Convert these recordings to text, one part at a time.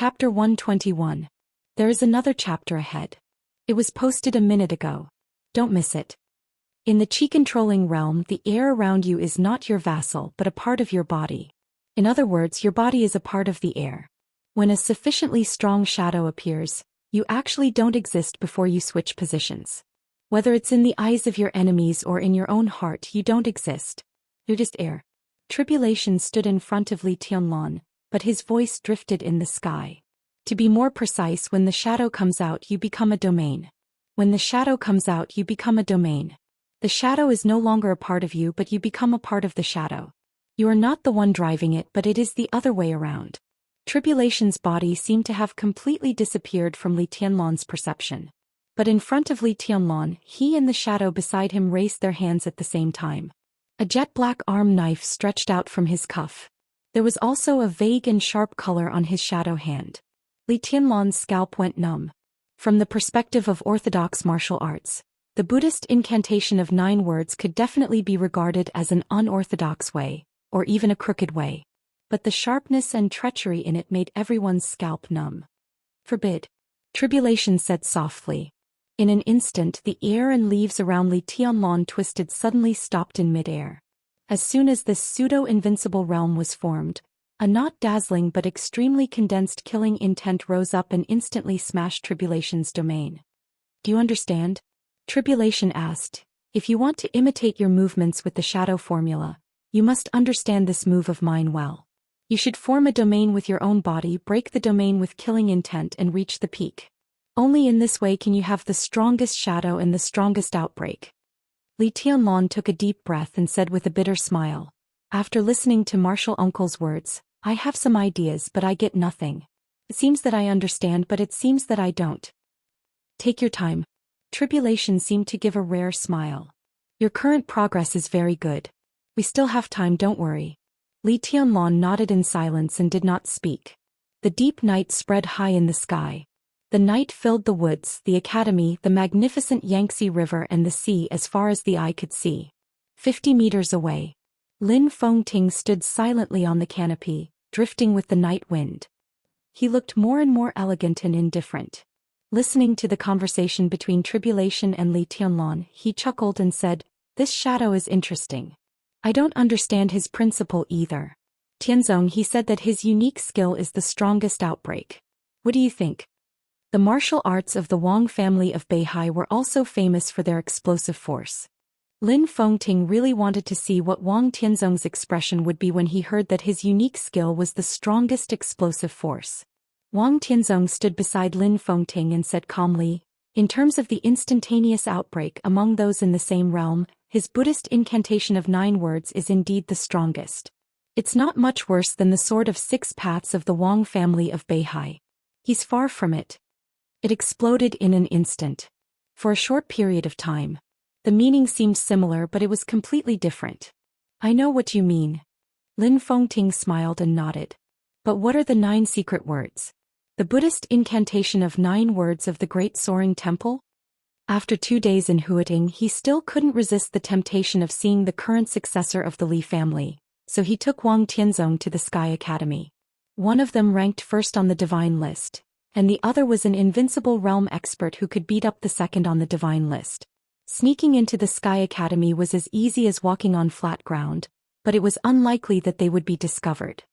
Chapter 121. There is another chapter ahead. It was posted a minute ago. Don't miss it. In the chi-controlling realm, the air around you is not your vassal but a part of your body. In other words, your body is a part of the air. When a sufficiently strong shadow appears, you actually don't exist before you switch positions. Whether it's in the eyes of your enemies or in your own heart, you don't exist. You're just air. Tribulation stood in front of Li Tianlan, but his voice drifted in the sky. To be more precise, when the shadow comes out, you become a domain. When the shadow comes out, you become a domain. The shadow is no longer a part of you, but you become a part of the shadow. You are not the one driving it, but it is the other way around. Tribulation's body seemed to have completely disappeared from Li Tianlan's perception. But in front of Li Tianlan, he and the shadow beside him raised their hands at the same time. A jet-black arm knife stretched out from his cuff. There was also a vague and sharp color on his shadow hand. Li Tianlan's scalp went numb. From the perspective of orthodox martial arts, the Buddhist incantation of 9 words could definitely be regarded as an unorthodox way, or even a crooked way. But the sharpness and treachery in it made everyone's scalp numb. "Forbid," Tribulation said softly. In an instant, the air and leaves around Li Tianlan twisted, suddenly stopped in midair. As soon as this pseudo-invincible realm was formed, a not dazzling but extremely condensed killing intent rose up and instantly smashed Tribulation's domain. "Do you understand?" Tribulation asked. "If you want to imitate your movements with the shadow formula, you must understand this move of mine well. You should form a domain with your own body, break the domain with killing intent, and reach the peak. Only in this way can you have the strongest shadow and the strongest outbreak." Li Tianlan took a deep breath and said with a bitter smile, "After listening to Martial Uncle's words, I have some ideas, but I get nothing. It seems that I understand, but it seems that I don't." "Take your time." Tribulation seemed to give a rare smile. "Your current progress is very good. We still have time, don't worry." Li Tianlan nodded in silence and did not speak. The deep night spread high in the sky. The night filled the woods, the academy, the magnificent Yangtze River, and the sea as far as the eye could see. 50 meters away, Lin Fengting stood silently on the canopy, drifting with the night wind. He looked more and more elegant and indifferent. Listening to the conversation between Tribulation and Li Tianlan, he chuckled and said, "This shadow is interesting. I don't understand his principle either. Tianzong, he said that his unique skill is the strongest outbreak. What do you think?" The martial arts of the Wang family of Beihai were also famous for their explosive force. Lin Fengting really wanted to see what Wang Tianzong's expression would be when he heard that his unique skill was the strongest explosive force. Wang Tianzong stood beside Lin Fengting and said calmly, "In terms of the instantaneous outbreak among those in the same realm, his Buddhist incantation of 9 words is indeed the strongest. It's not much worse than the Sword of 6 Paths of the Wang family of Beihai. He's far from it." It exploded in an instant. For a short period of time, the meaning seemed similar, but it was completely different. "I know what you mean." Lin Fengting smiled and nodded. "But what are the 9 secret words? The Buddhist incantation of 9 words of the Great Soaring Temple?" After 2 days in Huiting, he still couldn't resist the temptation of seeing the current successor of the Li family, so he took Wang Tianzong to the Sky Academy. One of them ranked first on the divine list, and the other was an invincible realm expert who could beat up the second on the divine list. Sneaking into the Sky Academy was as easy as walking on flat ground, but it was unlikely that they would be discovered.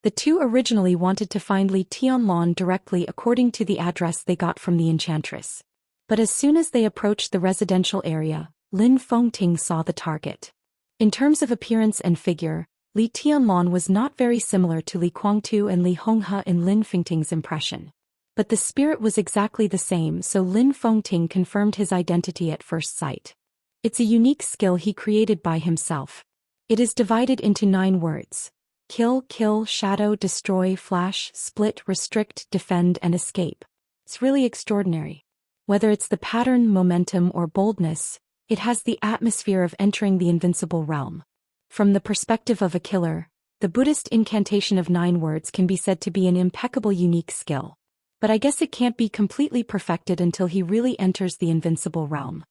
The two originally wanted to find Li Tianlan directly according to the address they got from the enchantress. But as soon as they approached the residential area, Lin Fengting saw the target. In terms of appearance and figure, Li Tianlan was not very similar to Li Guangtu and Li Honghe in Lin Fengting's impression. But the spirit was exactly the same, so Lin Fengting confirmed his identity at first sight. It's a unique skill he created by himself. It is divided into 9 words. Kill, kill, shadow, destroy, flash, split, restrict, defend, and escape. It's really extraordinary. Whether it's the pattern, momentum, or boldness, it has the atmosphere of entering the invincible realm. From the perspective of a killer, the Buddhist incantation of 9 words can be said to be an impeccable unique skill. But I guess it can't be completely perfected until he really enters the invincible realm.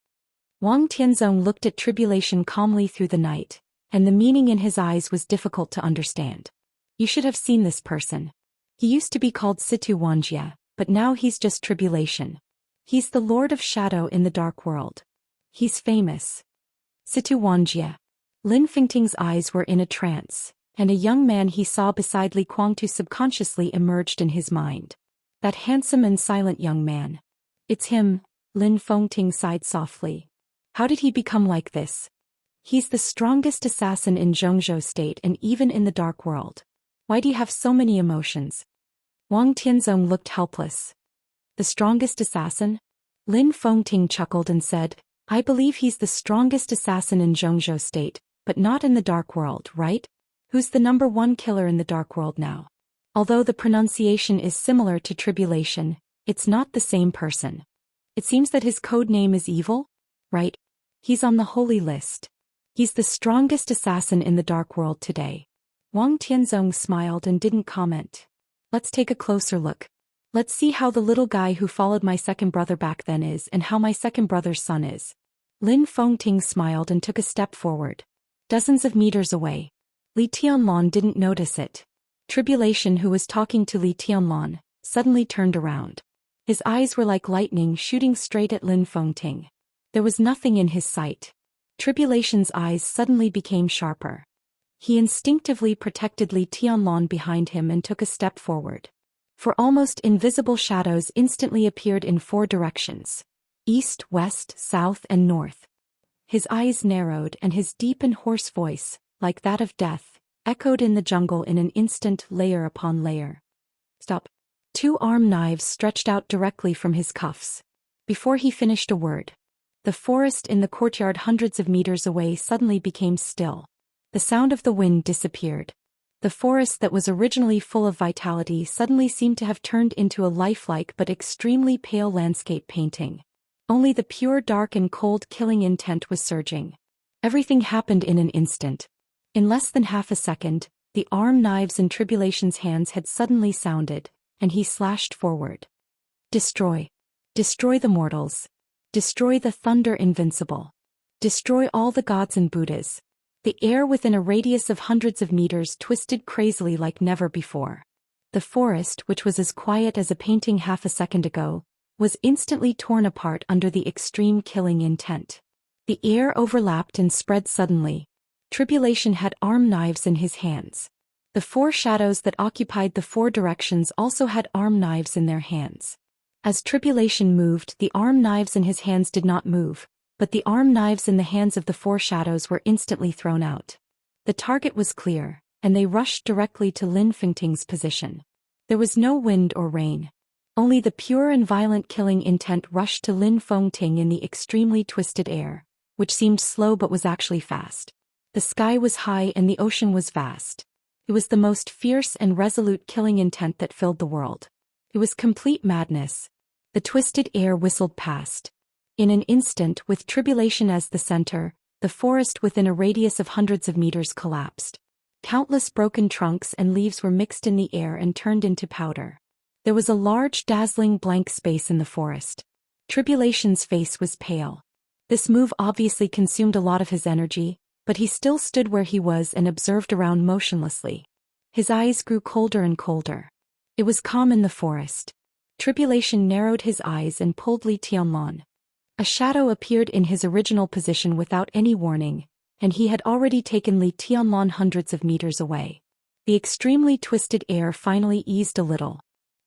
Wang Tianzong looked at Tribulation calmly through the night, and the meaning in his eyes was difficult to understand. "You should have seen this person. He used to be called Xianxia, but now he's just Tribulation. He's the Lord of Shadow in the Dark World. He's famous. Xianxia. Lin Fengting's eyes were in a trance, and a young man he saw beside Li Guangtu subconsciously emerged in his mind. That handsome and silent young man. It's him, Lin Fengting sighed softly. How did he become like this? He's the strongest assassin in Zhongzhou State and even in the Dark World. Why do you have so many emotions? Wang Tianzong looked helpless. The strongest assassin? Lin Fengting chuckled and said, I believe he's the strongest assassin in Zhongzhou State, but not in the Dark World, right? Who's the #1 killer in the Dark World now? Although the pronunciation is similar to Tribulation, it's not the same person. It seems that his code name is Evil? Right? He's on the holy list. He's the strongest assassin in the Dark World today. Wang Tianzong smiled and didn't comment. Let's take a closer look. Let's see how the little guy who followed my second brother back then is and how my second brother's son is. Lin Fengting smiled and took a step forward. Dozens of meters away. Li Tianlan didn't notice it. Tribulation, who was talking to Li Tianlan, suddenly turned around. His eyes were like lightning shooting straight at Lin Fengting. There was nothing in his sight. Tribulation's eyes suddenly became sharper. He instinctively protected Li Tianlan behind him and took a step forward. For almost invisible shadows instantly appeared in 4 directions: east, west, south, and north. His eyes narrowed and his deep and hoarse voice, like that of death, echoed in the jungle in an instant, layer upon layer. Stop. 2 arm knives stretched out directly from his cuffs. Before he finished a word, the forest in the courtyard hundreds of meters away suddenly became still. The sound of the wind disappeared. The forest that was originally full of vitality suddenly seemed to have turned into a lifelike but extremely pale landscape painting. Only the pure dark and cold killing intent was surging. Everything happened in an instant. In less than half a second, the arm knives in Tribulation's hands had suddenly sounded, and he slashed forward. Destroy. Destroy the mortals. Destroy the thunder invincible. Destroy all the gods and Buddhas. The air within a radius of hundreds of meters twisted crazily like never before. The forest, which was as quiet as a painting half a second ago, was instantly torn apart under the extreme killing intent. The air overlapped and spread suddenly. Tribulation had arm knives in his hands. The 4 shadows that occupied the 4 directions also had arm knives in their hands. As Tribulation moved, the arm knives in his hands did not move, but the arm knives in the hands of the 4 shadows were instantly thrown out. The target was clear, and they rushed directly to Lin Fengting's position. There was no wind or rain. Only the pure and violent killing intent rushed to Lin Fengting in the extremely twisted air, which seemed slow but was actually fast. The sky was high and the ocean was vast. It was the most fierce and resolute killing intent that filled the world. It was complete madness. The twisted air whistled past. In an instant, with Tribulation as the center, the forest within a radius of hundreds of meters collapsed. Countless broken trunks and leaves were mixed in the air and turned into powder. There was a large, dazzling blank space in the forest. Tribulation's face was pale. This move obviously consumed a lot of his energy, but he still stood where he was and observed around motionlessly. His eyes grew colder and colder. It was calm in the forest. Tribulation narrowed his eyes and pulled Li Tianlan. A shadow appeared in his original position without any warning, and he had already taken Li Tianlan hundreds of meters away. The extremely twisted air finally eased a little.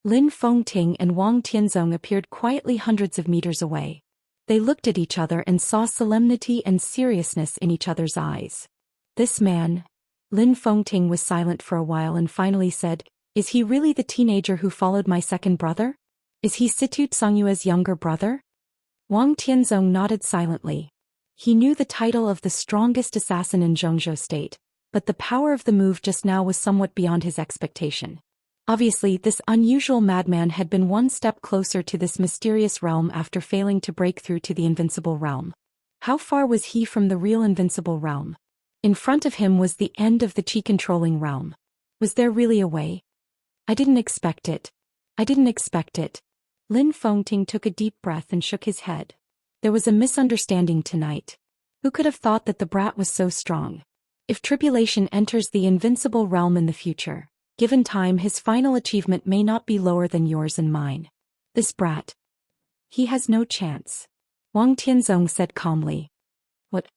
Lin Fengting and Wang Tianzong appeared quietly hundreds of meters away. They looked at each other and saw solemnity and seriousness in each other's eyes. This man. Lin Fengting was silent for a while and finally said, "Is he really the teenager who followed my second brother? Is he Situ Tsongyue's younger brother?" Wang Tianzong nodded silently. He knew the title of the strongest assassin in Zhongzhou State, but the power of the move just now was somewhat beyond his expectation. Obviously, this unusual madman had been one step closer to this mysterious realm after failing to break through to the invincible realm. How far was he from the real invincible realm? In front of him was the end of the chi-controlling realm. Was there really a way? I didn't expect it. I didn't expect it. Lin Fengting took a deep breath and shook his head. There was a misunderstanding tonight. Who could have thought that the brat was so strong? If Tribulation enters the invincible realm in the future, Given time, his final achievement may not be lower than yours and mine. This brat. He has no chance. Wang Tianzong said calmly. What?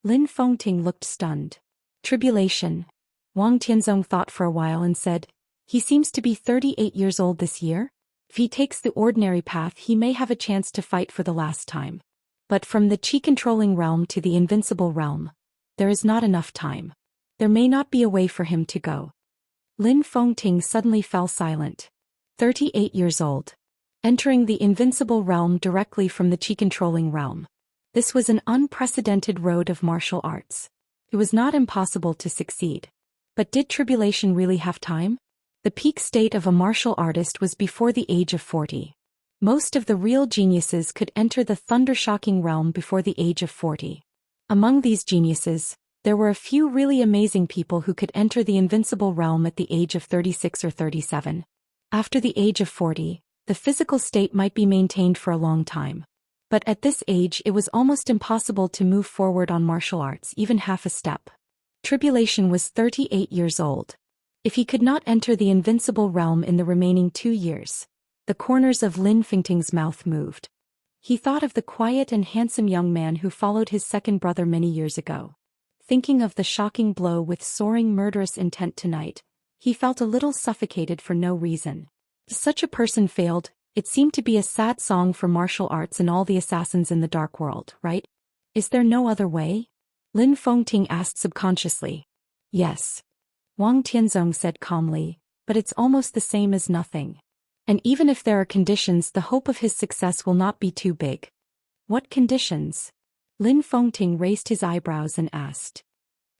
Lin Fengting looked stunned. Tribulation. Wang Tianzong thought for a while and said, he seems to be 38 years old this year. If he takes the ordinary path, he may have a chance to fight for the last time. But from the chi-controlling realm to the invincible realm, there is not enough time. There may not be a way for him to go. Lin Fengting suddenly fell silent. 38 years old. Entering the invincible realm directly from the chi-controlling realm. This was an unprecedented road of martial arts. It was not impossible to succeed. But did Tribulation really have time? The peak state of a martial artist was before the age of 40. Most of the real geniuses could enter the thunder-shocking realm before the age of 40. Among these geniuses, there were a few really amazing people who could enter the invincible realm at the age of 36 or 37. After the age of 40, the physical state might be maintained for a long time. But at this age it was almost impossible to move forward on martial arts even half a step. Tribulation was 38 years old. If he could not enter the invincible realm in the remaining 2 years, the corners of Lin Fengting's mouth moved. He thought of the quiet and handsome young man who followed his second brother many years ago. Thinking of the shocking blow with soaring murderous intent tonight, he felt a little suffocated for no reason. Such a person failed. It seemed to be a sad song for martial arts and all the assassins in the dark world, right? Is there no other way? Lin Fengting asked subconsciously. Yes. Wang Tianzong said calmly, but it's almost the same as nothing. And even if there are conditions, the hope of his success will not be too big. What conditions? Lin Fengting raised his eyebrows and asked.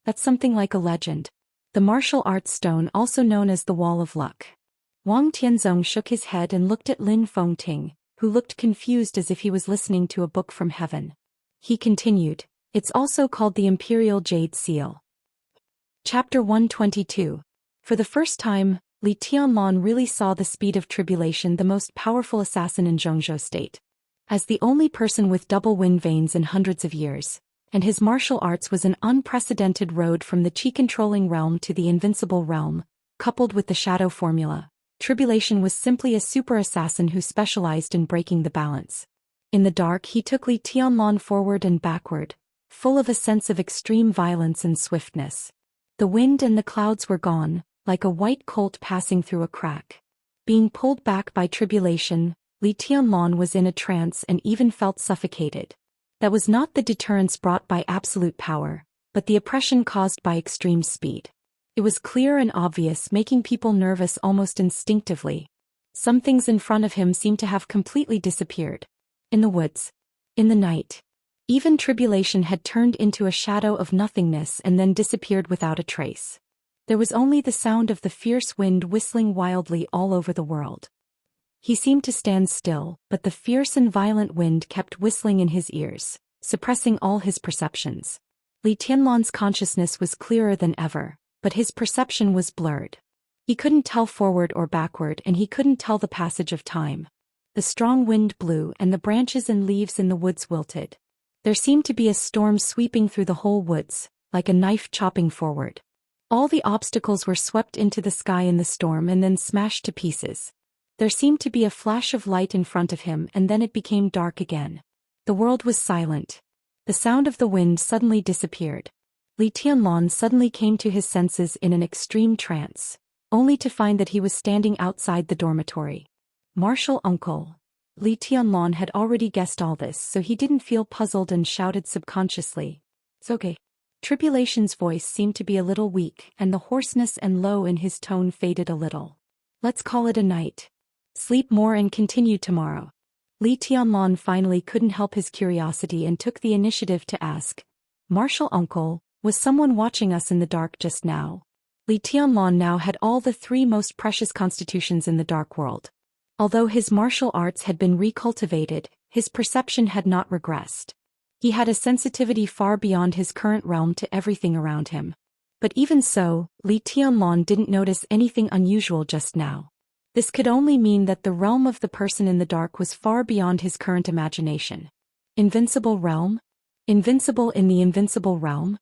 That's something like a legend. The martial arts stone, also known as the Wall of Luck. Wang Tianzong shook his head and looked at Lin Fengting, who looked confused as if he was listening to a book from heaven. He continued, it's also called the Imperial Jade Seal. Chapter 122. For the first time, Li Tianlan really saw the speed of Tribulation, the most powerful assassin in Zhongzhou state. As the only person with double wind veins in hundreds of years, and his martial arts was an unprecedented road from the chi-controlling realm to the invincible realm, coupled with the shadow formula. Tribulation was simply a super assassin who specialized in breaking the balance. In the dark he took Li Tianlan forward and backward, full of a sense of extreme violence and swiftness. The wind and the clouds were gone, like a white colt passing through a crack. Being pulled back by Tribulation, Li Tianlan was in a trance and even felt suffocated. That was not the deterrence brought by absolute power, but the oppression caused by extreme speed. It was clear and obvious, making people nervous almost instinctively. Some things in front of him seemed to have completely disappeared. In the woods. In the night. Even Tribulation had turned into a shadow of nothingness and then disappeared without a trace. There was only the sound of the fierce wind whistling wildly all over the world. He seemed to stand still, but the fierce and violent wind kept whistling in his ears, suppressing all his perceptions. Li Tianlan's consciousness was clearer than ever, but his perception was blurred. He couldn't tell forward or backward, and he couldn't tell the passage of time. The strong wind blew and the branches and leaves in the woods wilted. There seemed to be a storm sweeping through the whole woods, like a knife chopping forward. All the obstacles were swept into the sky in the storm and then smashed to pieces. There seemed to be a flash of light in front of him and then it became dark again. The world was silent. The sound of the wind suddenly disappeared. Li Tianlan suddenly came to his senses in an extreme trance, only to find that he was standing outside the dormitory. Martial uncle. Li Tianlan had already guessed all this, so he didn't feel puzzled and shouted subconsciously. It's okay. Tribulation's voice seemed to be a little weak, and the hoarseness and low in his tone faded a little. Let's call it a night. Sleep more and continue tomorrow. Li Tianlan finally couldn't help his curiosity and took the initiative to ask, Martial uncle, was someone watching us in the dark just now? Li Tianlan now had all the 3 most precious constitutions in the dark world. Although his martial arts had been recultivated, his perception had not regressed. He had a sensitivity far beyond his current realm to everything around him. But even so, Li Tianlan didn't notice anything unusual just now. This could only mean that the realm of the person in the dark was far beyond his current imagination. Invincible realm? Invincible in the invincible realm?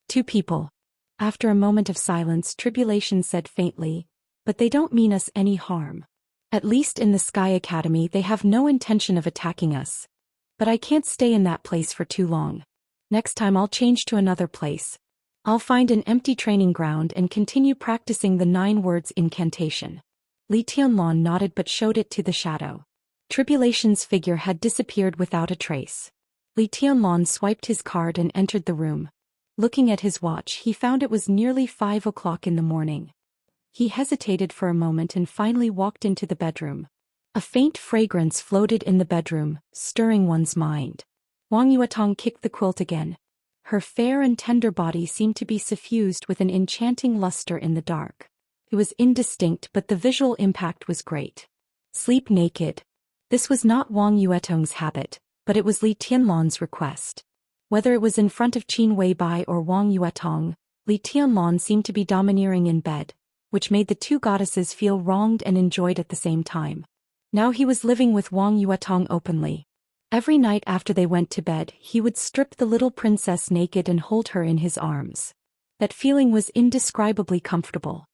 2 people. After a moment of silence, Tribulation said faintly, but they don't mean us any harm. At least in the Sky Academy they have no intention of attacking us. But I can't stay in that place for too long. Next time I'll change to another place. I'll find an empty training ground and continue practicing the 9 words incantation." Li Tianlan nodded but showed it to the shadow. Tribulation's figure had disappeared without a trace. Li Tianlan swiped his card and entered the room. Looking at his watch, he found it was nearly 5 o'clock in the morning. He hesitated for a moment and finally walked into the bedroom. A faint fragrance floated in the bedroom, stirring one's mind. Wang Yuetong kicked the quilt again. Her fair and tender body seemed to be suffused with an enchanting luster in the dark. It was indistinct, but the visual impact was great. Sleep naked. This was not Wang Yuetong's habit, but it was Li Tianlan's request. Whether it was in front of Qin Weibai or Wang Yuetong, Li Tianlan seemed to be domineering in bed, which made the two goddesses feel wronged and enjoyed at the same time. Now he was living with Wang Yuetong openly. Every night after they went to bed, he would strip the little princess naked and hold her in his arms. That feeling was indescribably comfortable.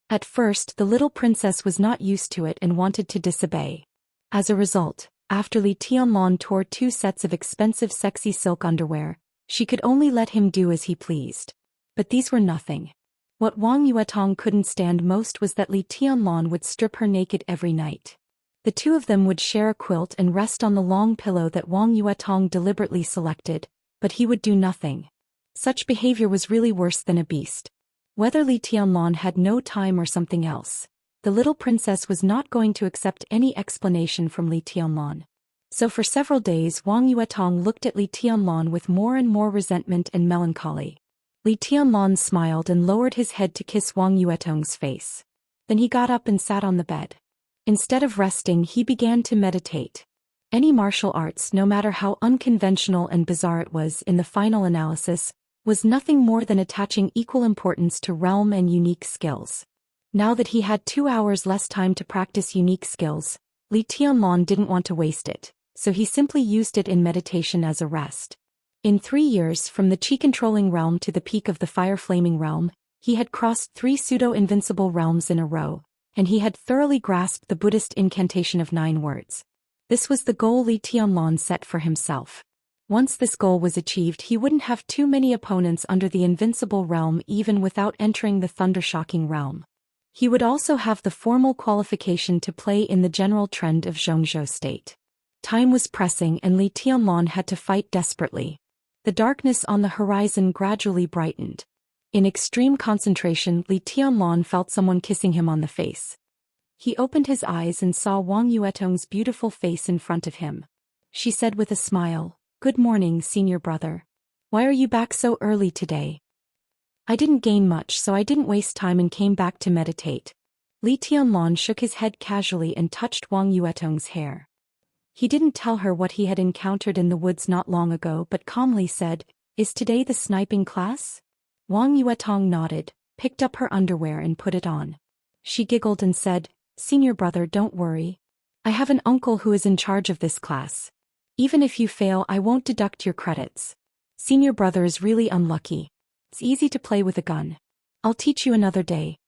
At first, the little princess was not used to it and wanted to disobey. As a result, after Li Tianlan tore 2 sets of expensive sexy silk underwear, she could only let him do as he pleased. But these were nothing. What Wang Yuetong couldn't stand most was that Li Tianlan would strip her naked every night. The two of them would share a quilt and rest on the long pillow that Wang Yuetong deliberately selected, but he would do nothing. Such behavior was really worse than a beast. Whether Li Tianlan had no time or something else, the little princess was not going to accept any explanation from Li Tianlan. So for several days Wang Yuetong looked at Li Tianlan with more and more resentment and melancholy. Li Tianlan smiled and lowered his head to kiss Wang Yuetong's face. Then he got up and sat on the bed. Instead of resting, he began to meditate. Any martial arts, no matter how unconventional and bizarre it was in the final analysis, was nothing more than attaching equal importance to realm and unique skills. Now that he had 2 hours less time to practice unique skills, Li Tianlan didn't want to waste it, so he simply used it in meditation as a rest. In 3 years, from the Qi-controlling realm to the peak of the fire-flaming realm, he had crossed 3 pseudo-invincible realms in a row, and he had thoroughly grasped the Buddhist incantation of 9 words. This was the goal Li Tianlan set for himself. Once this goal was achieved, he wouldn't have too many opponents under the invincible realm even without entering the thunder-shocking realm. He would also have the formal qualification to play in the general trend of Zhongzhou state. Time was pressing and Li Tianlan had to fight desperately. The darkness on the horizon gradually brightened. In extreme concentration, Li Tianlan felt someone kissing him on the face. He opened his eyes and saw Wang Yuetong's beautiful face in front of him. She said with a smile, "Good morning, senior brother. Why are you back so early today?" "I didn't gain much, so I didn't waste time and came back to meditate." Li Tianlan shook his head casually and touched Wang Yuetong's hair. He didn't tell her what he had encountered in the woods not long ago but calmly said, "Is today the sniping class?" Wang Yuetong nodded, picked up her underwear and put it on. She giggled and said, "Senior brother, don't worry. I have an uncle who is in charge of this class. Even if you fail, I won't deduct your credits. Senior brother is really unlucky. It's easy to play with a gun. I'll teach you another day."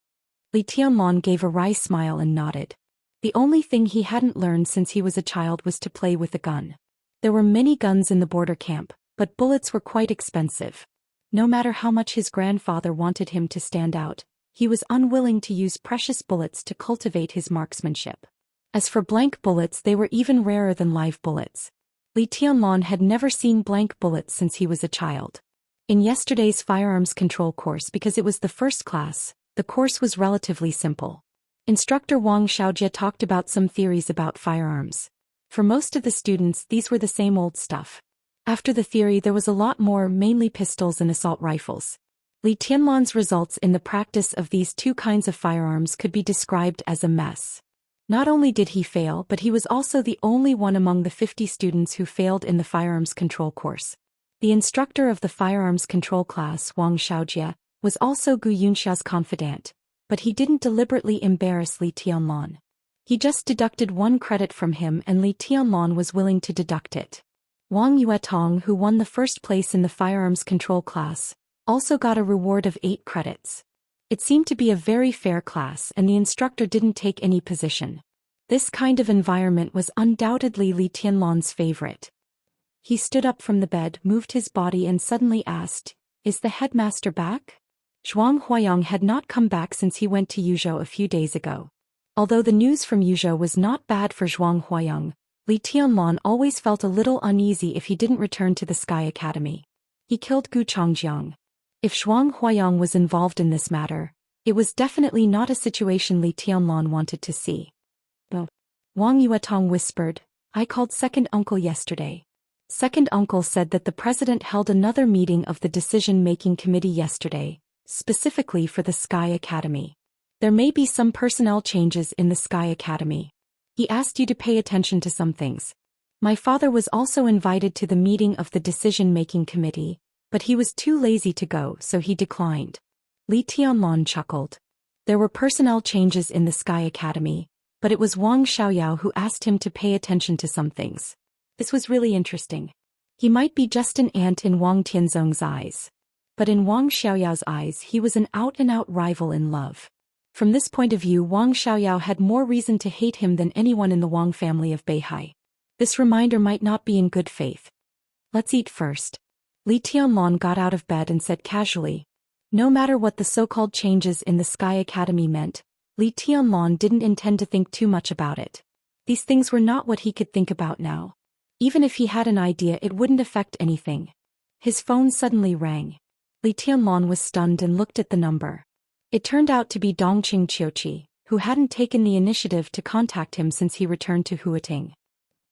Li Tianlan gave a wry smile and nodded. The only thing he hadn't learned since he was a child was to play with a gun. There were many guns in the border camp, but bullets were quite expensive. No matter how much his grandfather wanted him to stand out, he was unwilling to use precious bullets to cultivate his marksmanship. As for blank bullets, they were even rarer than live bullets. Li Tianlan had never seen blank bullets since he was a child. In yesterday's firearms control course, because it was the first class, the course was relatively simple. Instructor Wang Xiaojie talked about some theories about firearms. For most of the students, these were the same old stuff. After the theory, there was a lot more, mainly pistols and assault rifles. Li Tianlan's results in the practice of these 2 kinds of firearms could be described as a mess. Not only did he fail, but he was also the only one among the 50 students who failed in the firearms control course. The instructor of the firearms control class, Wang Xiaojie, was also Gu Yunxia's confidant, but he didn't deliberately embarrass Li Tianlan. He just deducted 1 credit from him and Li Tianlan was willing to deduct it. Wang Yuetong, who won the first place in the firearms control class, also got a reward of 8 credits. It seemed to be a very fair class and the instructor didn't take any position. This kind of environment was undoubtedly Li Tianlan's favorite. He stood up from the bed, moved his body and suddenly asked, "Is the headmaster back?" Zhuang Huayang had not come back since he went to Yuzhou a few days ago. Although the news from Yuzhou was not bad for Zhuang Huayang, Li Tianlan always felt a little uneasy if he didn't return to the Sky Academy. He killed Gu Chongjiang. If Zhuang Huayang was involved in this matter, it was definitely not a situation Li Tianlan wanted to see. Wang Yuetong whispered, "I called second uncle yesterday. Second uncle said that the president held another meeting of the decision-making committee yesterday, specifically for the Sky Academy. There may be some personnel changes in the Sky Academy. He asked you to pay attention to some things. My father was also invited to the meeting of the decision-making committee, but he was too lazy to go so he declined." Li Tianlan chuckled. There were personnel changes in the Sky Academy, but it was Wang Xiaoyao who asked him to pay attention to some things. This was really interesting. He might be just an ant in Wang Tianzong's eyes. But in Wang Xiaoyao's eyes he was an out-and-out rival in love. From this point of view Wang Xiaoyao had more reason to hate him than anyone in the Wang family of Beihai. This reminder might not be in good faith. "Let's eat first." Li Tianlan got out of bed and said casually. No matter what the so-called changes in the Sky Academy meant, Li Tianlan didn't intend to think too much about it. These things were not what he could think about now. Even if he had an idea it wouldn't affect anything. His phone suddenly rang. Li Tianlan was stunned and looked at the number. It turned out to be Dongqing Qiuqi, who hadn't taken the initiative to contact him since he returned to Huating.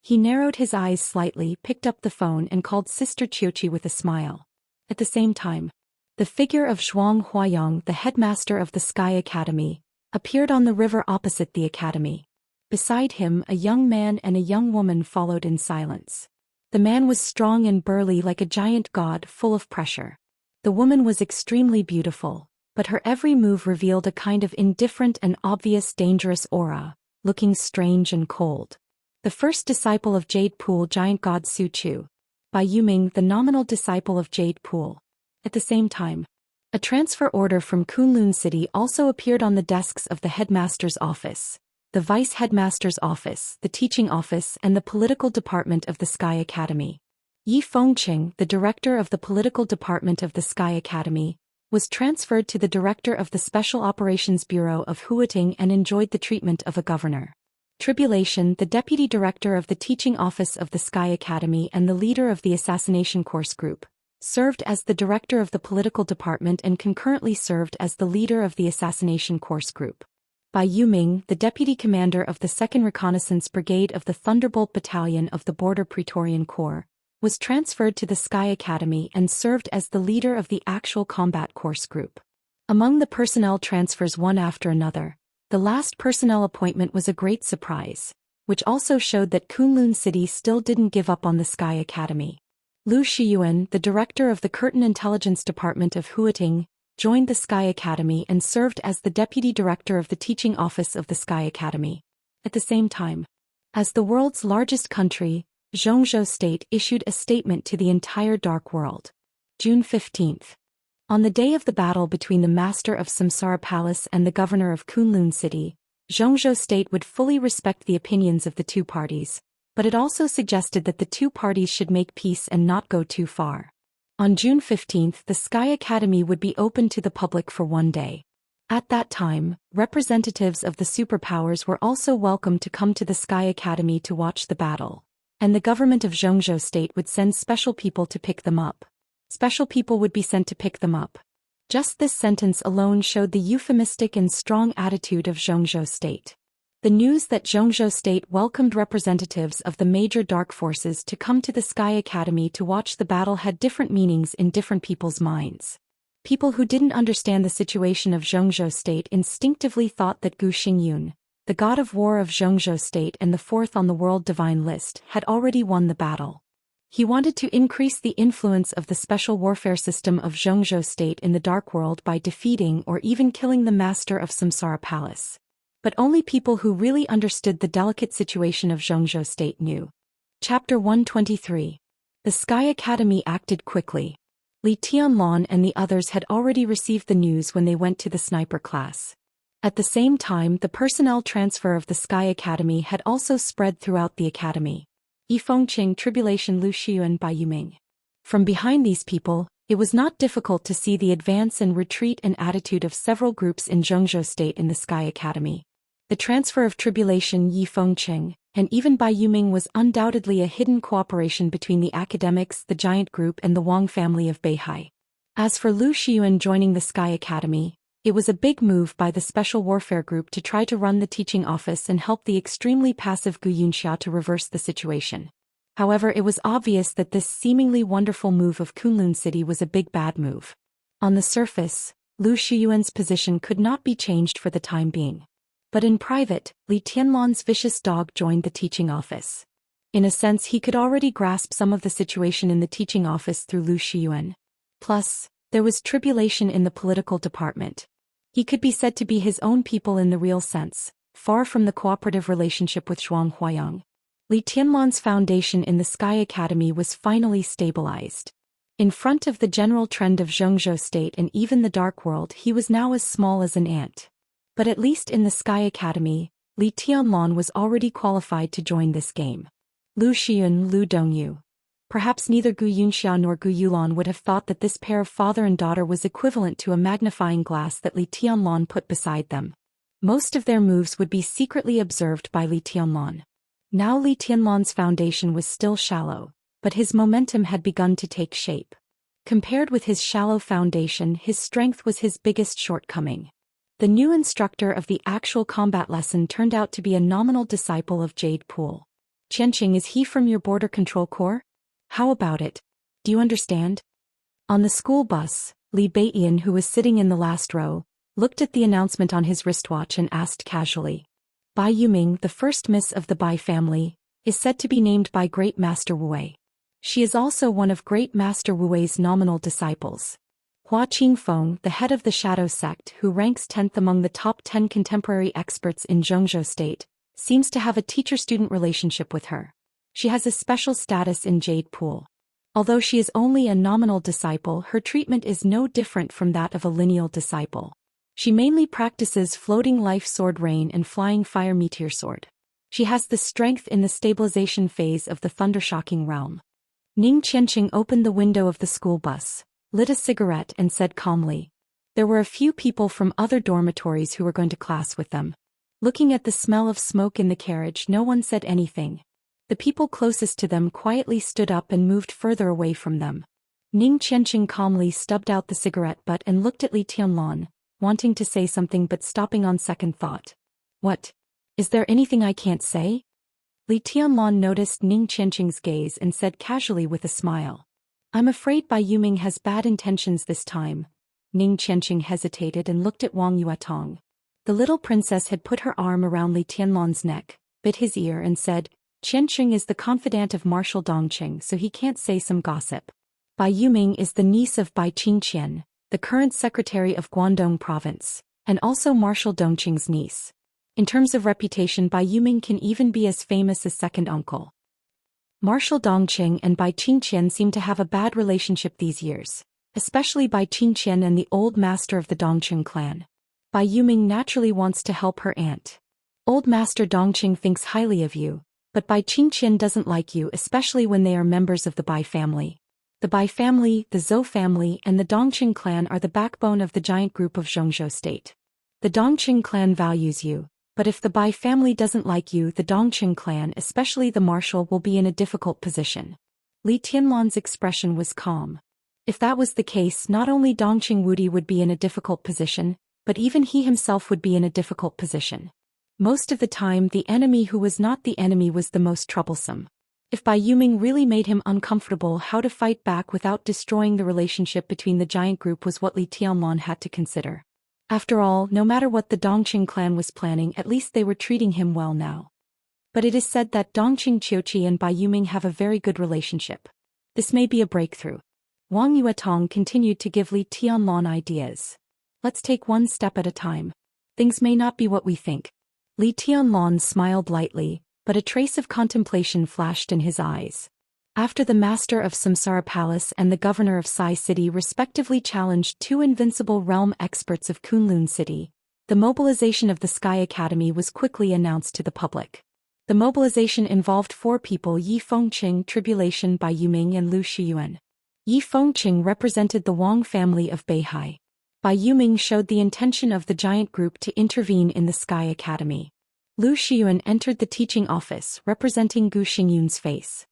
He narrowed his eyes slightly, picked up the phone and called Sister Qiuqi with a smile. At the same time, the figure of Zhuang Huayang, the headmaster of the Sky Academy, appeared on the river opposite the academy. Beside him a young man and a young woman followed in silence. The man was strong and burly like a giant god, full of pressure. The woman was extremely beautiful, but her every move revealed a kind of indifferent and obvious dangerous aura, looking strange and cold. The first disciple of Jade Pool giant god Su Chu. By Yuming, the nominal disciple of Jade Pool. At the same time, a transfer order from Kunlun City also appeared on the desks of the headmaster's office, the vice headmaster's office, the teaching office and the political department of the Sky Academy. Yi Fengqing, the director of the political department of the Sky Academy, was transferred to the director of the Special Operations Bureau of Huating and enjoyed the treatment of a governor. Tribulation, the deputy director of the teaching office of the Sky Academy and the leader of the assassination course group, served as the director of the political department and concurrently served as the leader of the assassination course group. Bai Yuming, the deputy commander of the 2nd Reconnaissance Brigade of the Thunderbolt Battalion of the Border Praetorian Corps, was transferred to the Sky Academy and served as the leader of the actual combat course group. Among the personnel transfers one after another, the last personnel appointment was a great surprise, which also showed that Kunlun City still didn't give up on the Sky Academy. Lu Shiyuan, the director of the Curtin Intelligence Department of Huating, joined the Sky Academy and served as the deputy director of the teaching office of the Sky Academy. At the same time, as the world's largest country, Zhongzhou State issued a statement to the entire Dark World. June 15th. On the day of the battle between the master of Samsara Palace and the governor of Kunlun City, Zhongzhou State would fully respect the opinions of the two parties, but it also suggested that the two parties should make peace and not go too far. On June 15th, the Sky Academy would be open to the public for one day. At that time, representatives of the superpowers were also welcome to come to the Sky Academy to watch the battle, and the government of Zhongzhou State would send special people to pick them up. Special people would be sent to pick them up. Just this sentence alone showed the euphemistic and strong attitude of Zhongzhou State. The news that Zhongzhou State welcomed representatives of the major dark forces to come to the Sky Academy to watch the battle had different meanings in different people's minds. People who didn't understand the situation of Zhongzhou State instinctively thought that Gu Xingyun, the god of war of Zhongzhou State and the fourth on the world divine list, had already won the battle. He wanted to increase the influence of the special warfare system of Zhongzhou State in the Dark World by defeating or even killing the master of Samsara Palace. But only people who really understood the delicate situation of Zhongzhou State knew. Chapter 123. The Sky Academy acted quickly. Li Tianlan and the others had already received the news when they went to the sniper class. At the same time, the personnel transfer of the Sky Academy had also spread throughout the academy. Yifengqing Tribulation Lu Xian by Yuming. From behind these people, it was not difficult to see the advance and retreat and attitude of several groups in Zhengzhou State in the Sky Academy. The transfer of Tribulation Yifengqing, and even by Yuming, was undoubtedly a hidden cooperation between the academics, the giant group, and the Wang family of Beihai. As for Lu Xian joining the Sky Academy, it was a big move by the Special Warfare Group to try to run the teaching office and help the extremely passive Xianxia to reverse the situation. However, it was obvious that this seemingly wonderful move of Kunlun City was a big bad move. On the surface, Lu Xian's position could not be changed for the time being. But in private, Li Tianlan's vicious dog joined the teaching office. In a sense, he could already grasp some of the situation in the teaching office through Lu Xian. Plus, there was tribulation in the political department. He could be said to be his own people in the real sense, far from the cooperative relationship with Zhuang Huayang. Li Tianlan's foundation in the Sky Academy was finally stabilized. In front of the general trend of Zhengzhou State and even the Dark World, he was now as small as an ant. But at least in the Sky Academy, Li Tianlan was already qualified to join this game. Lu Xian, Lu Dongyu. Perhaps neither Gu Yunxia nor Gu Yulan would have thought that this pair of father and daughter was equivalent to a magnifying glass that Li Tianlan put beside them. Most of their moves would be secretly observed by Li Tianlan. Now Li Tianlan's foundation was still shallow, but his momentum had begun to take shape. Compared with his shallow foundation, his strength was his biggest shortcoming. The new instructor of the actual combat lesson turned out to be a nominal disciple of Jade Pool. Qianxing, is he from your border control corps? How about it? Do you understand? On the school bus, Li Beiyan, who was sitting in the last row, looked at the announcement on his wristwatch and asked casually. Bai Yuming, the first miss of the Bai family, is said to be named by Great Master Wu. She is also one of Great Master Wu's nominal disciples. Hua Qingfeng, the head of the Shadow Sect, who ranks 10th among the top 10 contemporary experts in Zhengzhou State, seems to have a teacher-student relationship with her. She has a special status in Jade Pool. Although she is only a nominal disciple, her treatment is no different from that of a lineal disciple. She mainly practices floating life sword rain and flying fire meteor sword. She has the strength in the stabilization phase of the thundershocking realm. Ning Qianxing opened the window of the school bus, lit a cigarette and said calmly. There were a few people from other dormitories who were going to class with them. Looking at the smell of smoke in the carriage, no one said anything. The people closest to them quietly stood up and moved further away from them. Ning Qianxing calmly stubbed out the cigarette butt and looked at Li Tianlan, wanting to say something but stopping on second thought. What? Is there anything I can't say? Li Tianlan noticed Ning Qianxing's gaze and said casually with a smile. I'm afraid Bai Yuming has bad intentions this time. Ning Qianxing hesitated and looked at Wang Yuetong. The little princess had put her arm around Li Tianlan's neck, bit his ear and said, Qianxing is the confidant of Marshal Dongqing, so he can't say some gossip. Bai Yuming is the niece of Bai Qingqian, the current secretary of Guangdong province, and also Marshal Dongqing's niece. In terms of reputation, Bai Yuming can even be as famous as second uncle. Marshal Dongqing and Bai Qingqian seem to have a bad relationship these years, especially Bai Qingqian and the old master of the Dongqing clan. Bai Yuming naturally wants to help her aunt. Old Master Dongqing thinks highly of you, but Bai Qingqian doesn't like you, especially when they are members of the Bai family. The Bai family, the Zhou family, and the Dongqing clan are the backbone of the giant group of Zhengzhou State. The Dongqing clan values you, but if the Bai family doesn't like you, the Dongqing clan, especially the marshal, will be in a difficult position. Li Tianlan's expression was calm. If that was the case, not only Dongqing Wudi would be in a difficult position, but even he himself would be in a difficult position. Most of the time, the enemy who was not the enemy was the most troublesome. If Bai Yuming really made him uncomfortable, how to fight back without destroying the relationship between the giant group was what Li Tianlan had to consider. After all, no matter what the Dongqing clan was planning, at least they were treating him well now. But it is said that Dongqing Qiuqi and Bai Yuming have a very good relationship. This may be a breakthrough. Wang Yuetong continued to give Li Tianlan ideas. Let's take one step at a time. Things may not be what we think. Li Tianlan smiled lightly, but a trace of contemplation flashed in his eyes. After the master of Samsara Palace and the governor of Sai City respectively challenged two invincible realm experts of Kunlun City, the mobilization of the Sky Academy was quickly announced to the public. The mobilization involved 4 people: Yi Fengqing, Tribulation by Yuming, and Lu Xiyuan. Yi Fengqing represented the Wang family of Beihai. Bai Yuming showed the intention of the giant group to intervene in the Sky Academy. Lu Xiyuan entered the teaching office, representing Gu Xingyun's face.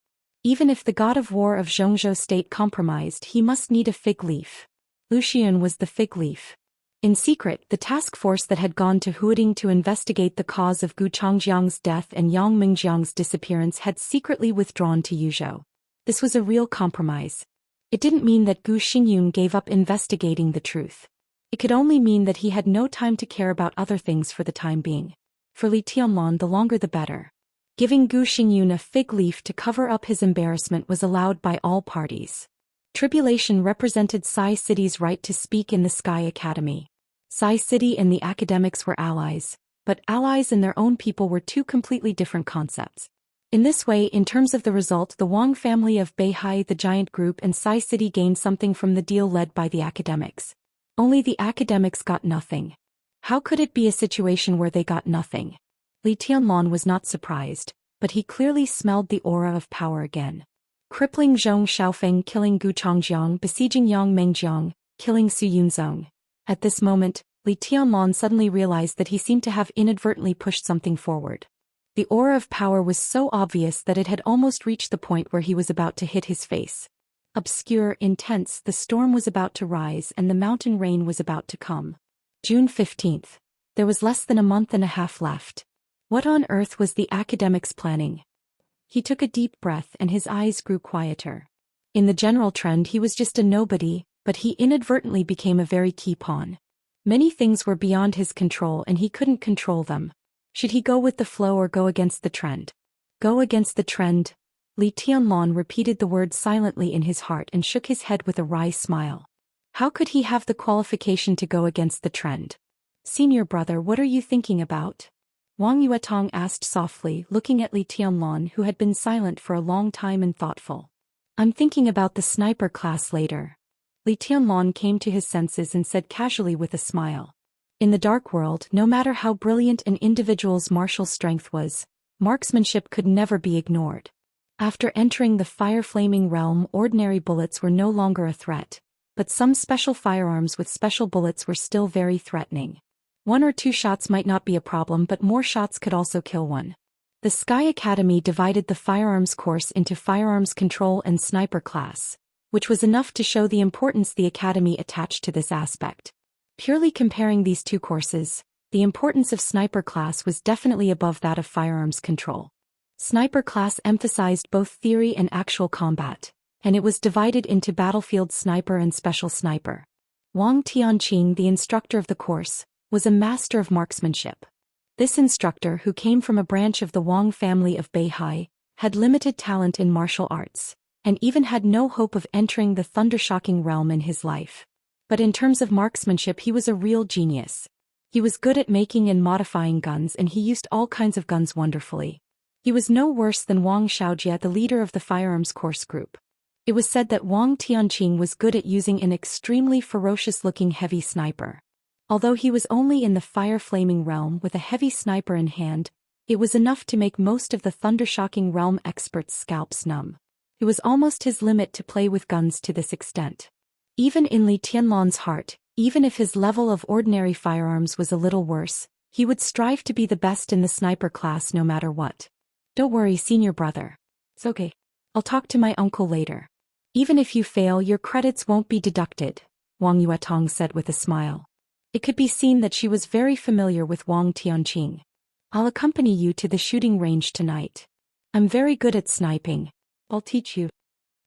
Even if the god of war of Zhongzhou state compromised, he must need a fig leaf. Lu Xiyuan was the fig leaf. In secret, the task force that had gone to Huading to investigate the cause of Gu Changjiang's death and Yang Mingjiang's disappearance had secretly withdrawn to Yuzhou. This was a real compromise. It didn't mean that Gu Xingyun gave up investigating the truth. It could only mean that he had no time to care about other things for the time being. For Li Tianlan, the longer the better. Giving Gu Xingyun a fig leaf to cover up his embarrassment was allowed by all parties. Tribulation represented Sai City's right to speak in the Sky Academy. Sai City and the academics were allies, but allies and their own people were two completely different concepts. In this way, in terms of the result, the Wang family of Beihai, the giant group, and Sai City gained something from the deal led by the academics. Only the academics got nothing. How could it be a situation where they got nothing? Li Tianlan was not surprised, but he clearly smelled the aura of power again. Crippling Zhong Xiaofeng, killing Gu Changjiang, besieging Yang Mengjiang, killing Su Yunzong. At this moment, Li Tianlan suddenly realized that he seemed to have inadvertently pushed something forward. The aura of power was so obvious that it had almost reached the point where he was about to hit his face. Obscure, intense, the storm was about to rise and the mountain rain was about to come. June 15th. There was less than a month and a half left. What on earth was the academics planning? He took a deep breath and his eyes grew quieter. In the general trend, he was just a nobody, but he inadvertently became a very key pawn. Many things were beyond his control and he couldn't control them. Should he go with the flow or go against the trend? Go against the trend. Li Tianlan repeated the word silently in his heart and shook his head with a wry smile. How could he have the qualification to go against the trend? Senior brother, what are you thinking about? Wang Yuetong asked softly, looking at Li Tianlan, who had been silent for a long time and thoughtful. I'm thinking about the sniper class later. Li Tianlan came to his senses and said casually with a smile. In the dark world, no matter how brilliant an individual's martial strength was, marksmanship could never be ignored. After entering the fire-flaming realm, ordinary bullets were no longer a threat, but some special firearms with special bullets were still very threatening. 1 or 2 shots might not be a problem, but more shots could also kill one. The Sky Academy divided the firearms course into firearms control and sniper class, which was enough to show the importance the Academy attached to this aspect. Purely comparing these two courses, the importance of sniper class was definitely above that of firearms control. Sniper class emphasized both theory and actual combat, and it was divided into battlefield sniper and special sniper. Wang Tianqing, the instructor of the course, was a master of marksmanship. This instructor, who came from a branch of the Wang family of Beihai, had limited talent in martial arts, and even had no hope of entering the thundershocking realm in his life. But in terms of marksmanship, he was a real genius. He was good at making and modifying guns, and he used all kinds of guns wonderfully. He was no worse than Wang Xiaojie, the leader of the firearms course group. It was said that Wang Tianqing was good at using an extremely ferocious-looking heavy sniper. Although he was only in the fire-flaming realm with a heavy sniper in hand, it was enough to make most of the thundershocking realm experts' scalps numb. It was almost his limit to play with guns to this extent. Even in Li Tianlan's heart, even if his level of ordinary firearms was a little worse, he would strive to be the best in the sniper class no matter what. Don't worry, senior brother. It's okay. I'll talk to my uncle later. Even if you fail, your credits won't be deducted, Wang Yuetong said with a smile. It could be seen that she was very familiar with Wang Tianqing. I'll accompany you to the shooting range tonight. I'm very good at sniping. I'll teach you.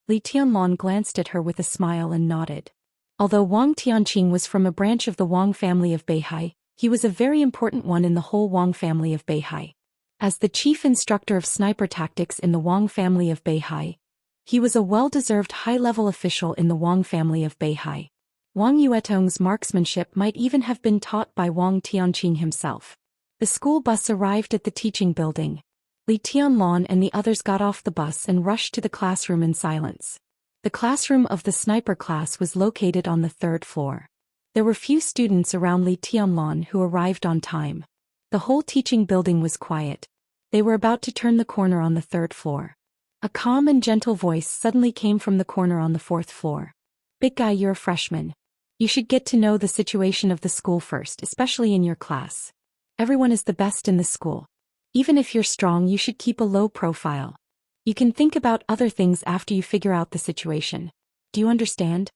Li Tianlan glanced at her with a smile and nodded. Although Wang Tianqing was from a branch of the Wang family of Beihai, he was a very important one in the whole Wang family of Beihai. As the chief instructor of sniper tactics in the Wang family of Beihai, he was a well-deserved high-level official in the Wang family of Beihai. Wang Yuetong's marksmanship might even have been taught by Wang Tianqing himself. The school bus arrived at the teaching building. Li Tianlan and the others got off the bus and rushed to the classroom in silence. The classroom of the sniper class was located on the 3rd floor. There were few students around Li Tianlan who arrived on time. The whole teaching building was quiet. They were about to turn the corner on the 3rd floor. A calm and gentle voice suddenly came from the corner on the 4th floor. "Big guy, you're a freshman. You should get to know the situation of the school first, especially in your class. Everyone is the best in the school. Even if you're strong, you should keep a low profile. You can think about other things after you figure out the situation. Do you understand?"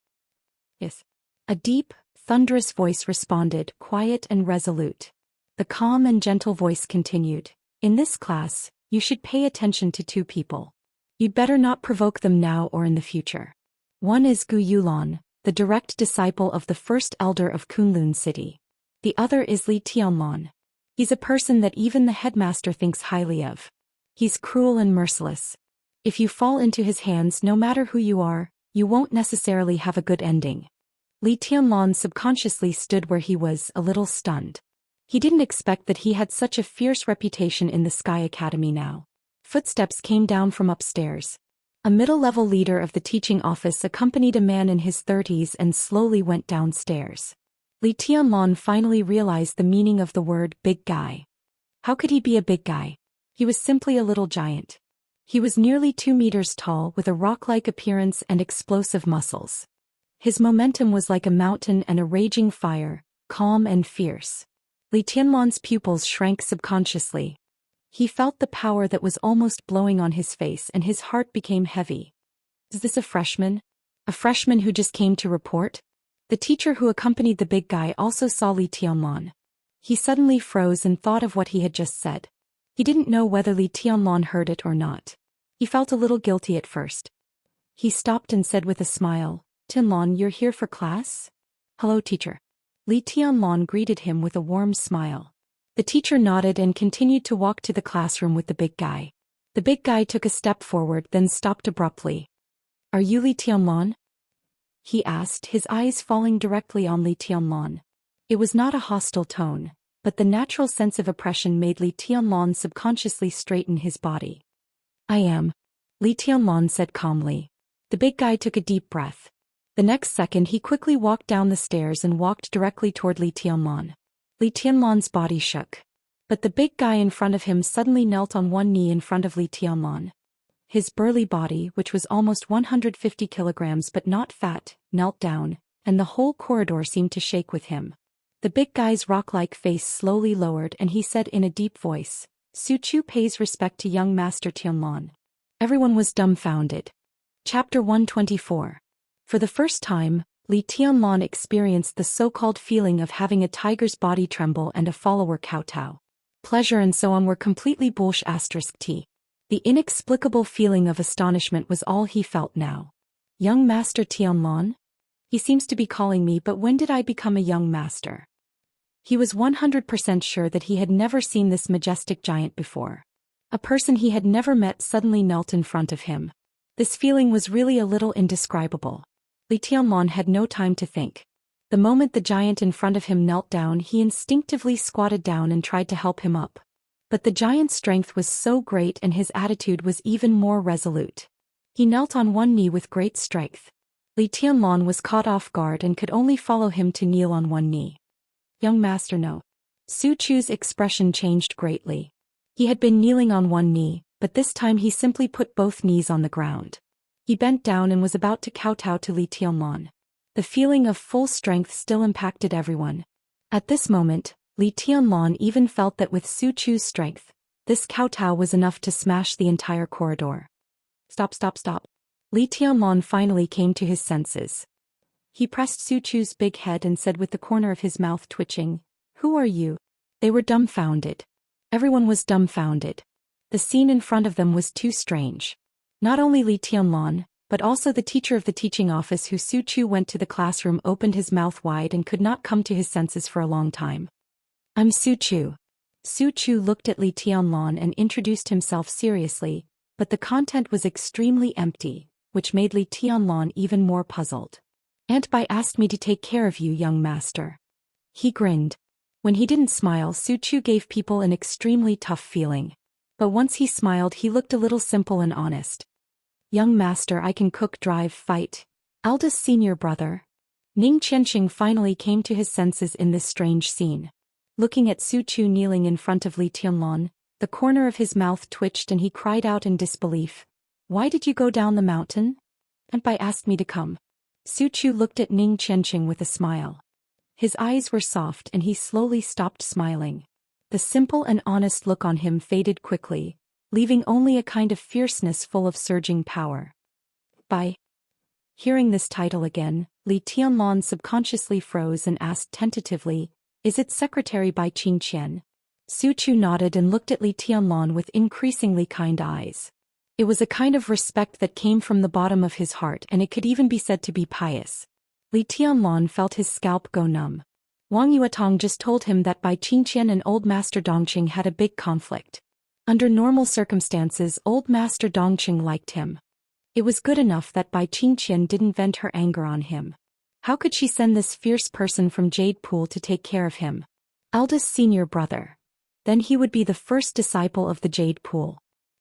"Yes." A deep, thunderous voice responded, quiet and resolute. The calm and gentle voice continued. "In this class, you should pay attention to 2 people. You'd better not provoke them now or in the future. One is Gu Yulan, the direct disciple of the first elder of Kunlun City. The other is Li Tianlan. He's a person that even the headmaster thinks highly of. He's cruel and merciless. If you fall into his hands, no matter who you are, you won't necessarily have a good ending." Li Tianlan subconsciously stood where he was, a little stunned. He didn't expect that he had such a fierce reputation in the Sky Academy now. Footsteps came down from upstairs. A middle-level leader of the teaching office accompanied a man in his 30s and slowly went downstairs. Li Tianlan finally realized the meaning of the word big guy. How could he be a big guy? He was simply a little giant. He was nearly 2 meters tall with a rock-like appearance and explosive muscles. His momentum was like a mountain and a raging fire, calm and fierce. Li Tianlan's pupils shrank subconsciously. He felt the power that was almost blowing on his face and his heart became heavy. Is this a freshman? A freshman who just came to report? The teacher who accompanied the big guy also saw Li Tianlan. He suddenly froze and thought of what he had just said. He didn't know whether Li Tianlan heard it or not. He felt a little guilty at first. He stopped and said with a smile, "Tianlan, you're here for class?" "Hello, teacher." Li Tianlan greeted him with a warm smile. The teacher nodded and continued to walk to the classroom with the big guy. The big guy took a step forward then stopped abruptly. "Are you Li Tianlan?" he asked, his eyes falling directly on Li Tianlan. It was not a hostile tone, but the natural sense of oppression made Li Tianlan subconsciously straighten his body. "I am," Li Tianlan said calmly. The big guy took a deep breath. The next second he quickly walked down the stairs and walked directly toward Li Tianlan. Li Tianlan's body shook. But the big guy in front of him suddenly knelt on one knee in front of Li Tianlan. His burly body, which was almost 150 kilograms but not fat, knelt down, and the whole corridor seemed to shake with him. The big guy's rock-like face slowly lowered and he said in a deep voice, "Su Chu pays respect to young Master Tianlan." Everyone was dumbfounded. Chapter 124. For the first time, Li Tianlan experienced the so-called feeling of having a tiger's body tremble and a follower kowtow. Pleasure and so on were completely bullsh *t. The inexplicable feeling of astonishment was all he felt now. Young Master Tianlan? He seems to be calling me, but when did I become a young master? He was 100% sure that he had never seen this majestic giant before. A person he had never met suddenly knelt in front of him. This feeling was really a little indescribable. Li Tianlan had no time to think. The moment the giant in front of him knelt down, he instinctively squatted down and tried to help him up. But the giant's strength was so great and his attitude was even more resolute. He knelt on one knee with great strength. Li Tianlan was caught off guard and could only follow him to kneel on one knee. "Young master, no." Su Chu's expression changed greatly. He had been kneeling on one knee, but this time he simply put both knees on the ground. He bent down and was about to kowtow to Li Tianlan. The feeling of full strength still impacted everyone. At this moment, Li Tianlan even felt that with Su Chu's strength, this kowtow was enough to smash the entire corridor. Stop, stop, stop. Li Tianlan finally came to his senses. He pressed Su Chu's big head and said with the corner of his mouth twitching, "Who are you?" They were dumbfounded. Everyone was dumbfounded. The scene in front of them was too strange. Not only Li Tianlan, but also the teacher of the teaching office who Su Chu went to the classroom opened his mouth wide and could not come to his senses for a long time. "I'm Su Chu." Su Chu looked at Li Tianlan and introduced himself seriously, but the content was extremely empty, which made Li Tianlan even more puzzled. "Aunt Bai asked me to take care of you, young master." He grinned. When he didn't smile, Su Chu gave people an extremely tough feeling. But once he smiled, he looked a little simple and honest. Young master, I can cook, drive, fight. Eldest senior brother. Ning Qianxing finally came to his senses in this strange scene. Looking at Su Chu kneeling in front of Li Tianlan, the corner of his mouth twitched and he cried out in disbelief. Why did you go down the mountain? And Bai asked me to come. Su Chu looked at Ning Qianxing with a smile. His eyes were soft and he slowly stopped smiling. The simple and honest look on him faded quickly, leaving only a kind of fierceness full of surging power. Bai. Hearing this title again, Li Tianlan subconsciously froze and asked tentatively, Is it Secretary Bai Qingqian? Su Chu nodded and looked at Li Tianlan with increasingly kind eyes. It was a kind of respect that came from the bottom of his heart, and it could even be said to be pious. Li Tianlan felt his scalp go numb. Wang Yuetong just told him that Bai Qingqian and Old Master Dongqing had a big conflict. Under normal circumstances, Old Master Dongqing liked him. It was good enough that Bai Qingqian didn't vent her anger on him. How could she send this fierce person from Jade Pool to take care of him? Eldest senior brother. Then he would be the first disciple of the Jade Pool.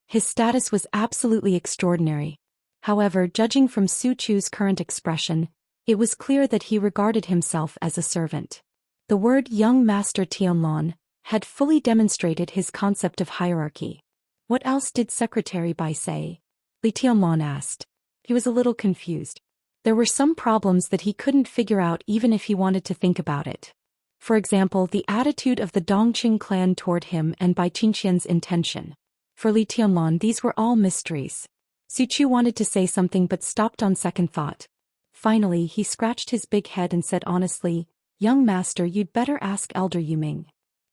His status was absolutely extraordinary. However, judging from Su Chu's current expression, it was clear that he regarded himself as a servant. The word young master Tianlan had fully demonstrated his concept of hierarchy. What else did Secretary Bai say? Li Tianlan asked. He was a little confused. There were some problems that he couldn't figure out even if he wanted to think about it. For example, the attitude of the Dongqing clan toward him and Bai Qingqian's intention. For Li Tianlan, these were all mysteries. Su Chu wanted to say something but stopped on second thought. Finally, he scratched his big head and said honestly, Young master, you'd better ask Elder Yuming.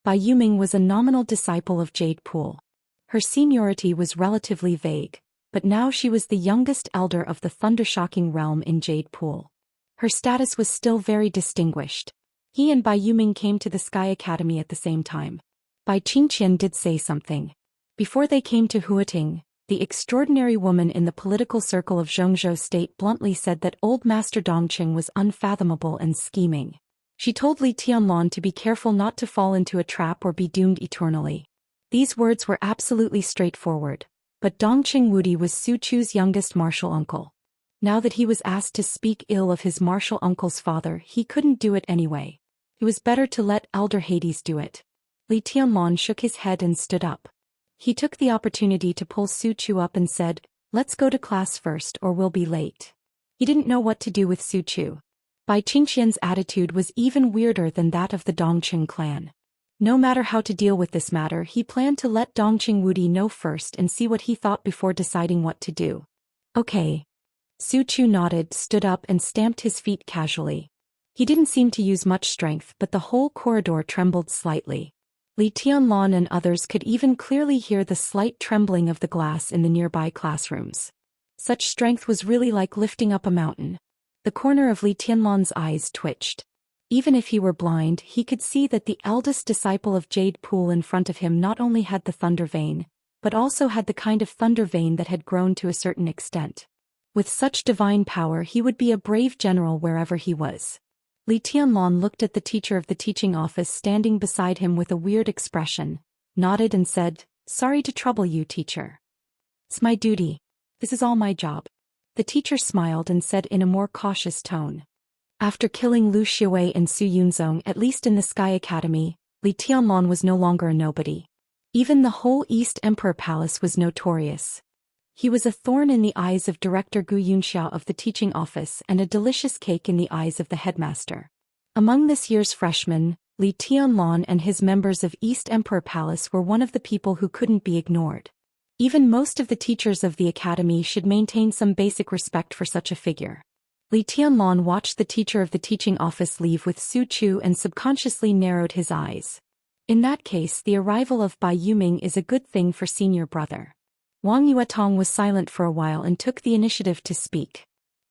Bai Yuming was a nominal disciple of Jade Pool. Her seniority was relatively vague, but now she was the youngest elder of the Thundershocking realm in Jade Pool. Her status was still very distinguished. He and Bai Yuming came to the Sky Academy at the same time. Bai Qingqian did say something. Before they came to Huating, the extraordinary woman in the political circle of Zhongzhou State bluntly said that Old Master Dongqing was unfathomable and scheming. She told Li Tianlan to be careful not to fall into a trap or be doomed eternally. These words were absolutely straightforward, but Dongqing Wudi was Su Chu's youngest martial uncle. Now that he was asked to speak ill of his martial uncle's father, he couldn't do it anyway. It was better to let Elder Hades do it. Li Tianlan shook his head and stood up. He took the opportunity to pull Su Chu up and said, Let's go to class first or we'll be late. He didn't know what to do with Su Chu. Bai Qingqian's attitude was even weirder than that of the Dongqing clan. No matter how to deal with this matter, he planned to let Dongqing Wudi know first and see what he thought before deciding what to do. Okay. Su Chu nodded, stood up and stamped his feet casually. He didn't seem to use much strength, but the whole corridor trembled slightly. Li Tianlan and others could even clearly hear the slight trembling of the glass in the nearby classrooms. Such strength was really like lifting up a mountain. The corner of Li Tianlan's eyes twitched. Even if he were blind, he could see that the eldest disciple of Jade Pool in front of him not only had the thunder vein, but also had the kind of thunder vein that had grown to a certain extent. With such divine power, he would be a brave general wherever he was. Li Tianlan looked at the teacher of the teaching office standing beside him with a weird expression, nodded and said, Sorry to trouble you, teacher. It's my duty. This is all my job. The teacher smiled and said in a more cautious tone. After killing Lu Xiwei and Su Yunzong, at least in the Sky Academy, Li Tianlan was no longer a nobody. Even the whole East Emperor Palace was notorious. He was a thorn in the eyes of Director Gu Yunxia of the teaching office and a delicious cake in the eyes of the headmaster. Among this year's freshmen, Li Tianlan and his members of East Emperor Palace were one of the people who couldn't be ignored. Even most of the teachers of the academy should maintain some basic respect for such a figure. Li Tianlan watched the teacher of the teaching office leave with Su Chu and subconsciously narrowed his eyes. In that case, the arrival of Bai Yuming is a good thing for senior brother. Wang Yuetong was silent for a while and took the initiative to speak.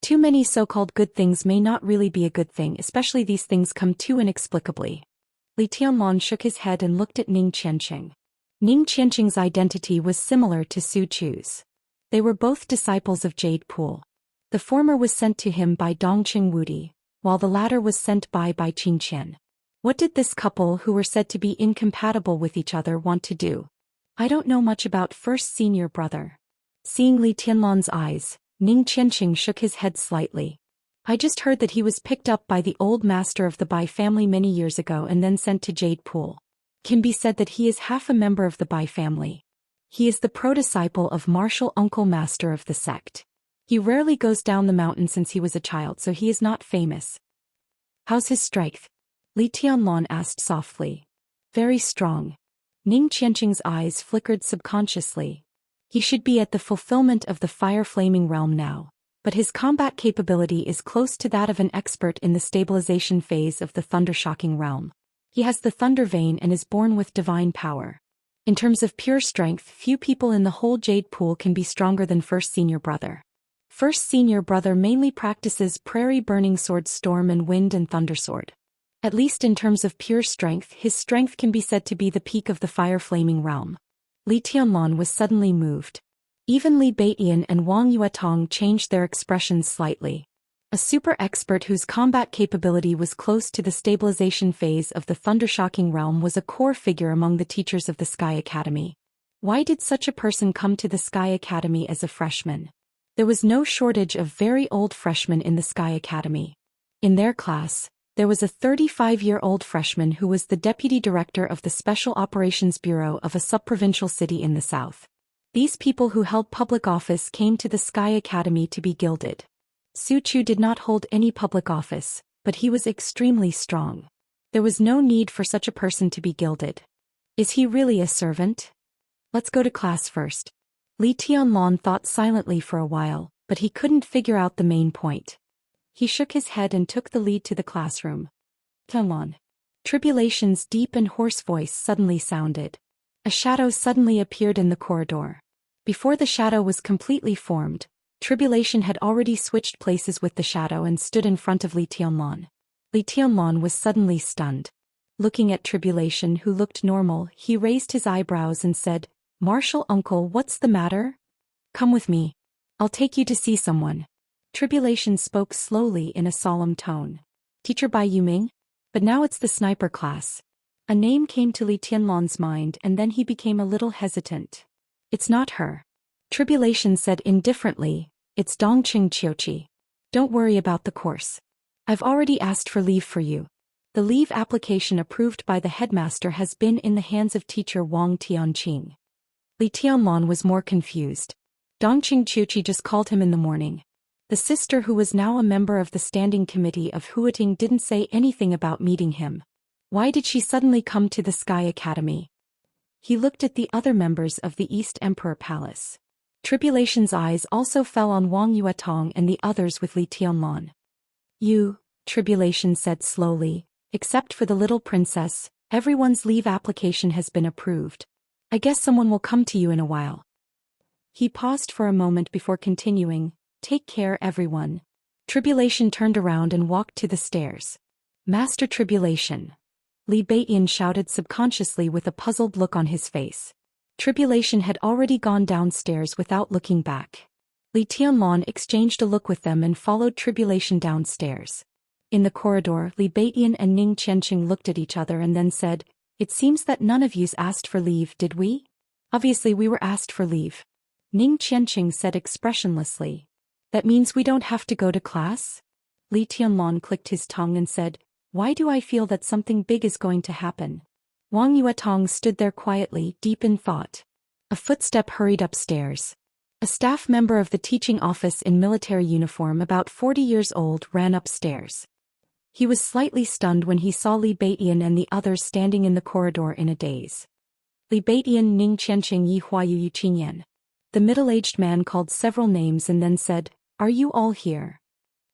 Too many so-called good things may not really be a good thing, especially these things come too inexplicably. Li Tianlan shook his head and looked at Ning Qianxing. Ning Qianxing's identity was similar to Su Chu's. They were both disciples of Jade Pool. The former was sent to him by Dongqing Wudi, while the latter was sent by Bai Qingqian. What did this couple, who were said to be incompatible with each other, want to do? I don't know much about first senior brother. Seeing Li Tianlan's eyes, Ning Qianqing shook his head slightly. I just heard that he was picked up by the old master of the Bai family many years ago and then sent to Jade Pool. Can be said that he is half a member of the Bai family. He is the pro-disciple of martial uncle master of the sect. He rarely goes down the mountain since he was a child, so he is not famous. How's his strength? Li Tianlan asked softly. Very strong. Ning Qianqing's eyes flickered subconsciously. He should be at the fulfillment of the fire-flaming realm now, but his combat capability is close to that of an expert in the stabilization phase of the thunder-shocking realm. He has the thunder vein and is born with divine power. In terms of pure strength, few people in the whole Jade Pool can be stronger than first senior brother. First senior brother mainly practices prairie burning sword, storm and wind and thunder sword. At least in terms of pure strength, his strength can be said to be the peak of the fire-flaming realm. Li Tianlan was suddenly moved. Even Li Beiyan and Wang Yuetong changed their expressions slightly. A super expert whose combat capability was close to the stabilization phase of the thunder-shocking realm was a core figure among the teachers of the Sky Academy. Why did such a person come to the Sky Academy as a freshman? There was no shortage of very old freshmen in the Sky Academy. In their class, there was a 35-year-old freshman who was the deputy director of the Special Operations Bureau of a subprovincial city in the south. These people who held public office came to the Sky Academy to be gilded. Su Chu did not hold any public office, but he was extremely strong. There was no need for such a person to be gilded. Is he really a servant? Let's go to class first. Li Tianlan thought silently for a while, but he couldn't figure out the main point. He shook his head and took the lead to the classroom. Tianlan. Tribulation's deep and hoarse voice suddenly sounded. A shadow suddenly appeared in the corridor. Before the shadow was completely formed, Tribulation had already switched places with the shadow and stood in front of Li Tianlan. Li Tianlan was suddenly stunned. Looking at Tribulation, who looked normal, he raised his eyebrows and said, "Martial uncle, what's the matter? Come with me. I'll take you to see someone." Tribulation spoke slowly in a solemn tone. "Teacher Bai Yuming? But now it's the sniper class." A name came to Li Tianlan's mind and then he became a little hesitant. "It's not her." Tribulation said indifferently, "It's Dongqing Qiuqi. Don't worry about the course. I've already asked for leave for you. The leave application approved by the headmaster has been in the hands of teacher Wang Tianqing." Li Tianlan was more confused. Dongqing Qiuqi just called him in the morning. The sister, who was now a member of the standing committee of Huating, didn't say anything about meeting him. Why did she suddenly come to the Sky Academy? He looked at the other members of the East Emperor Palace. Tribulation's eyes also fell on Wang Yuetong and the others with Li Tianlan. "You," Tribulation said slowly, "except for the little princess, everyone's leave application has been approved. I guess someone will come to you in a while." He paused for a moment before continuing, "Take care, everyone." Tribulation turned around and walked to the stairs. "Master Tribulation." Li Beiyan shouted subconsciously with a puzzled look on his face. Tribulation had already gone downstairs without looking back. Li Tianlan exchanged a look with them and followed Tribulation downstairs. In the corridor, Li Beiyan and Ning Qianqing looked at each other and then said, "It seems that none of you's asked for leave, did we?" "Obviously we were asked for leave." Ning Qianqing said expressionlessly. "That means we don't have to go to class?" Li Tianlan clicked his tongue and said, "Why do I feel that something big is going to happen?" Wang Yuetong stood there quietly, deep in thought. A footstep hurried upstairs. A staff member of the teaching office in military uniform, about 40 years old, ran upstairs. He was slightly stunned when he saw Li Beiyan and the others standing in the corridor in a daze. Li Beiyan, Ning Qianqing, Yi Huayu, Yu Qinyan. The middle-aged man called several names and then said, "Are you all here?"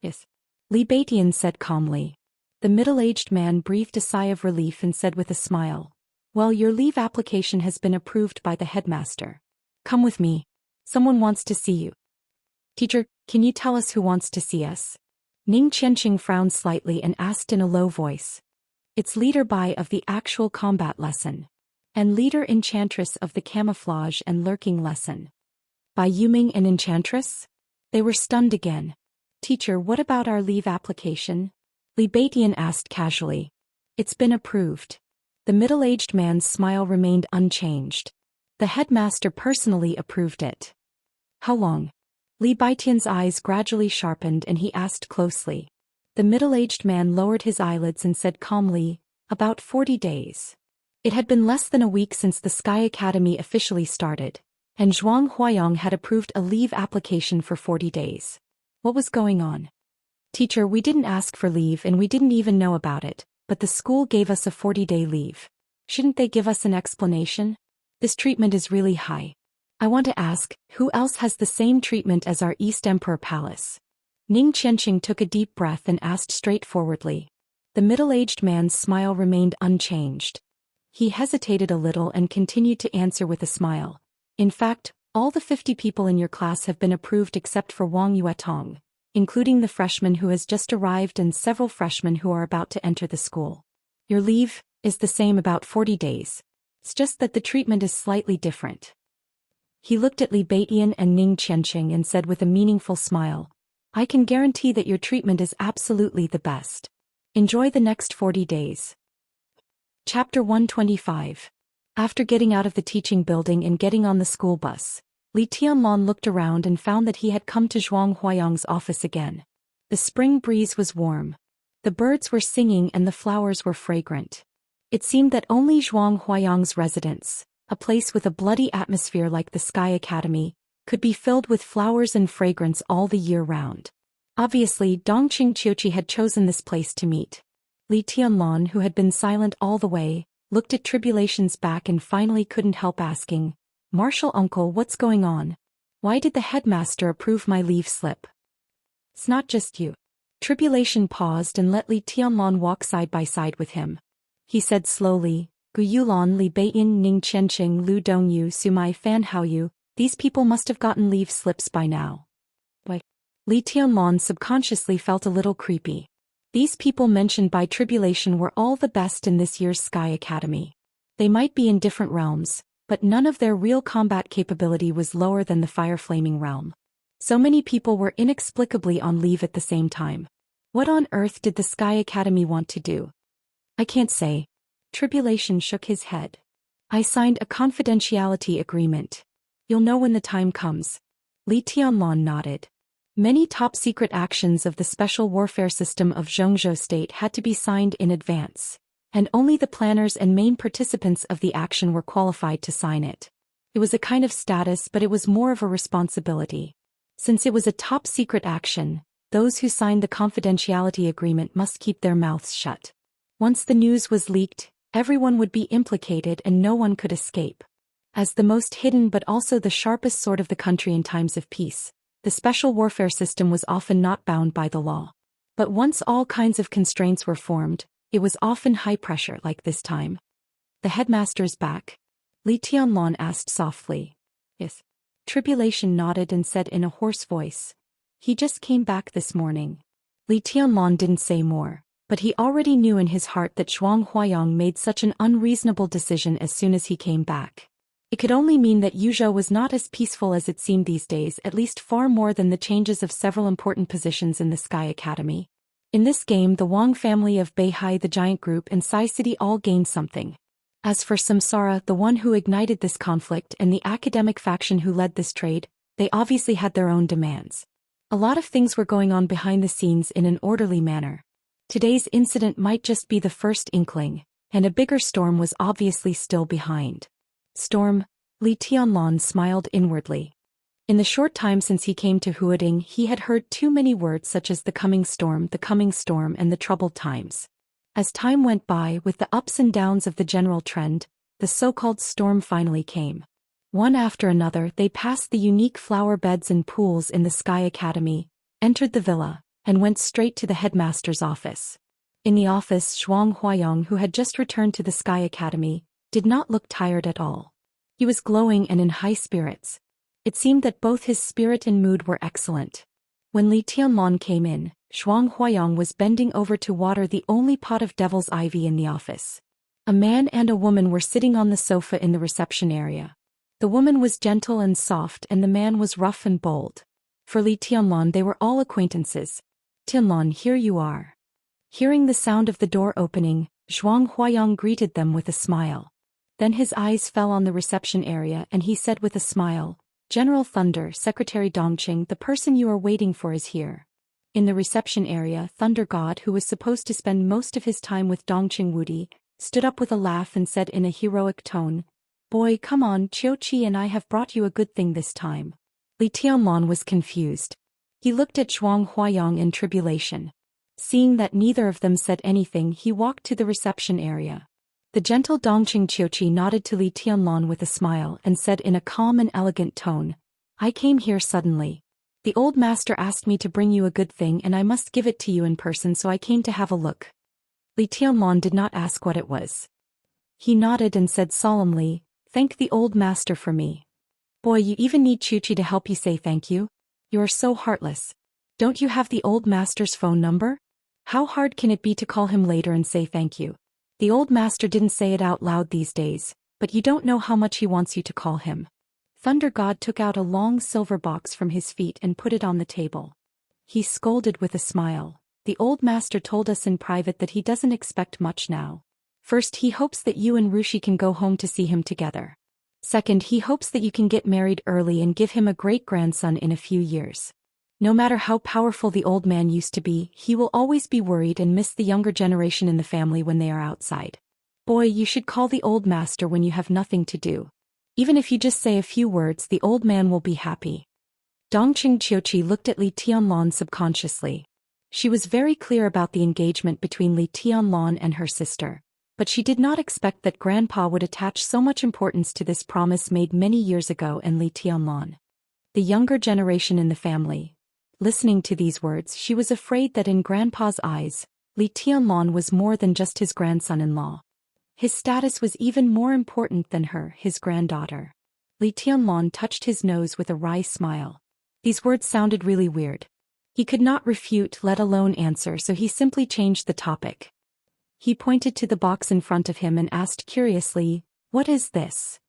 "Yes," Li Beiyan said calmly. The middle-aged man breathed a sigh of relief and said with a smile, "Well, your leave application has been approved by the headmaster. Come with me. Someone wants to see you." "Teacher, can you tell us who wants to see us?" Ning Qianqing frowned slightly and asked in a low voice. "It's Leader Bai of the actual combat lesson. And Leader Enchantress of the camouflage and lurking lesson." "Bai Yuming and Enchantress?" They were stunned again. "Teacher, what about our leave application?" Li Beiyan asked casually. "It's been approved." The middle-aged man's smile remained unchanged. The headmaster personally approved it. How long? Li Baitian's eyes gradually sharpened and he asked closely. The middle-aged man lowered his eyelids and said calmly, about 40 days. It had been less than a week since the Sky Academy officially started, and Zhuang Huayong had approved a leave application for 40 days. What was going on? Teacher, we didn't ask for leave and we didn't even know about it, but the school gave us a 40-day leave. Shouldn't they give us an explanation? This treatment is really high. I want to ask, who else has the same treatment as our East Emperor Palace? Ning Qianxing took a deep breath and asked straightforwardly. The middle-aged man's smile remained unchanged. He hesitated a little and continued to answer with a smile. In fact, all the 50 people in your class have been approved except for Wang Yuetong, including the freshman who has just arrived and several freshmen who are about to enter the school. Your leave is the same, about 40 days. It's just that the treatment is slightly different. He looked at Li Baitian and Ning Qianxing and said with a meaningful smile, I can guarantee that your treatment is absolutely the best. Enjoy the next 40 days. Chapter 125. After getting out of the teaching building and getting on the school bus, Li Tianlong looked around and found that he had come to Zhuang Huayong's office again. The spring breeze was warm. The birds were singing and the flowers were fragrant. It seemed that only Zhuang Huayong's residence, a place with a bloody atmosphere like the Sky Academy, could be filled with flowers and fragrance all the year round. Obviously, Dongqing Qiuqi had chosen this place to meet. Li Tianlong, who had been silent all the way, looked at Tribulation's back and finally couldn't help asking, Marshal Uncle, what's going on? Why did the headmaster approve my leave slip? It's not just you. Tribulation paused and let Li Tianlong walk side by side with him. He said slowly, Gu Yulan, Li Baiyin, Ning Qianxing, Lu Dongyu, Sumai Fan Haoyu, these people must have gotten leave slips by now. Why? Li Tianlong subconsciously felt a little creepy. These people mentioned by Tribulation were all the best in this year's Sky Academy. They might be in different realms, but none of their real combat capability was lower than the fire-flaming realm. So many people were inexplicably on leave at the same time. What on earth did the Sky Academy want to do? I can't say. Tribulation shook his head. I signed a confidentiality agreement. You'll know when the time comes. Li Tianlong nodded. Many top-secret actions of the special warfare system of Zhongzhou State had to be signed in advance, and only the planners and main participants of the action were qualified to sign it. It was a kind of status, but it was more of a responsibility. Since it was a top-secret action, those who signed the confidentiality agreement must keep their mouths shut. Once the news was leaked, everyone would be implicated and no one could escape. As the most hidden but also the sharpest sword of the country in times of peace, the special warfare system was often not bound by the law. But once all kinds of constraints were formed, it was often high pressure like this time. The headmaster's back? Li Tianlong asked softly. Yes. Tribulation nodded and said in a hoarse voice. He just came back this morning. Li Tianlong didn't say more, but he already knew in his heart that Zhuang Huayong made such an unreasonable decision as soon as he came back. It could only mean that Yuzhou was not as peaceful as it seemed these days, at least far more than the changes of several important positions in the Sky Academy. In this game, the Wang family of Beihai, the giant group, and Sai City all gained something. As for Samsara, the one who ignited this conflict, and the academic faction who led this trade, they obviously had their own demands. A lot of things were going on behind the scenes in an orderly manner. Today's incident might just be the first inkling, and a bigger storm was obviously still behind. Storm? Li Tianlong smiled inwardly. In the short time since he came to Huading, he had heard too many words such as the coming storm, and the troubled times. As time went by, with the ups and downs of the general trend, the so-called storm finally came. One after another, they passed the unique flower beds and pools in the Sky Academy, entered the villa, and went straight to the headmaster's office. In the office, Zhuang Huayong, who had just returned to the Sky Academy, did not look tired at all. He was glowing and in high spirits. It seemed that both his spirit and mood were excellent. When Li Tianlong came in, Zhuang Huayong was bending over to water the only pot of devil's ivy in the office. A man and a woman were sitting on the sofa in the reception area. The woman was gentle and soft and the man was rough and bold. For Li Tianlong they were all acquaintances. Tianlong, here you are. Hearing the sound of the door opening, Zhuang Huayong greeted them with a smile. Then his eyes fell on the reception area and he said with a smile, "General Thunder, Secretary Dongqing, the person you are waiting for is here." In the reception area, Thunder God, who was supposed to spend most of his time with Dongqing Wudi, stood up with a laugh and said in a heroic tone, "Boy, come on, Qiu Qi and I have brought you a good thing this time." Li Tianlan was confused. He looked at Zhuang Huayang in tribulation. Seeing that neither of them said anything, he walked to the reception area. The gentle Dongqing Qiuqi nodded to Li Tianlan with a smile and said in a calm and elegant tone, "I came here suddenly. The old master asked me to bring you a good thing and I must give it to you in person, so I came to have a look." Li Tianlan did not ask what it was. He nodded and said solemnly, "Thank the old master for me." "Boy, you even need Qiuqi to help you say thank you? You are so heartless. Don't you have the old master's phone number? How hard can it be to call him later and say thank you? The old master didn't say it out loud these days, but you don't know how much he wants you to call him." Thunder God took out a long silver box from his feet and put it on the table. He scolded with a smile. "The old master told us in private that he doesn't expect much now. First, he hopes that you and Rushi can go home to see him together. Second, he hopes that you can get married early and give him a great-grandson in a few years. No matter how powerful the old man used to be, he will always be worried and miss the younger generation in the family when they are outside. Boy, you should call the old master when you have nothing to do. Even if you just say a few words, the old man will be happy." Dongqing Qiuqi looked at Li Tianlan subconsciously. She was very clear about the engagement between Li Tianlan and her sister, but she did not expect that Grandpa would attach so much importance to this promise made many years ago and Li Tianlan. The younger generation in the family. Listening to these words, she was afraid that in Grandpa's eyes, Li Tianlan was more than just his grandson-in-law. His status was even more important than her, his granddaughter. Li Tianlan touched his nose with a wry smile. These words sounded really weird. He could not refute, let alone answer, so he simply changed the topic. He pointed to the box in front of him and asked curiously, "What is this?"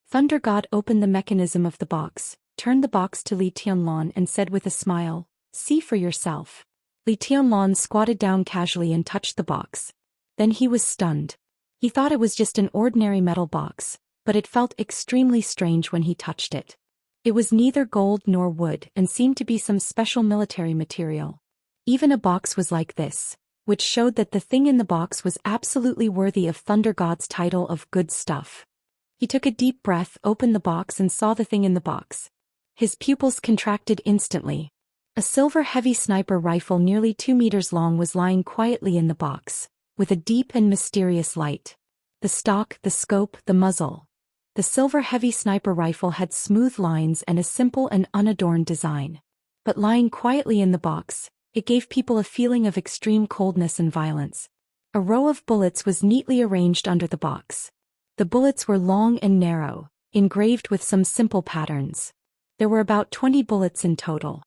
Thunder God opened the mechanism of the box, turned the box to Li Tianlan and said with a smile, "See for yourself." Li Tianlan squatted down casually and touched the box. Then he was stunned. He thought it was just an ordinary metal box, but it felt extremely strange when he touched it. It was neither gold nor wood and seemed to be some special military material. Even a box was like this, which showed that the thing in the box was absolutely worthy of Thunder God's title of good stuff. He took a deep breath, opened the box and saw the thing in the box. His pupils contracted instantly. A silver heavy sniper rifle nearly 2 meters long was lying quietly in the box, with a deep and mysterious light. The stock, the scope, the muzzle. The silver heavy sniper rifle had smooth lines and a simple and unadorned design. But lying quietly in the box, it gave people a feeling of extreme coldness and violence. A row of bullets was neatly arranged under the box. The bullets were long and narrow, engraved with some simple patterns. There were about 20 bullets in total.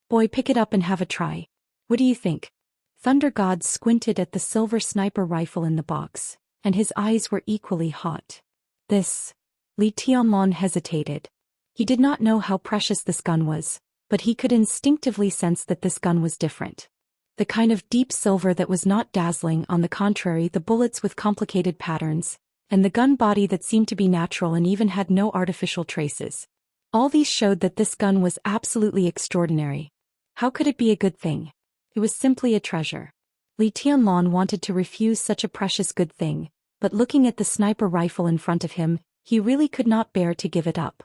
"Boy, pick it up and have a try. What do you think?" Thunder God squinted at the silver sniper rifle in the box, and his eyes were equally hot. "This..." Li Tianlan hesitated. He did not know how precious this gun was, but he could instinctively sense that this gun was different. The kind of deep silver that was not dazzling, on the contrary, the bullets with complicated patterns, and the gun body that seemed to be natural and even had no artificial traces. All these showed that this gun was absolutely extraordinary. How could it be a good thing? It was simply a treasure. Li Tianlan wanted to refuse such a precious good thing, but looking at the sniper rifle in front of him, he really could not bear to give it up.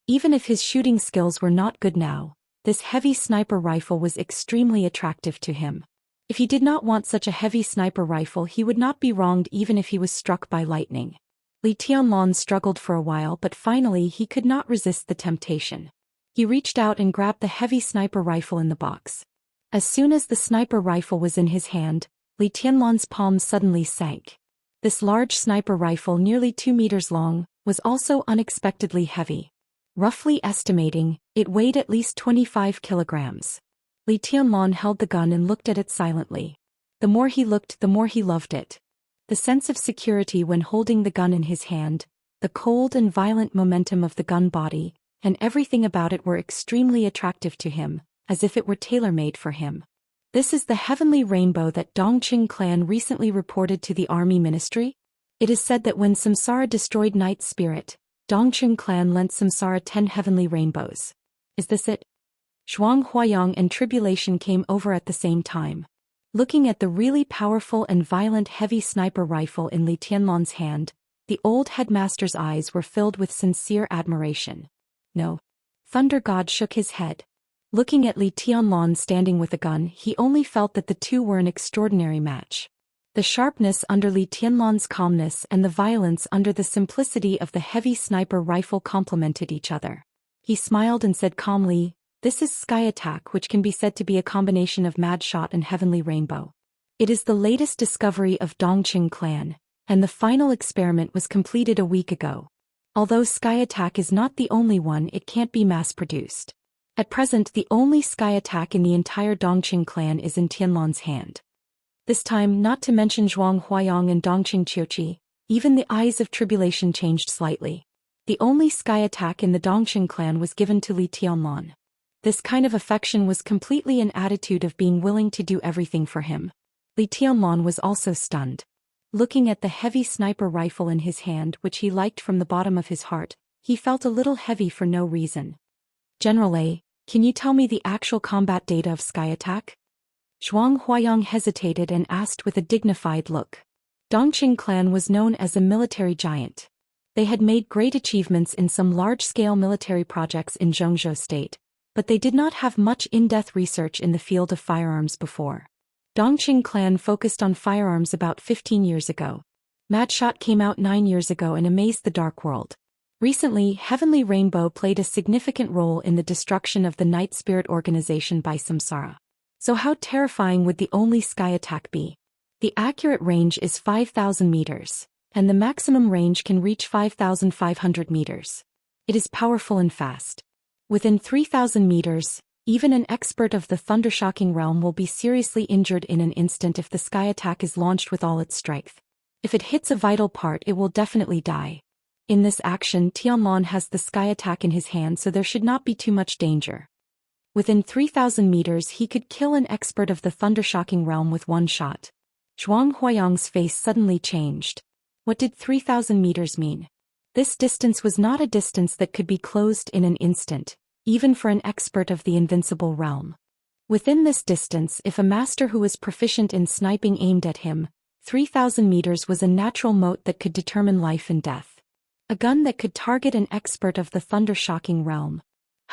Even if his shooting skills were not good now, this heavy sniper rifle was extremely attractive to him. If he did not want such a heavy sniper rifle, he would not be wronged even if he was struck by lightning. Li Tianlan struggled for a while, but finally he could not resist the temptation. He reached out and grabbed the heavy sniper rifle in the box. As soon as the sniper rifle was in his hand, Li Tianlan's palm suddenly sank. This large sniper rifle, nearly 2 meters long, was also unexpectedly heavy. Roughly estimating, it weighed at least 25 kilograms. Li Tianlan held the gun and looked at it silently. The more he looked, the more he loved it. The sense of security when holding the gun in his hand, the cold and violent momentum of the gun body, and everything about it were extremely attractive to him, as if it were tailor-made for him. "This is the heavenly rainbow that Dongqing clan recently reported to the army ministry?" It is said that when Samsara destroyed Night's spirit, Dongqing clan lent Samsara 10 heavenly rainbows. Is this it? Zhuang Huayang and Tribulation came over at the same time. Looking at the really powerful and violent heavy sniper rifle in Li Tianlan's hand, the old headmaster's eyes were filled with sincere admiration. No. Thunder God shook his head. Looking at Li Tianlan standing with a gun, he only felt that the two were an extraordinary match. The sharpness under Li Tianlan's calmness and the violence under the simplicity of the heavy sniper rifle complemented each other. He smiled and said calmly, "This is Sky Attack, which can be said to be a combination of Mad Shot and Heavenly Rainbow. It is the latest discovery of Dongqing clan, and the final experiment was completed a week ago. Although Sky Attack is not the only one, it can't be mass-produced. At present, the only Sky Attack in the entire Dongqing clan is in Tianlan's hand." This time, not to mention Zhuang Huayang and Dongqing Qiuqi, even the eyes of Tribulation changed slightly. The only Sky Attack in the Dongqing clan was given to Li Tianlan. This kind of affection was completely an attitude of being willing to do everything for him. Li Tianlan was also stunned. Looking at the heavy sniper rifle in his hand, which he liked from the bottom of his heart, he felt a little heavy for no reason. "General A, can you tell me the actual combat data of Sky Attack?" Zhuang Huayang hesitated and asked with a dignified look. Dongqing clan was known as a military giant. They had made great achievements in some large-scale military projects in Zhengzhou state, but they did not have much in-depth research in the field of firearms before. Dongqing clan focused on firearms about 15 years ago. Mad Shot came out 9 years ago and amazed the dark world. Recently, Heavenly Rainbow played a significant role in the destruction of the Night Spirit organization by Samsara. So how terrifying would the only Sky Attack be? The accurate range is 5,000 meters, and the maximum range can reach 5,500 meters. It is powerful and fast. Within 3,000 meters, even an expert of the thundershocking realm will be seriously injured in an instant if the Sky Attack is launched with all its strength. If it hits a vital part, it will definitely die. In this action, Tianlan has the Sky Attack in his hand, so there should not be too much danger. Within 3,000 meters, he could kill an expert of the thundershocking realm with one shot. Zhuang Huayang's face suddenly changed. What did 3,000 meters mean? This distance was not a distance that could be closed in an instant, even for an expert of the invincible realm. Within this distance, if a master who was proficient in sniping aimed at him, 3,000 meters was a natural moat that could determine life and death. A gun that could target an expert of the thundershocking realm.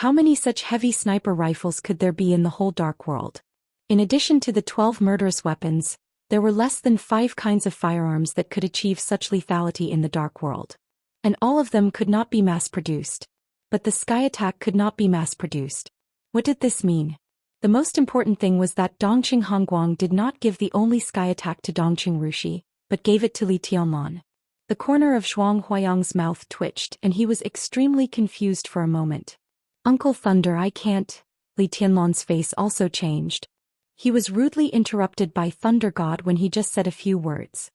How many such heavy sniper rifles could there be in the whole dark world? In addition to the 12 murderous weapons, there were less than 5 kinds of firearms that could achieve such lethality in the dark world. And all of them could not be mass-produced. But the Sky Attack could not be mass-produced. What did this mean? The most important thing was that Dongqing Hongguang did not give the only Sky Attack to Dongqing Rushi, but gave it to Li Tianlan. The corner of Zhuang Huayang's mouth twitched and he was extremely confused for a moment. "Uncle Thunder, I can't." Li Tianlan's face also changed. He was rudely interrupted by Thunder God when he just said a few words.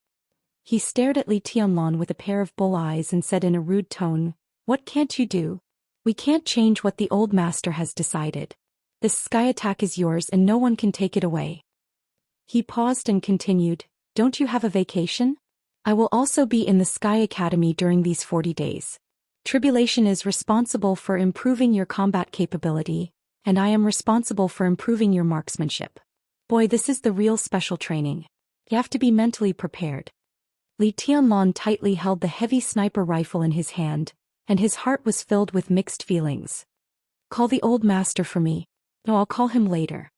He stared at Li Tianlan with a pair of bull eyes and said in a rude tone, "What can't you do? We can't change what the old master has decided. This Sky Attack is yours and no one can take it away." He paused and continued, "Don't you have a vacation? I will also be in the Sky Academy during these 40 days. Tribulation is responsible for improving your combat capability, and I am responsible for improving your marksmanship. Boy, this is the real special training. You have to be mentally prepared." Li Tianlan tightly held the heavy sniper rifle in his hand, and his heart was filled with mixed feelings. "Call the old master for me. No, I'll call him later."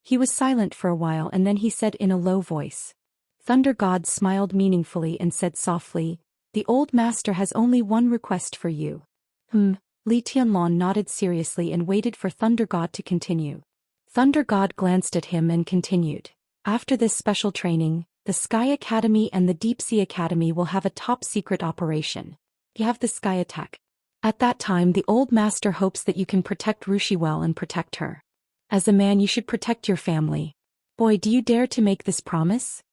He was silent for a while and then he said in a low voice. Thunder God smiled meaningfully and said softly, "The old master has only one request for you." Li Tianlan nodded seriously and waited for Thunder God to continue. Thunder God glanced at him and continued, "After this special training, the Sky Academy and the Deep Sea Academy will have a top-secret operation. You have the Sky Attack. At that time, the old master hopes that you can protect Rushi well and protect her. As a man, you should protect your family. Boy, do you dare to make this promise?"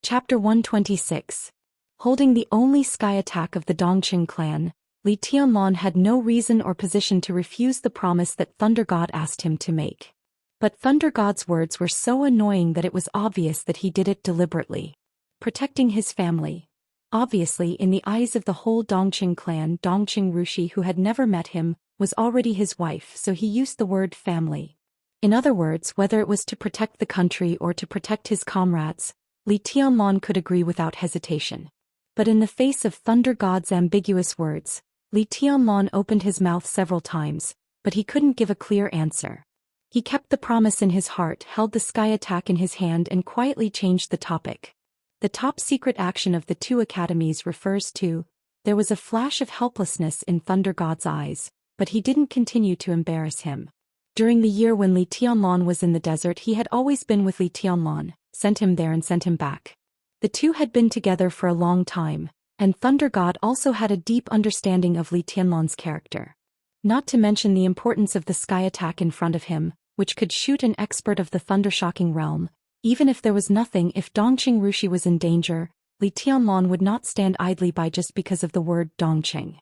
Chapter 126. Holding the only Sky Attack of the Dongqing clan, Li Tianlan had no reason or position to refuse the promise that Thunder God asked him to make. But Thunder God's words were so annoying that it was obvious that he did it deliberately. Protecting his family. Obviously, in the eyes of the whole Dongqing clan, Dongqing Rushi, who had never met him, was already his wife, so he used the word family. In other words, whether it was to protect the country or to protect his comrades, Li Tianlan could agree without hesitation. But in the face of Thunder God's ambiguous words, Li Tianlan opened his mouth several times, but he couldn't give a clear answer. He kept the promise in his heart, held the sky attack in his hand, and quietly changed the topic. The top secret action of the two academies refers to, there was a flash of helplessness in Thunder God's eyes, but he didn't continue to embarrass him. During the year when Li Tianlan was in the desert, he had always been with Li Tianlan, sent him there and sent him back. The two had been together for a long time, and Thunder God also had a deep understanding of Li Tianlan's character. Not to mention the importance of the sky attack in front of him, which could shoot an expert of the thunder-shocking realm. Even if there was nothing, if Dongqing Rushi was in danger, Li Tianlan would not stand idly by just because of the word Dongqing.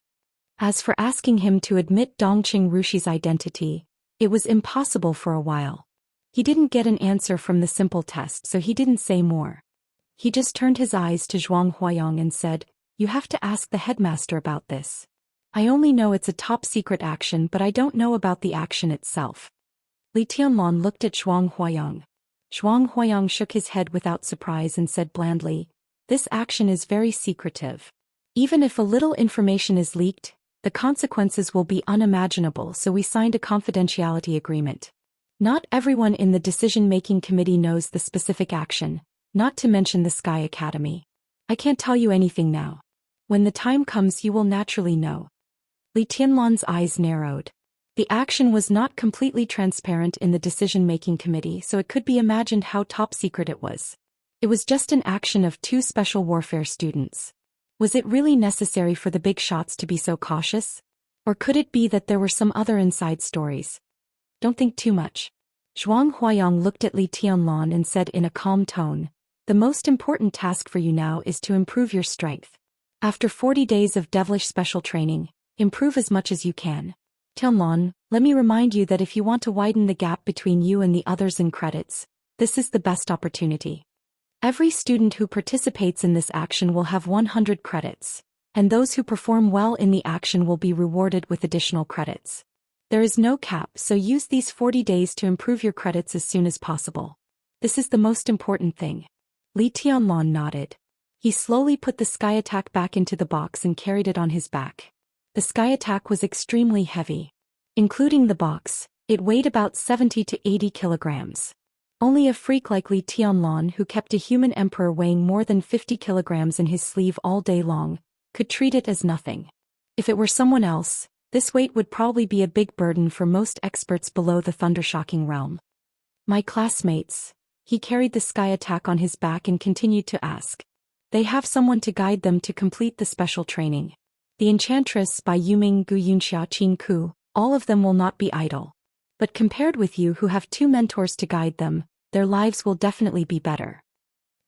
As for asking him to admit Dongqing Rushi's identity, it was impossible for a while. He didn't get an answer from the simple test, so he didn't say more. He just turned his eyes to Zhuang Huayong and said, "You have to ask the headmaster about this. I only know it's a top-secret action, but I don't know about the action itself." Li Tianlan looked at Zhuang Huayong. Zhuang Huayong shook his head without surprise and said blandly, "This action is very secretive. Even if a little information is leaked, the consequences will be unimaginable, so we signed a confidentiality agreement. Not everyone in the decision-making committee knows the specific action, not to mention the Sky Academy. I can't tell you anything now. When the time comes, you will naturally know." Li Tianlan's eyes narrowed. The action was not completely transparent in the decision-making committee, so it could be imagined how top-secret it was. It was just an action of two special warfare students. Was it really necessary for the big shots to be so cautious? Or could it be that there were some other inside stories? "Don't think too much." Zhuang Huayong looked at Li Tianlan and said in a calm tone, "The most important task for you now is to improve your strength. After 40 days of devilish special training, improve as much as you can. Tianlan, let me remind you that if you want to widen the gap between you and the others in credits, this is the best opportunity. Every student who participates in this action will have 100 credits, and those who perform well in the action will be rewarded with additional credits. There is no cap, so use these 40 days to improve your credits as soon as possible. This is the most important thing." Li Tianlan nodded. He slowly put the sky attack back into the box and carried it on his back. The sky attack was extremely heavy. Including the box, it weighed about 70 to 80 kilograms. Only a freak like Li Tianlan, who kept a human emperor weighing more than 50 kilograms in his sleeve all day long, could treat it as nothing. If it were someone else, this weight would probably be a big burden for most experts below the thunder-shocking realm. "My classmates," he carried the sky attack on his back and continued to ask. "They have someone to guide them to complete the special training. The Enchantress by Yuming Gu Yunxia Qin Ku, all of them will not be idle. But compared with you who have two mentors to guide them, their lives will definitely be better."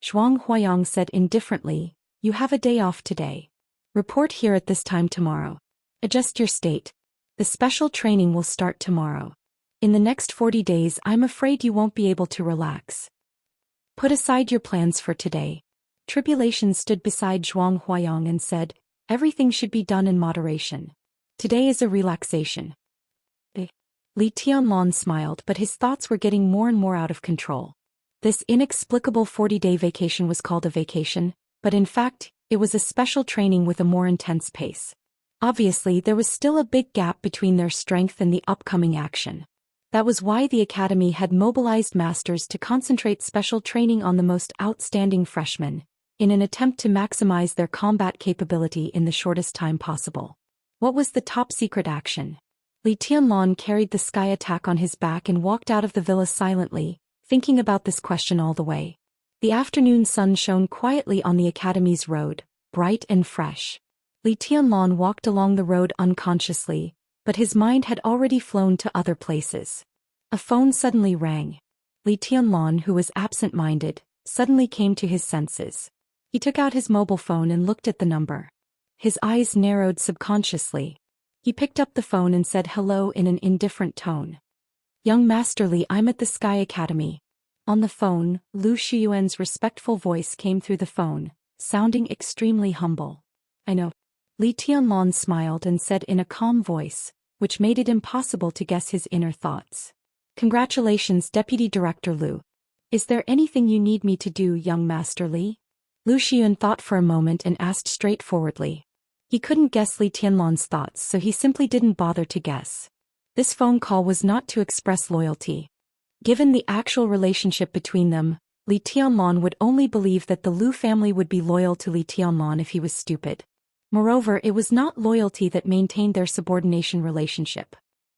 Zhuang Huayong said indifferently, "You have a day off today. Report here at this time tomorrow. Adjust your state. The special training will start tomorrow. In the next 40 days, I'm afraid you won't be able to relax. Put aside your plans for today." Tribulation stood beside Zhuang Huayong and said, "Everything should be done in moderation. Today is a relaxation." Li Tianlan smiled, but his thoughts were getting more and more out of control. This inexplicable 40-day vacation was called a vacation, but in fact, it was a special training with a more intense pace. Obviously, there was still a big gap between their strength and the upcoming action. That was why the academy had mobilized masters to concentrate special training on the most outstanding freshmen, in an attempt to maximize their combat capability in the shortest time possible. What was the top-secret action? Li Tianlan carried the sky attack on his back and walked out of the villa silently, thinking about this question all the way. The afternoon sun shone quietly on the academy's road, bright and fresh. Li Tianlan walked along the road unconsciously, but his mind had already flown to other places. A phone suddenly rang. Li Tianlan, who was absent-minded, suddenly came to his senses. He took out his mobile phone and looked at the number. His eyes narrowed subconsciously. He picked up the phone and said hello in an indifferent tone. "Young Master Li, I'm at the Sky Academy." On the phone, Lu Shiyuan's respectful voice came through the phone, sounding extremely humble. I know. Li Tianlong smiled and said in a calm voice, which made it impossible to guess his inner thoughts. Congratulations, Deputy Director Lu. Is there anything you need me to do, young Master Li? Lu Xian thought for a moment and asked straightforwardly. He couldn't guess Li Tianlong's thoughts, so he simply didn't bother to guess. This phone call was not to express loyalty. Given the actual relationship between them, Li Tianlong would only believe that the Lu family would be loyal to Li Tianlong if he was stupid. Moreover, it was not loyalty that maintained their subordination relationship.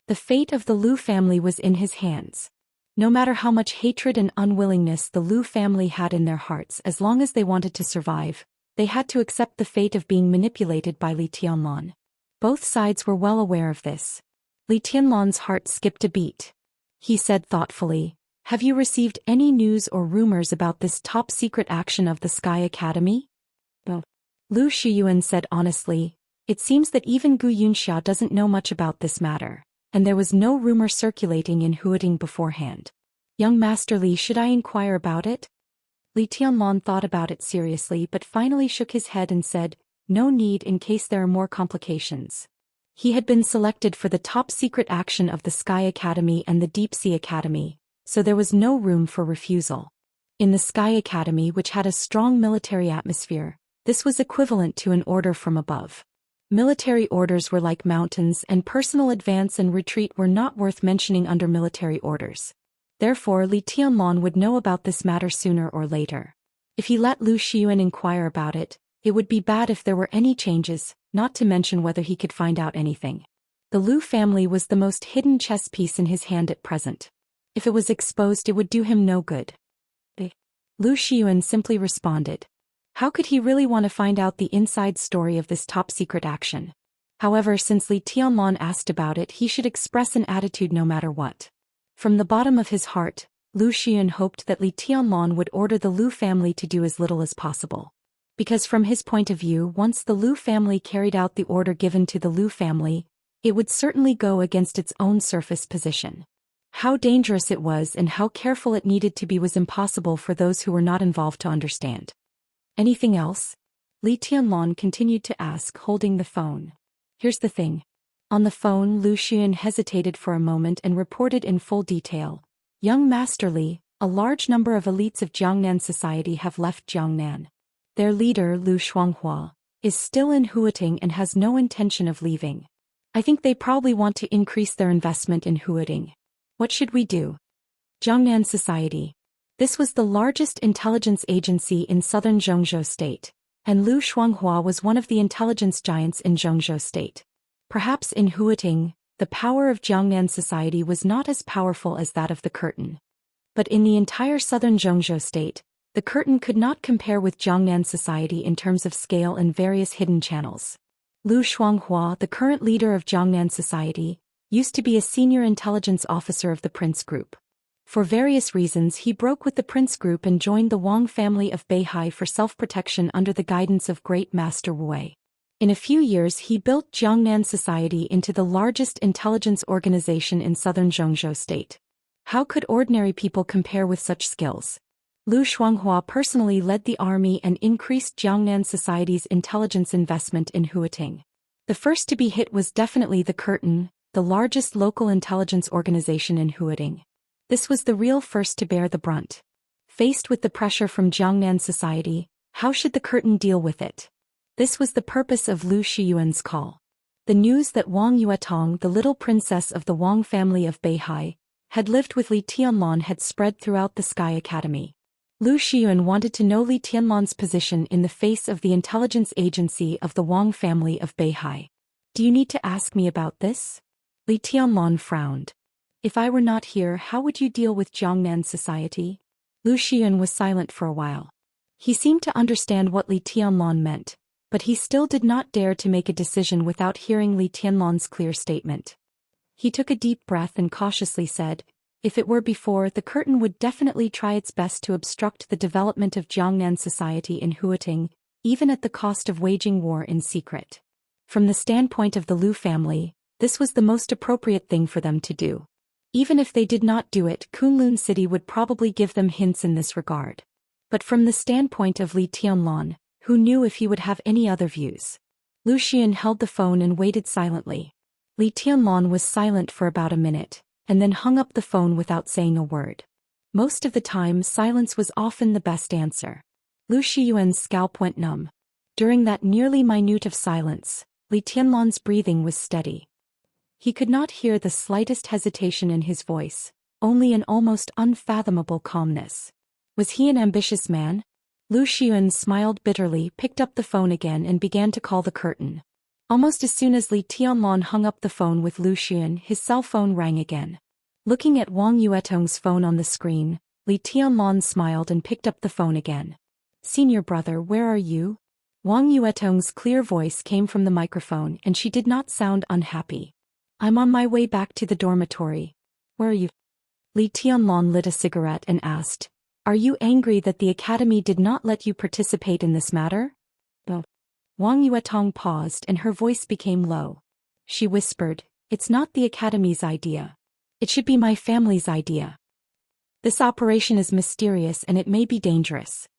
The fate of the Lu family was in his hands. No matter how much hatred and unwillingness the Lu family had in their hearts, as long as they wanted to survive, they had to accept the fate of being manipulated by Li Tianlong. Both sides were well aware of this. Li Tianlong's heart skipped a beat. He said thoughtfully, "Have you received any news or rumors about this top-secret action of the Sky Academy?" "No." Lu Shiyuan said honestly, "It seems that even Gu Yunxia doesn't know much about this matter, and there was no rumor circulating in Huating beforehand. Young Master Li, should I inquire about it?" Li Tianlong thought about it seriously but finally shook his head and said, "No need in case there are more complications." He had been selected for the top-secret action of the Sky Academy and the Deep Sea Academy, so there was no room for refusal. In the Sky Academy, which had a strong military atmosphere, this was equivalent to an order from above. Military orders were like mountains, and personal advance and retreat were not worth mentioning under military orders. Therefore, Li Tianlong would know about this matter sooner or later. If he let Lu Xiyuan inquire about it, it would be bad if there were any changes, not to mention whether he could find out anything. The Lu family was the most hidden chess piece in his hand at present. If it was exposed, it would do him no good. Lu Xiyuan simply responded. How could he really want to find out the inside story of this top-secret action? However, since Li Tianlong asked about it, he should express an attitude no matter what. From the bottom of his heart, Lu Xiyuan hoped that Li Tianlong would order the Lu family to do as little as possible. Because from his point of view, once the Lu family carried out the order given to the Lu family, it would certainly go against its own surface position. How dangerous it was and how careful it needed to be was impossible for those who were not involved to understand. Anything else? Li Tianlong continued to ask, holding the phone. Here's the thing. On the phone, Lu Xian hesitated for a moment and reported in full detail. Young Master Li, a large number of elites of Jiangnan society have left Jiangnan. Their leader, Lu Shuanghua, is still in Huating and has no intention of leaving. I think they probably want to increase their investment in Huating. What should we do? Jiangnan Society. This was the largest intelligence agency in southern Zhongzhou State, and Lu Shuanghua was one of the intelligence giants in Zhongzhou State. Perhaps in Huating, the power of Jiangnan Society was not as powerful as that of the Curtain. But in the entire southern Zhongzhou State, the Curtain could not compare with Jiangnan Society in terms of scale and various hidden channels. Lu Shuanghua, the current leader of Jiangnan Society, used to be a senior intelligence officer of the Prince Group. For various reasons, he broke with the Prince Group and joined the Wang family of Beihai for self-protection under the guidance of Great Master Wu. In a few years, he built Jiangnan Society into the largest intelligence organization in southern Zhongzhou State. How could ordinary people compare with such skills? Lu Shuanghua personally led the army and increased Jiangnan Society's intelligence investment in Huating. The first to be hit was definitely the Curtain, the largest local intelligence organization in Huating. This was the real first to bear the brunt. Faced with the pressure from Jiangnan Society, how should the Curtain deal with it? This was the purpose of Lu Shiyuan's call. The news that Wang Yuetong, the little princess of the Wang family of Beihai, had lived with Li Tianlong had spread throughout the Sky Academy. Lu Xiyuan wanted to know Li Tianlong's position in the face of the intelligence agency of the Wang family of Beihai. Do you need to ask me about this? Li Tianlong frowned. If I were not here, how would you deal with Jiangnan Society? Lu Xiyuan was silent for a while. He seemed to understand what Li Tianlong meant, but he still did not dare to make a decision without hearing Li Tianlong's clear statement. He took a deep breath and cautiously said, if it were before, the Curtain would definitely try its best to obstruct the development of Jiangnan Society in Huating, even at the cost of waging war in secret. From the standpoint of the Lu family, this was the most appropriate thing for them to do. Even if they did not do it, Kunlun City would probably give them hints in this regard. But from the standpoint of Li Tianlong, Who knew if he would have any other views? Zhou Xian held the phone and waited silently. Li Tianlan was silent for about a minute, and then hung up the phone without saying a word. Most of the time silence was often the best answer. Lu Xiyuan's scalp went numb. During that nearly minute of silence, Li Tianlan's breathing was steady. He could not hear the slightest hesitation in his voice, only an almost unfathomable calmness. Was he an ambitious man? Lu Xiyuan smiled bitterly, picked up the phone again and began to call the curtain. Almost as soon as Li Tianlan hung up the phone with Lu Xian, his cell phone rang again. Looking at Wang Yuetong's phone on the screen, Li Tianlan smiled and picked up the phone again. "Senior brother, where are you?" Wang Yuetong's clear voice came from the microphone and she did not sound unhappy. "I'm on my way back to the dormitory." "Where are you?" Li Tianlan lit a cigarette and asked, "Are you angry that the academy did not let you participate in this matter?" "No." Wang Yuetong paused and her voice became low. She whispered, "It's not the academy's idea. It should be my family's idea. This operation is mysterious and it may be dangerous.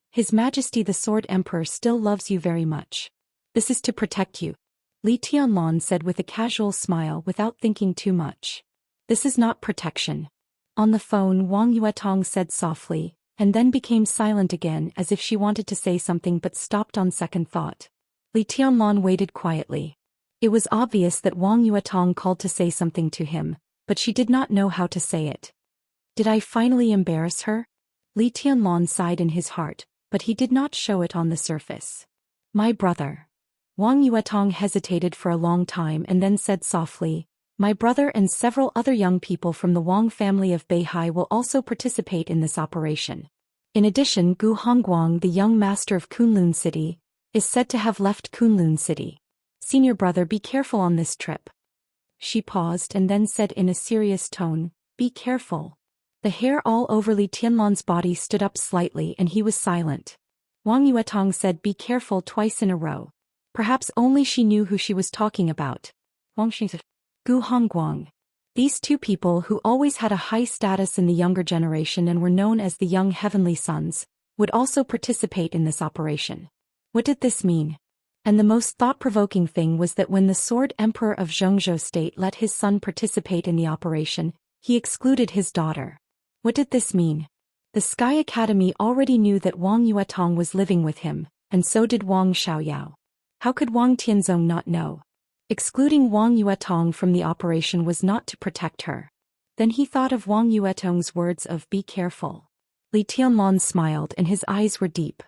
His Majesty the Sword Emperor still loves you very much. This is to protect you," Li Tianlan said with a casual smile without thinking too much. "This is not protection." On the phone, Wang Yuetong said softly, and then became silent again as if she wanted to say something but stopped on second thought. Li Tianlan waited quietly. It was obvious that Wang Yuetong called to say something to him, but she did not know how to say it. Did I finally embarrass her? Li Tianlan sighed in his heart, but he did not show it on the surface. "My brother." Wang Yuetong hesitated for a long time and then said softly, "My brother and several other young people from the Wang family of Beihai will also participate in this operation. In addition, Gu Hongguang, the young master of Kunlun City, is said to have left Kunlun City. Senior brother, be careful on this trip." She paused and then said in a serious tone, "Be careful." The hair all over Li Tianlan's body stood up slightly and he was silent. Wang Yuetong said "be careful" twice in a row. Perhaps only she knew who she was talking about. Wang Xing, Gu Hongguang. These two people who always had a high status in the younger generation and were known as the young heavenly sons, would also participate in this operation. What did this mean? And the most thought-provoking thing was that when the Sword Emperor of Zhongzhou State let his son participate in the operation, he excluded his daughter. What did this mean? The Sky Academy already knew that Wang Yuetong was living with him, and so did Wang Xiaoyao. How could Wang Tianzong not know? Excluding Wang Yuetong from the operation was not to protect her. Then he thought of Wang Yuetong's words of "be careful." Li Tianlan smiled and his eyes were deep.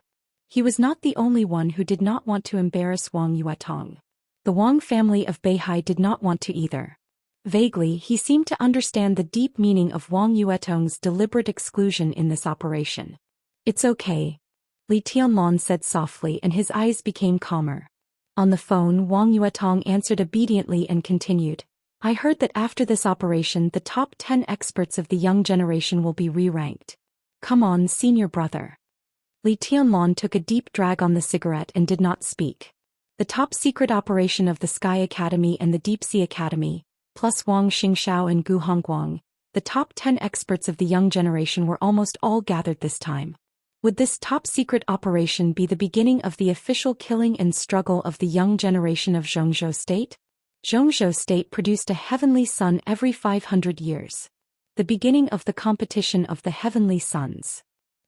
He was not the only one who did not want to embarrass Wang Yuetong. The Wang family of Beihai did not want to either. Vaguely, he seemed to understand the deep meaning of Wang Yuetong's deliberate exclusion in this operation. "It's okay," Li Tianlan said softly and his eyes became calmer. On the phone, Wang Yuetong answered obediently and continued, "I heard that after this operation the top 10 experts of the young generation will be re-ranked. Come on, senior brother." Li Tianlan took a deep drag on the cigarette and did not speak. The top secret operation of the Sky Academy and the Deep Sea Academy, plus Wang Xingxiao and Gu Hongguang, the top 10 experts of the young generation were almost all gathered this time. Would this top-secret operation be the beginning of the official killing and struggle of the young generation of Zhongzhou State? Zhongzhou State produced a heavenly sun every 500 years. The beginning of the competition of the heavenly suns.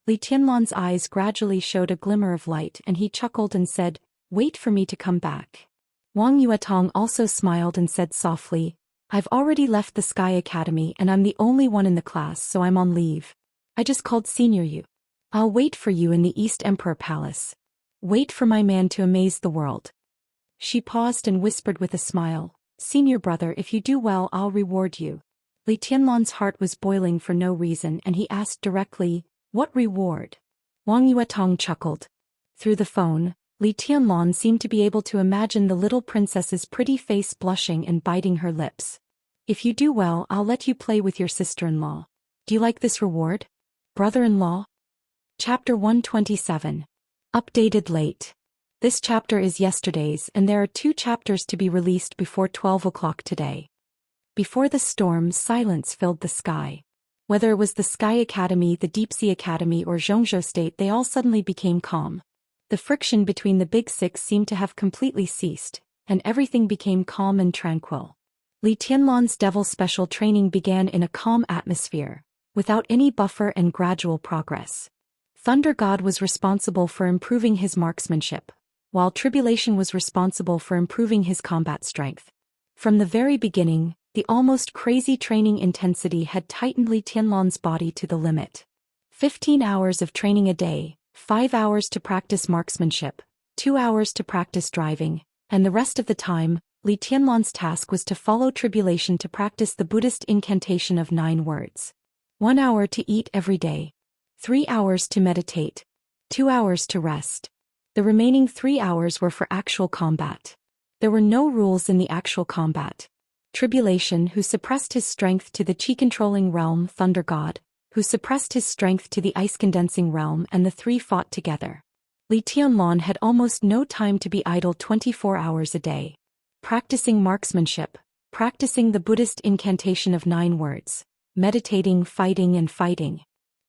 Li Tianlan's eyes gradually showed a glimmer of light and he chuckled and said, "Wait for me to come back." Wang Yuetong also smiled and said softly, "I've already left the Sky Academy and I'm the only one in the class, so I'm on leave. I just called Senior Yu. I'll wait for you in the East Emperor Palace. Wait for my man to amaze the world." She paused and whispered with a smile, "Senior brother, if you do well I'll reward you." Li Tianlan's heart was boiling for no reason and he asked directly, "What reward?" Wang Yuetong chuckled. Through the phone, Li Tianlan seemed to be able to imagine the little princess's pretty face blushing and biting her lips. "If you do well I'll let you play with your sister-in-law. Do you like this reward? Brother-in-law?" Chapter 127. Updated late. This chapter is yesterday's and there are 2 chapters to be released before 12 o'clock today. Before the storm, silence filled the sky. Whether it was the Sky Academy, the Deep Sea Academy or Zhongzhou State, they all suddenly became calm. The friction between the big six seemed to have completely ceased, and everything became calm and tranquil. Li Tianlan's devil special training began in a calm atmosphere, without any buffer and gradual progress. Thunder God was responsible for improving his marksmanship, while Tribulation was responsible for improving his combat strength. From the very beginning, the almost crazy training intensity had tightened Li Tianlan's body to the limit. 15 hours of training a day, 5 hours to practice marksmanship, 2 hours to practice driving, and the rest of the time, Li Tianlan's task was to follow Tribulation to practice the Buddhist incantation of 9 words. 1 hour to eat every day. 3 hours to meditate. 2 hours to rest. The remaining 3 hours were for actual combat. There were no rules in the actual combat. Tribulation, who suppressed his strength to the chi-controlling realm, Thunder God, who suppressed his strength to the ice-condensing realm, and the three fought together. Li Tianlan had almost no time to be idle 24 hours a day. Practicing marksmanship, practicing the Buddhist incantation of 9 words, meditating, fighting and fighting.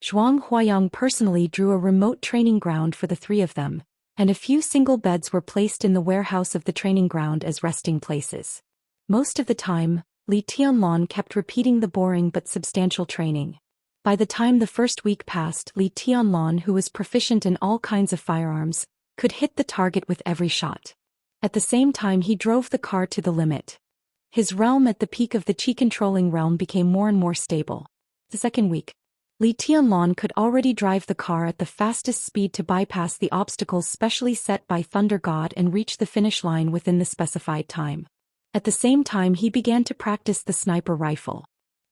Zhuang Huayang personally drew a remote training ground for the 3 of them, and a few single beds were placed in the warehouse of the training ground as resting places. Most of the time, Li Tianlan kept repeating the boring but substantial training. By the time the first week passed, Li Tianlan, who was proficient in all kinds of firearms, could hit the target with every shot. At the same time, he drove the car to the limit. His realm at the peak of the chi-controlling realm became more and more stable. The second week, Li Tianlan could already drive the car at the fastest speed to bypass the obstacles specially set by Thunder God and reach the finish line within the specified time. At the same time, he began to practice the sniper rifle.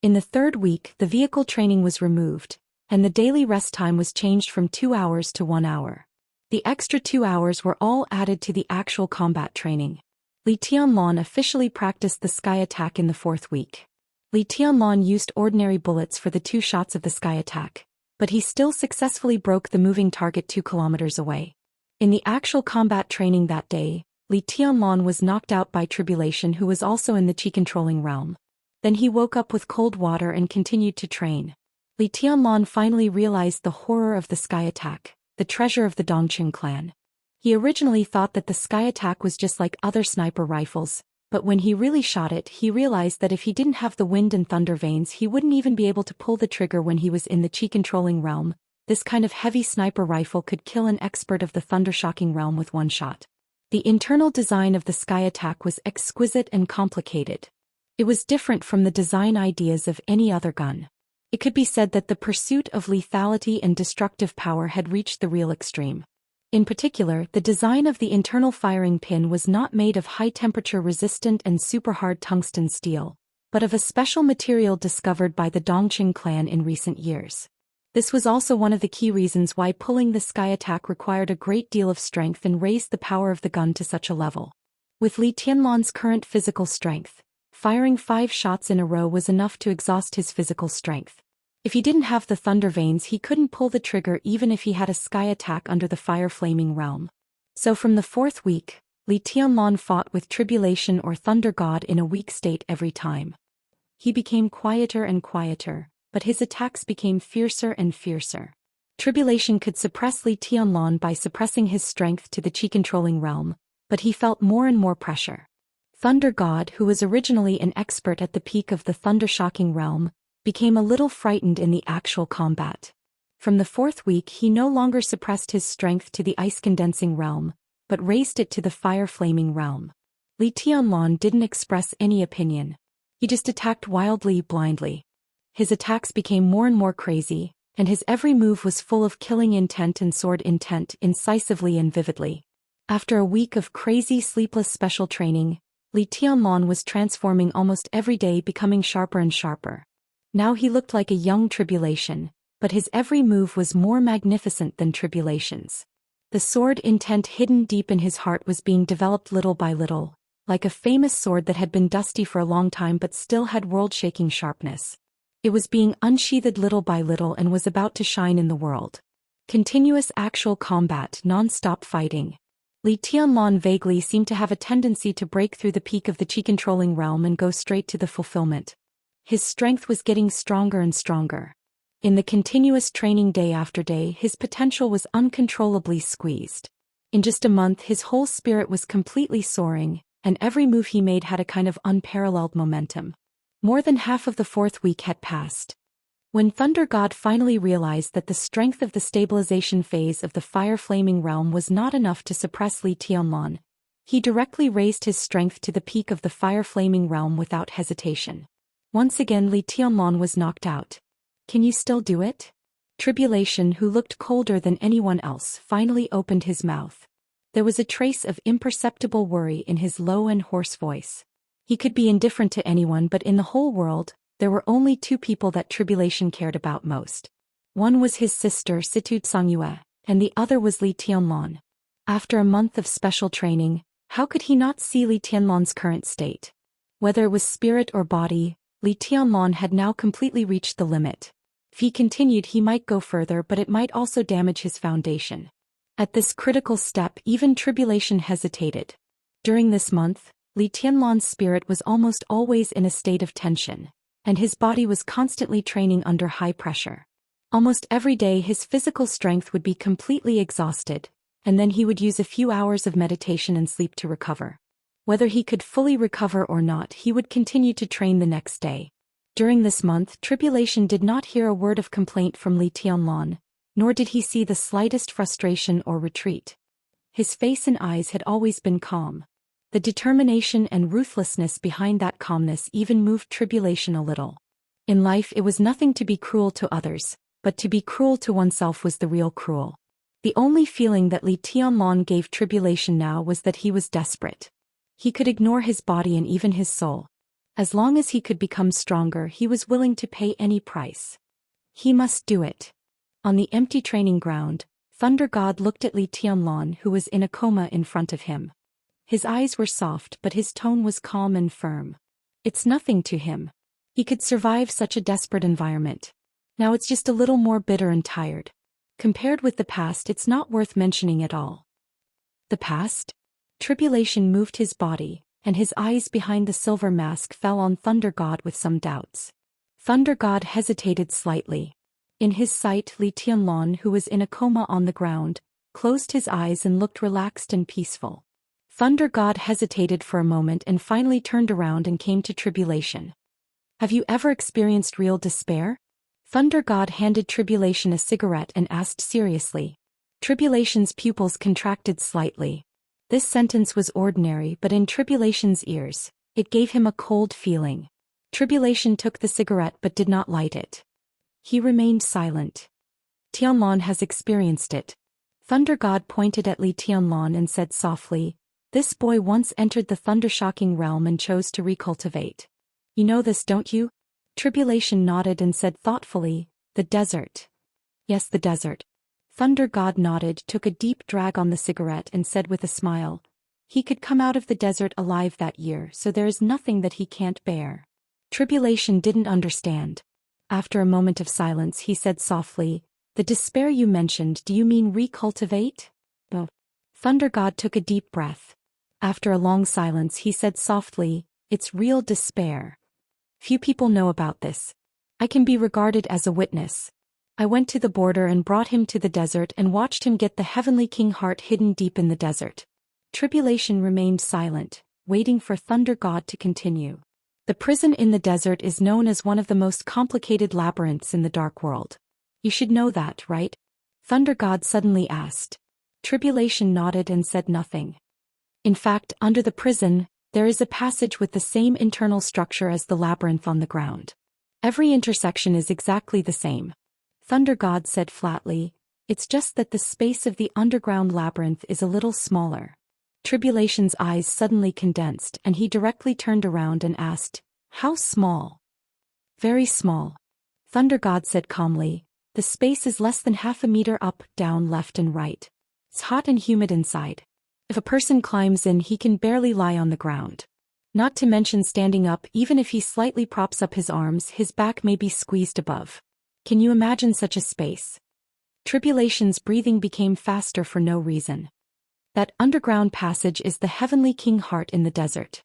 In the third week, the vehicle training was removed, and the daily rest time was changed from 2 hours to 1 hour. The extra 2 hours were all added to the actual combat training. Li Tianlan officially practiced the sky attack in the 4th week. Li Tianlan used ordinary bullets for the 2 shots of the sky attack, but he still successfully broke the moving target 2 kilometers away. In the actual combat training that day, Li Tianlan was knocked out by Tribulation, who was also in the chi-controlling realm. Then he woke up with cold water and continued to train. Li Tianlan finally realized the horror of the sky attack, the treasure of the Dongqing clan. He originally thought that the sky attack was just like other sniper rifles, but when he really shot it, he realized that if he didn't have the wind and thunder veins, he wouldn't even be able to pull the trigger when he was in the chi-controlling realm. This kind of heavy sniper rifle could kill an expert of the thunder-shocking realm with 1 shot. The internal design of the sky attack was exquisite and complicated. It was different from the design ideas of any other gun. It could be said that the pursuit of lethality and destructive power had reached the real extreme. In particular, the design of the internal firing pin was not made of high-temperature resistant and super-hard tungsten steel, but of a special material discovered by the Dongqing clan in recent years. This was also one of the key reasons why pulling the sky attack required a great deal of strength and raised the power of the gun to such a level. With Li Tianlan's current physical strength, firing 5 shots in a row was enough to exhaust his physical strength. If he didn't have the thunder veins, he couldn't pull the trigger even if he had a sky attack under the fire-flaming realm. So from the 4th week, Li Tianlan fought with Tribulation or Thunder God in a weak state every time. He became quieter and quieter, but his attacks became fiercer and fiercer. Tribulation could suppress Li Tianlan by suppressing his strength to the chi-controlling realm, but he felt more and more pressure. Thunder God, who was originally an expert at the peak of the thunder-shocking realm, became a little frightened in the actual combat. From the 4th week, he no longer suppressed his strength to the ice-condensing realm, but raised it to the fire-flaming realm. Li Tianlan didn't express any opinion. He just attacked wildly, blindly. His attacks became more and more crazy, and his every move was full of killing intent and sword intent, incisively and vividly. After a week of crazy, sleepless special training, Li Tianlan was transforming almost every day, becoming sharper and sharper. Now he looked like a young Tribulation, but his every move was more magnificent than Tribulation's. The sword intent hidden deep in his heart was being developed little by little, like a famous sword that had been dusty for a long time but still had world-shaking sharpness. It was being unsheathed little by little and was about to shine in the world. Continuous actual combat, non-stop fighting. Li Tianlan vaguely seemed to have a tendency to break through the peak of the chi-controlling realm and go straight to the fulfillment. His strength was getting stronger and stronger. In the continuous training day after day, his potential was uncontrollably squeezed. In just a month his whole spirit was completely soaring, and every move he made had a kind of unparalleled momentum. More than half of the 4th week had passed. When Thunder God finally realized that the strength of the stabilization phase of the fire-flaming realm was not enough to suppress Li Tianlan, he directly raised his strength to the peak of the fire-flaming realm without hesitation. Once again Li Tianlan was knocked out. "Can you still do it?" Tribulation, who looked colder than anyone else, finally opened his mouth. There was a trace of imperceptible worry in his low and hoarse voice. He could be indifferent to anyone, but in the whole world, there were only 2 people that Tribulation cared about most. One was his sister Situ Tsangyue, and the other was Li Tianlan. After a month of special training, how could he not see Li Tianlan's current state? Whether it was spirit or body, Li Tianlan had now completely reached the limit. If he continued he might go further, but it might also damage his foundation. At this critical step even Tribulation hesitated. During this month, Li Tianlan's spirit was almost always in a state of tension, and his body was constantly training under high pressure. Almost every day his physical strength would be completely exhausted, and then he would use a few hours of meditation and sleep to recover. Whether he could fully recover or not, he would continue to train the next day. During this month, Tribulation did not hear a word of complaint from Li Tianlan, nor did he see the slightest frustration or retreat. His face and eyes had always been calm. The determination and ruthlessness behind that calmness even moved Tribulation a little. In life it was nothing to be cruel to others, but to be cruel to oneself was the real cruel. The only feeling that Li Tianlan gave Tribulation now was that he was desperate. He could ignore his body and even his soul. As long as he could become stronger, he was willing to pay any price. He must do it. On the empty training ground, Thunder God looked at Li Tianlan, who was in a coma in front of him. His eyes were soft, but his tone was calm and firm. It's nothing to him. He could survive such a desperate environment. Now it's just a little more bitter and tired. Compared with the past, it's not worth mentioning at all. The past? Tribulation moved his body, and his eyes behind the silver mask fell on Thunder God with some doubts. Thunder God hesitated slightly. In his sight, Li Tianlan, who was in a coma on the ground, closed his eyes and looked relaxed and peaceful. Thunder God hesitated for a moment and finally turned around and came to Tribulation. "Have you ever experienced real despair?" Thunder God handed Tribulation a cigarette and asked seriously. Tribulation's pupils contracted slightly. This sentence was ordinary, but in Tribulation's ears, it gave him a cold feeling. Tribulation took the cigarette but did not light it. He remained silent. "Tianlan has experienced it." Thunder God pointed at Li Tianlan and said softly, "This boy once entered the thunder-shocking realm and chose to recultivate. You know this, don't you?" Tribulation nodded and said thoughtfully, "The desert." "Yes, the desert." Thunder God nodded, took a deep drag on the cigarette and said with a smile, "He could come out of the desert alive that year, so there is nothing that he can't bear." Tribulation didn't understand. After a moment of silence he said softly, "The despair you mentioned, do you mean recultivate?" "Oh." Thunder God took a deep breath. After a long silence he said softly, "It's real despair. Few people know about this. I can be regarded as a witness. I went to the border and brought him to the desert and watched him get the heavenly king heart hidden deep in the desert." Tribulation remained silent, waiting for Thunder God to continue. "The prison in the desert is known as one of the most complicated labyrinths in the dark world. You should know that, right?" Thunder God suddenly asked. Tribulation nodded and said nothing. "In fact, under the prison, there is a passage with the same internal structure as the labyrinth on the ground. Every intersection is exactly the same." Thunder God said flatly, "It's just that the space of the underground labyrinth is a little smaller." Tribulation's eyes suddenly condensed and he directly turned around and asked, "How small?" "Very small." Thunder God said calmly, "The space is less than half a meter up, down, left and right. It's hot and humid inside. If a person climbs in, he can barely lie on the ground. Not to mention standing up, even if he slightly props up his arms, his back may be squeezed above. Can you imagine such a space?" Tribulation's breathing became faster for no reason. "That underground passage is the heavenly king heart in the desert."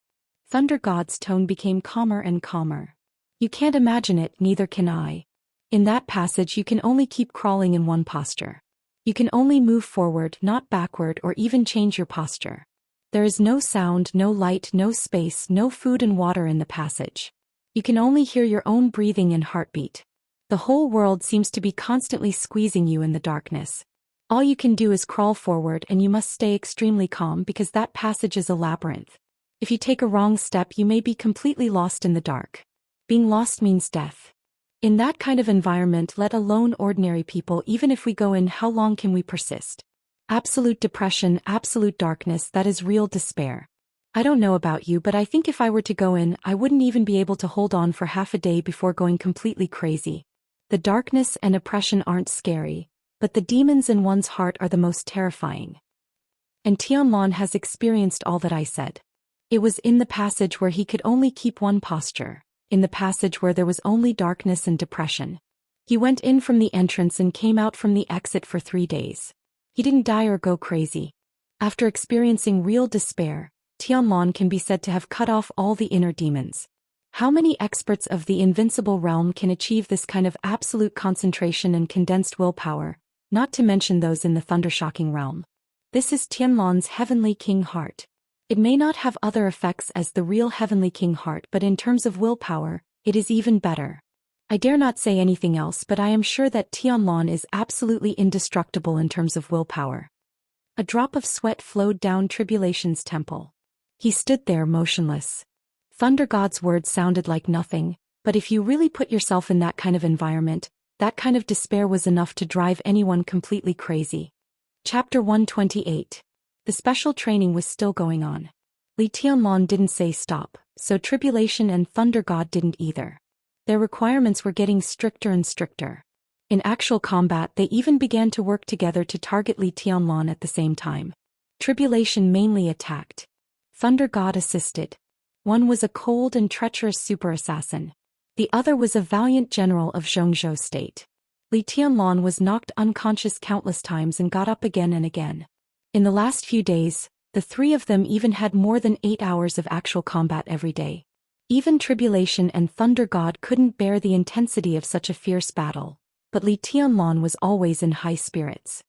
Thunder God's tone became calmer and calmer. "You can't imagine it, neither can I. In that passage you can only keep crawling in one posture. You can only move forward, not backward, or even change your posture. There is no sound, no light, no space, no food and water in the passage. You can only hear your own breathing and heartbeat. The whole world seems to be constantly squeezing you in the darkness. All you can do is crawl forward, and you must stay extremely calm because that passage is a labyrinth. If you take a wrong step, you may be completely lost in the dark. Being lost means death. In that kind of environment, let alone ordinary people, even if we go in, how long can we persist? Absolute depression, absolute darkness, that is real despair. I don't know about you, but I think if I were to go in, I wouldn't even be able to hold on for half a day before going completely crazy. The darkness and oppression aren't scary, but the demons in one's heart are the most terrifying. And Tianlong has experienced all that I said. It was in the passage where he could only keep one posture, in the passage where there was only darkness and depression. He went in from the entrance and came out from the exit for 3 days. He didn't die or go crazy. After experiencing real despair, Tianlong can be said to have cut off all the inner demons. How many experts of the invincible realm can achieve this kind of absolute concentration and condensed willpower, not to mention those in the thundershocking realm? This is Tianlong's heavenly king heart. It may not have other effects as the real heavenly king heart, but in terms of willpower, it is even better. I dare not say anything else, but I am sure that Tianlong is absolutely indestructible in terms of willpower. A drop of sweat flowed down Tribulation's temple. He stood there motionless. Thunder God's words sounded like nothing, but if you really put yourself in that kind of environment, that kind of despair was enough to drive anyone completely crazy. Chapter 128. The special training was still going on. Li Tianlong didn't say stop, so Tribulation and Thunder God didn't either. Their requirements were getting stricter and stricter. In actual combat, they even began to work together to target Li Tianlong at the same time. Tribulation mainly attacked. Thunder God assisted. One was a cold and treacherous super assassin. The other was a valiant general of Xianxia state. Li Tianlong was knocked unconscious countless times and got up again and again. In the last few days, the three of them even had more than 8 hours of actual combat every day. Even Tribulation and Thunder God couldn't bear the intensity of such a fierce battle, but Li Tianlong was always in high spirits.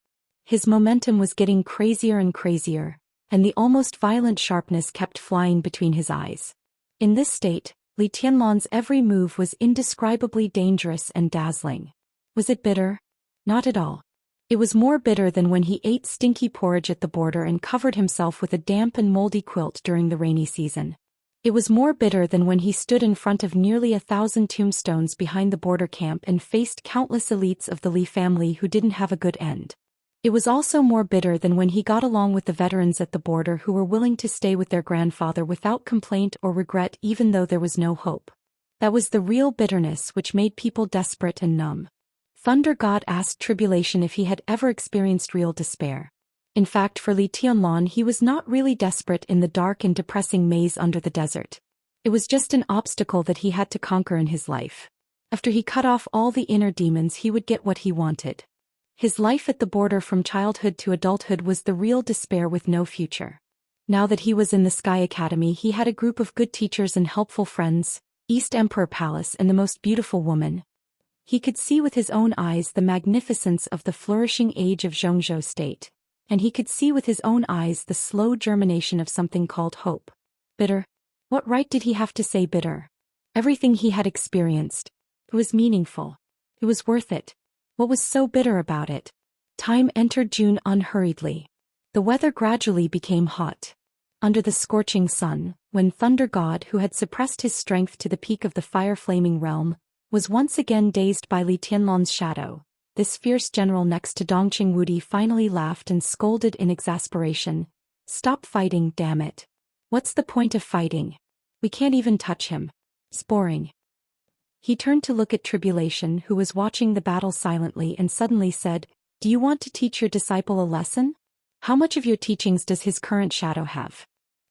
His momentum was getting crazier and crazier, and the almost violent sharpness kept flying between his eyes. In this state, Li Tianlong's every move was indescribably dangerous and dazzling. Was it bitter? Not at all. It was more bitter than when he ate stinky porridge at the border and covered himself with a damp and moldy quilt during the rainy season. It was more bitter than when he stood in front of nearly 1,000 tombstones behind the border camp and faced countless elites of the Li family who didn't have a good end. It was also more bitter than when he got along with the veterans at the border who were willing to stay with their grandfather without complaint or regret even though there was no hope. That was the real bitterness which made people desperate and numb. Thunder God asked Tribulation if he had ever experienced real despair. In fact, for Li Tianlong, he was not really desperate in the dark and depressing maze under the desert. It was just an obstacle that he had to conquer in his life. After he cut off all the inner demons, he would get what he wanted. His life at the border from childhood to adulthood was the real despair with no future. Now that he was in the Sky Academy, he had a group of good teachers and helpful friends, East Emperor Palace and the most beautiful woman. He could see with his own eyes the magnificence of the flourishing age of Xianxia state, and he could see with his own eyes the slow germination of something called hope. Bitter? What right did he have to say bitter? Everything he had experienced. It was meaningful. It was worth it. What was so bitter about it? Time entered June unhurriedly. The weather gradually became hot. Under the scorching sun, when Thunder God, who had suppressed his strength to the peak of the fire-flaming realm, was once again dazed by Li Tianlong's shadow, this fierce general next to Dongqing Wudi finally laughed and scolded in exasperation. Stop fighting, damn it. What's the point of fighting? We can't even touch him. It's boring. He turned to look at Tribulation, who was watching the battle silently, and suddenly said, Do you want to teach your disciple a lesson? How much of your teachings does his current shadow have?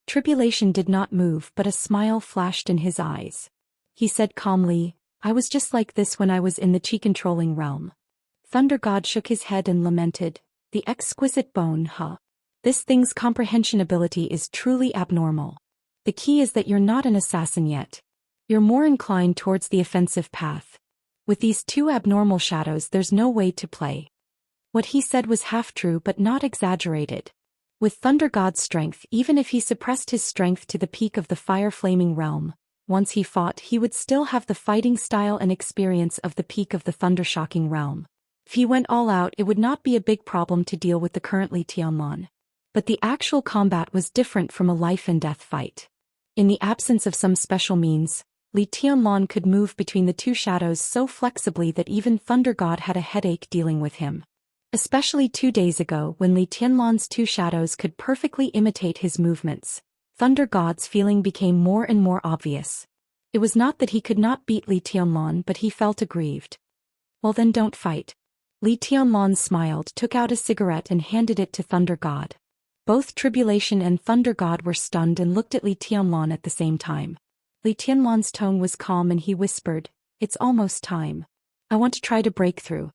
Tribulation did not move, but a smile flashed in his eyes. He said calmly, I was just like this when I was in the chi-controlling realm. Thunder God shook his head and lamented, The exquisite bone, huh? This thing's comprehension ability is truly abnormal. The key is that you're not an assassin yet. You're more inclined towards the offensive path. With these two abnormal shadows, there's no way to play. What he said was half true but not exaggerated. With Thunder God's strength, even if he suppressed his strength to the peak of the fire-flaming realm, once he fought he would still have the fighting style and experience of the peak of the thunder-shocking realm. If he went all out, it would not be a big problem to deal with the current Li Tianlan. But the actual combat was different from a life-and-death fight. In the absence of some special means, Li Tianlan could move between the two shadows so flexibly that even Thunder God had a headache dealing with him. Especially 2 days ago when Li Tianlan's two shadows could perfectly imitate his movements, Thunder God's feeling became more and more obvious. It was not that he could not beat Li Tianlan, but he felt aggrieved. Well then don't fight. Li Tianlan smiled, took out a cigarette and handed it to Thunder God. Both Tribulation and Thunder God were stunned and looked at Li Tianlan at the same time. Li Tianlan's tone was calm and he whispered, "It's almost time. I want to try to break through."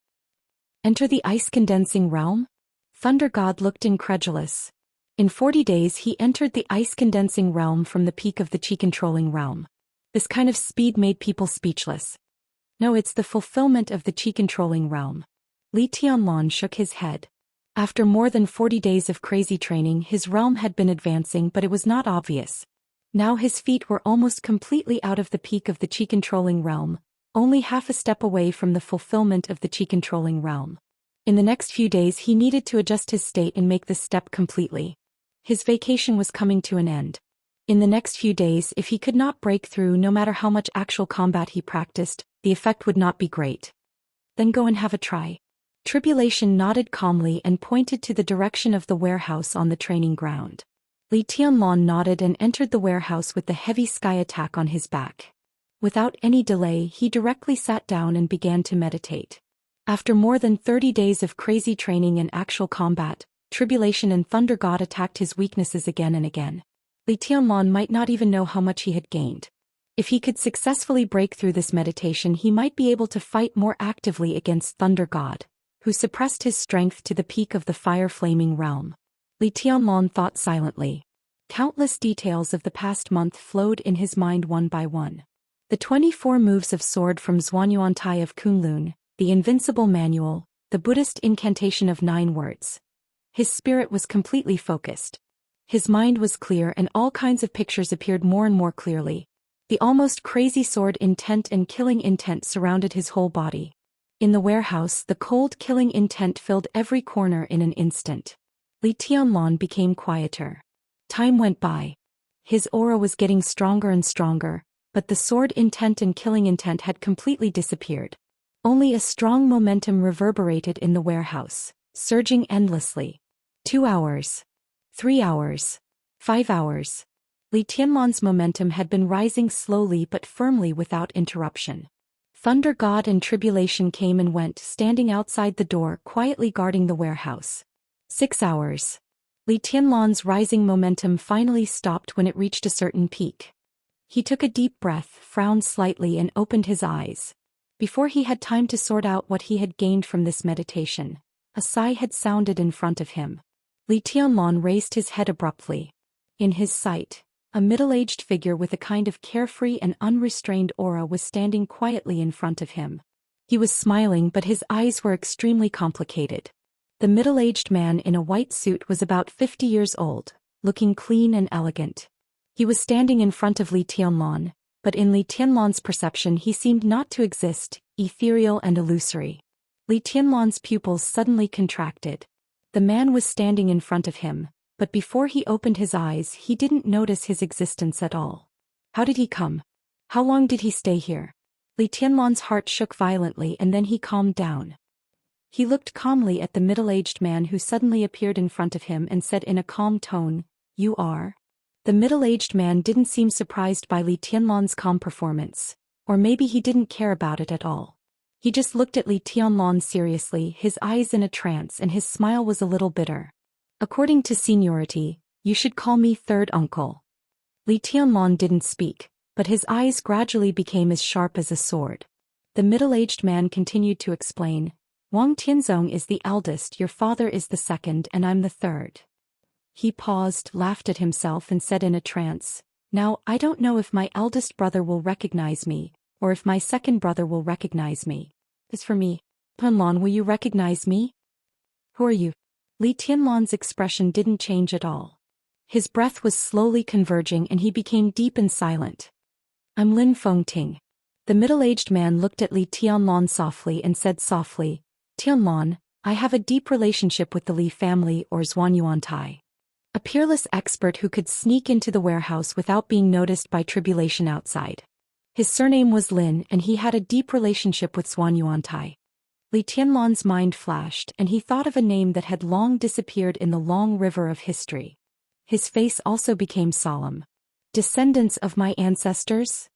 Enter the ice-condensing realm? Thunder God looked incredulous. In 40 days he entered the ice-condensing realm from the peak of the chi-controlling realm. This kind of speed made people speechless. No, it's the fulfillment of the chi-controlling realm. Li Tianlan shook his head. After more than 40 days of crazy training, his realm had been advancing, but it was not obvious. Now his feet were almost completely out of the peak of the chi-controlling realm, only half a step away from the fulfillment of the chi-controlling realm. In the next few days he needed to adjust his state and make this step completely. His vacation was coming to an end. In the next few days, if he could not break through, no matter how much actual combat he practiced, the effect would not be great. Then go and have a try. Tribulation nodded calmly and pointed to the direction of the warehouse on the training ground. Li Tianlan nodded and entered the warehouse with the heavy sky attack on his back. Without any delay, he directly sat down and began to meditate. After more than 30 days of crazy training and actual combat, Tribulation and Thunder God attacked his weaknesses again and again. Li Tianlan might not even know how much he had gained. If he could successfully break through this meditation, he might be able to fight more actively against Thunder God, who suppressed his strength to the peak of the fire-flaming realm. Li Tianlan thought silently. Countless details of the past month flowed in his mind one by one. The 24 moves of sword from Zhuanyuantai of Kunlun, the invincible manual, the Buddhist incantation of 9 words. His spirit was completely focused. His mind was clear and all kinds of pictures appeared more and more clearly. The almost crazy sword intent and killing intent surrounded his whole body. In the warehouse, the cold killing intent filled every corner in an instant. Li Tianlan became quieter. Time went by. His aura was getting stronger and stronger, but the sword intent and killing intent had completely disappeared. Only a strong momentum reverberated in the warehouse, surging endlessly. 2 hours. 3 hours. 5 hours. Li Tianlan's momentum had been rising slowly but firmly without interruption. Thunder God and Tribulation came and went, standing outside the door, quietly guarding the warehouse. 6 hours. Li Tianlan's rising momentum finally stopped when it reached a certain peak. He took a deep breath, frowned slightly and opened his eyes. Before he had time to sort out what he had gained from this meditation, a sigh had sounded in front of him. Li Tianlan raised his head abruptly. In his sight, a middle-aged figure with a kind of carefree and unrestrained aura was standing quietly in front of him. He was smiling, but his eyes were extremely complicated. The middle-aged man in a white suit was about 50 years old, looking clean and elegant. He was standing in front of Li Tianlan, but in Li Tianlan's perception he seemed not to exist, ethereal and illusory. Li Tianlan's pupils suddenly contracted. The man was standing in front of him, but before he opened his eyes he didn't notice his existence at all. How did he come? How long did he stay here? Li Tianlan's heart shook violently and then he calmed down. He looked calmly at the middle-aged man who suddenly appeared in front of him and said in a calm tone, "You are?" The middle-aged man didn't seem surprised by Li Tianlan's calm performance, or maybe he didn't care about it at all. He just looked at Li Tianlan seriously, his eyes in a trance, and his smile was a little bitter. "According to seniority, you should call me third uncle." Li Tianlan didn't speak, but his eyes gradually became as sharp as a sword. The middle-aged man continued to explain, "Wang Tianzong is the eldest, your father is the second, and I'm the third." He paused, laughed at himself and said in a trance, "Now, I don't know if my eldest brother will recognize me, or if my second brother will recognize me. As for me, Panlan, will you recognize me?" Who are you? Li Tianlan's expression didn't change at all. His breath was slowly converging and he became deep and silent. I'm Lin Fengting. The middle-aged man looked at Li Tianlan softly and said softly, Tianlan, I have a deep relationship with the Li family or Zhuanyuantai. A peerless expert who could sneak into the warehouse without being noticed by tribulation outside. His surname was Lin and he had a deep relationship with Zhuanyuantai. Li Tianlan's mind flashed and he thought of a name that had long disappeared in the long river of history. His face also became solemn. Descendants of my ancestors?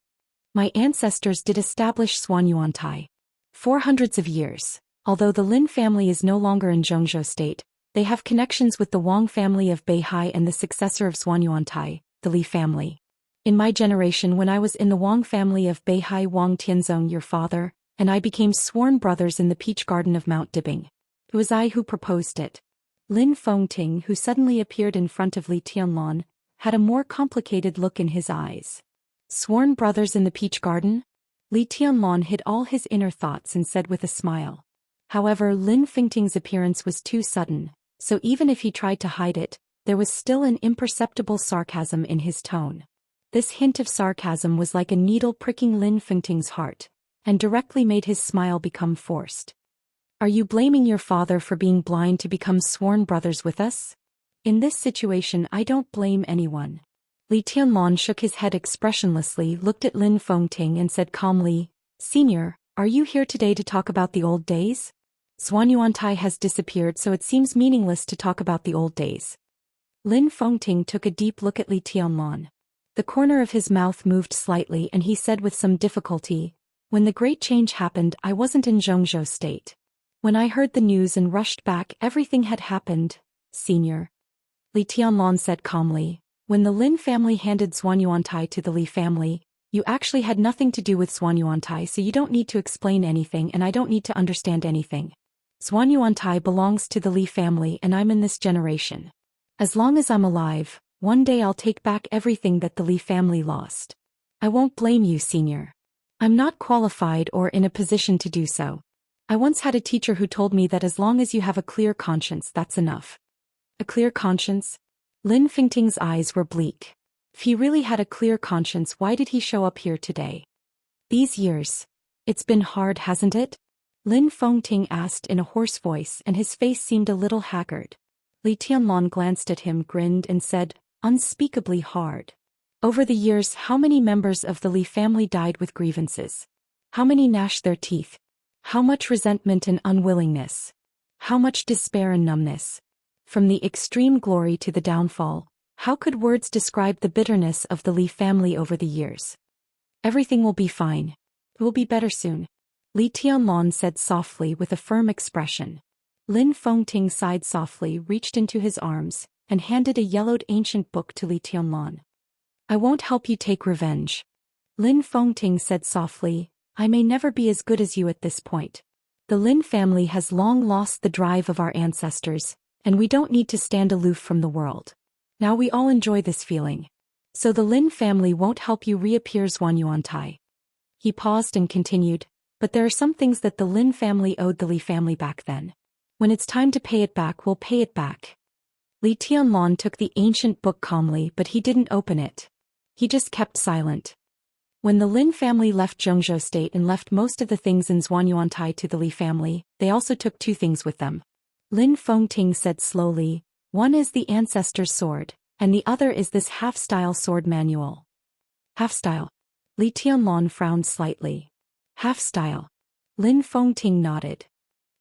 My ancestors did establish Zhuanyuantai. For hundreds of years, although the Lin family is no longer in Zhengzhou state, they have connections with the Wang family of Beihai and the successor of Zhuanyuantai, the Li family. In my generation when I was in the Wang family of Beihai Wang Tianzong your father, and I became sworn brothers in the peach garden of Mount Dibing. It was I who proposed it. Lin Fengting, who suddenly appeared in front of Li Tianlan, had a more complicated look in his eyes. Sworn brothers in the peach garden? Li Tianlan hid all his inner thoughts and said with a smile. However, Lin Fengting's appearance was too sudden, so even if he tried to hide it, there was still an imperceptible sarcasm in his tone. This hint of sarcasm was like a needle pricking Lin Fengting's heart, and directly made his smile become forced. Are you blaming your father for being blind to become sworn brothers with us? In this situation I don't blame anyone. Li Tianlan shook his head expressionlessly, looked at Lin Fengting and said calmly, Senior, are you here today to talk about the old days? Zhuanyuantai has disappeared so it seems meaningless to talk about the old days. Lin Fengting took a deep look at Li Tianlan. The corner of his mouth moved slightly and he said with some difficulty, When the great change happened I wasn't in Zhengzhou state. When I heard the news and rushed back everything had happened, Senior. Li Tianlan said calmly, When the Lin family handed Zhuanyuantai to the Li family, you actually had nothing to do with Zhuanyuantai so you don't need to explain anything and I don't need to understand anything. Zhuanyuantai belongs to the Li family and I'm in this generation. As long as I'm alive, one day I'll take back everything that the Li family lost. I won't blame you, Senior. I'm not qualified or in a position to do so. I once had a teacher who told me that as long as you have a clear conscience that's enough. A clear conscience? Lin Fengting's eyes were bleak. If he really had a clear conscience, why did he show up here today? These years. It's been hard, hasn't it? Lin Fengting asked in a hoarse voice and his face seemed a little haggard. Li Tianlan glanced at him, grinned and said, Unspeakably hard. Over the years how many members of the Li family died with grievances? How many gnashed their teeth? How much resentment and unwillingness? How much despair and numbness? From the extreme glory to the downfall, how could words describe the bitterness of the Li family over the years? Everything will be fine. It will be better soon. Li Tianlan said softly with a firm expression. Lin Fengting sighed softly, reached into his arms, and handed a yellowed ancient book to Li Tianlan. I won't help you take revenge. Lin Fengting said softly, I may never be as good as you at this point. The Lin family has long lost the drive of our ancestors, and we don't need to stand aloof from the world. Now we all enjoy this feeling. So the Lin family won't help you reappear Zhuanyuantai. He paused and continued, but there are some things that the Lin family owed the Li family back then. When it's time to pay it back, we'll pay it back. Li Tianlan took the ancient book calmly, but he didn't open it. He just kept silent. When the Lin family left Zhengzhou state and left most of the things in Zhuanyuantai to the Li family, they also took two things with them. Lin Fengting said slowly, one is the ancestor's sword, and the other is this half-style sword manual. Half-style? Li Tianlan frowned slightly. Half-style. Lin Fengting nodded.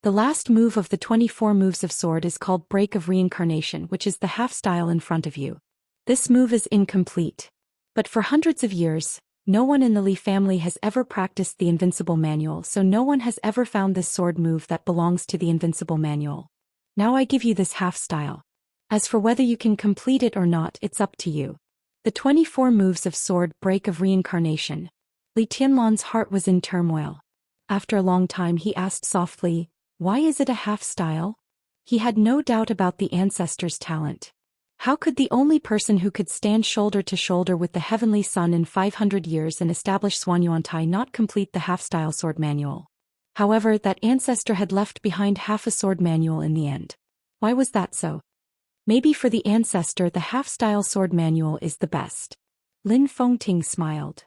The last move of the 24 moves of sword is called Break of Reincarnation, which is the half-style in front of you. This move is incomplete. But for hundreds of years, no one in the Li family has ever practiced the invincible manual, so no one has ever found this sword move that belongs to the invincible manual. Now I give you this half-style. As for whether you can complete it or not, it's up to you. The 24 moves of sword Break of Reincarnation. Li Tianlan's heart was in turmoil. After a long time he asked softly, why is it a half-style? He had no doubt about the ancestors' talent. How could the only person who could stand shoulder to shoulder with the heavenly sun in 500 years and establish Zhuanyuantai not complete the half-style sword manual? However, that ancestor had left behind half a sword manual in the end. Why was that so? Maybe for the ancestor the half-style sword manual is the best. Lin Fengting smiled.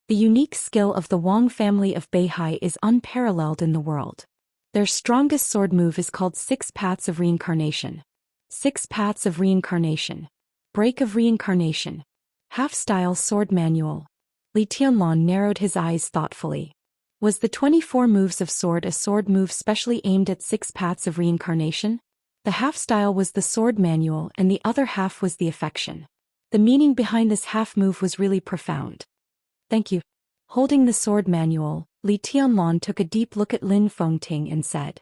The unique skill of the Wang family of Beihai is unparalleled in the world. Their strongest sword move is called Six Paths of Reincarnation. Six Paths of Reincarnation. Break of Reincarnation. Half-style sword manual. Li Tianlan narrowed his eyes thoughtfully. Was the 24 moves of sword a sword move specially aimed at Six Paths of Reincarnation? The half-style was the sword manual and the other half was the affection. The meaning behind this half move was really profound. Thank you. Holding the sword manual, Li Tianlan took a deep look at Lin Fengting and said,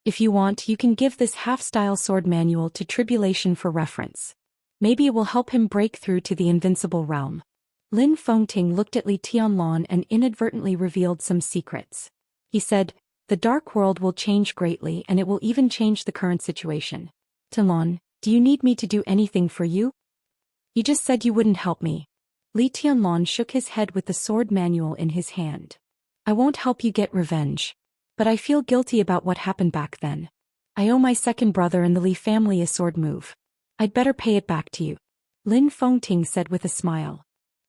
"If you want, you can give this half-style sword manual to Tribulation for reference. Maybe it will help him break through to the invincible realm." Lin Fengting looked at Li Tianlan and inadvertently revealed some secrets. He said, "The dark world will change greatly and it will even change the current situation. Tianlan, do you need me to do anything for you?" "You just said you wouldn't help me." Li Tianlan shook his head with the sword manual in his hand. "I won't help you get revenge. But I feel guilty about what happened back then. I owe my second brother and the Li family a sword move. I'd better pay it back to you," Lin Fengting said with a smile.